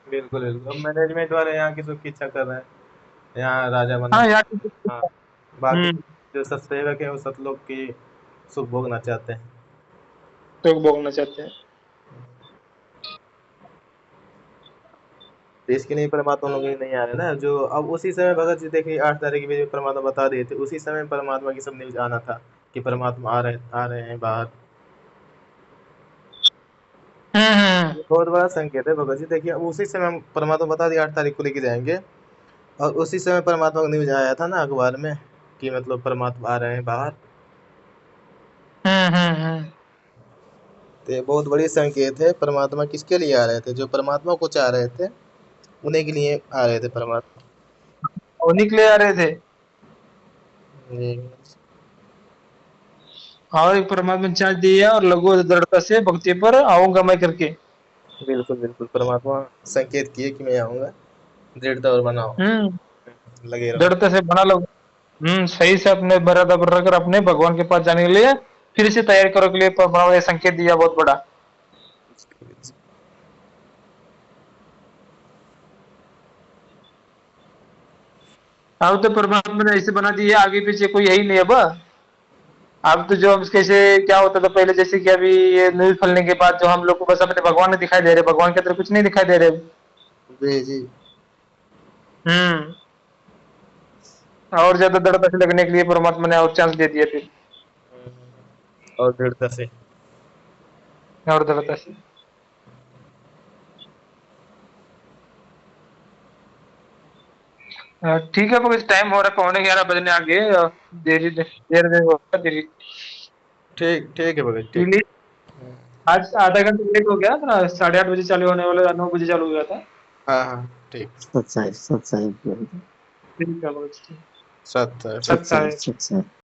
बिल्कुल, बिल्कुल। अब मैनेजमेंट वाले यहाँ की सुख की इच्छा कर रहे हैं, यहाँ राजा बनना। हाँ यार। हाँ, बाकी हम्म। जो सत्सेवक है वो सतलोक की सुख भोगना चाहते हैं। तो भोगना चाहते हैं। तो इसके लिए परमात्मा लोग ही नहीं आ रहे ना। जो अब उसी समय भगत जी देखिए 8 तारीख में जो परमात्मा बता रहे थे, उसी समय परमात्मा की सब न्यूज आना था कि परमात्मा आ रहे हैं बाहर। हम्म। ये बहुत बड़ा संकेत है भगत जी। देखिए अब उसी समय हम परमात्मा बता दिया 8 तारीख को लेके जाएंगे, और उसी समय परमात्मा का न्यूज आया था ना अखबार में कि मतलब परमात्मा आ रहे हैं बाहर। हम्म। तो ये बहुत बड़ी संकेत है। परमात्मा किसके लिए आ रहे थे? जो परमात्मा को चाह रहे थे उन्हीं के लिए आ रहे थे परमात्मा। वो निकले आ रहे थे। जी। और एक परमात्मा चार्ज दिया और लघु दृढ़ता से भक्ति पर आऊंगा मैं करके। बिल्कुल, बिल्कुल। परमात्मा संकेत किए कि मैं आऊंगा, दृढ़ता और बनाओ, हम्म। लगे रहो। दृढ़ता से बना लो। सही से अपने बराबर रखकर अपने भगवान के पास जाने के लिए फिर से तैयारी करो के लिए परमात्मा ने संकेत दिया बहुत बड़ा। अब तो परमात्मा ने ऐसे बना दिया आगे पीछे कोई यही नहीं। अब तो जो अब कैसे क्या होता था पहले, जैसे कि अभी ये न्यूज फैलने के बाद जो हम लोग को बस अपने भगवान ने दिखाई दे रहे, भगवान के अंदर कुछ नहीं दिखाई दे रहे। जी, जी। हम्म। और ज्यादा दृढ़ता से लगने के लिए परमात्मा ने और चांस दे दिया फिर। और दृढ़ता से। और दृढ़ता से। ठीक है, कुछ टाइम हो रहा है, 11:15 बजने आ गए। देरी देर देर होगा देरी। ठीक, ठीक है भगत, ठीक। इसलिए आज आधा घंटा लेट हो गया था, 8:30 बजे चालू होने वाला 9 बजे चालू हुआ था। हाँ, हाँ, ठीक। सत्साई सत्साई ठीक है, बस। सत्य, अच्छा सत्साई है। सत्साई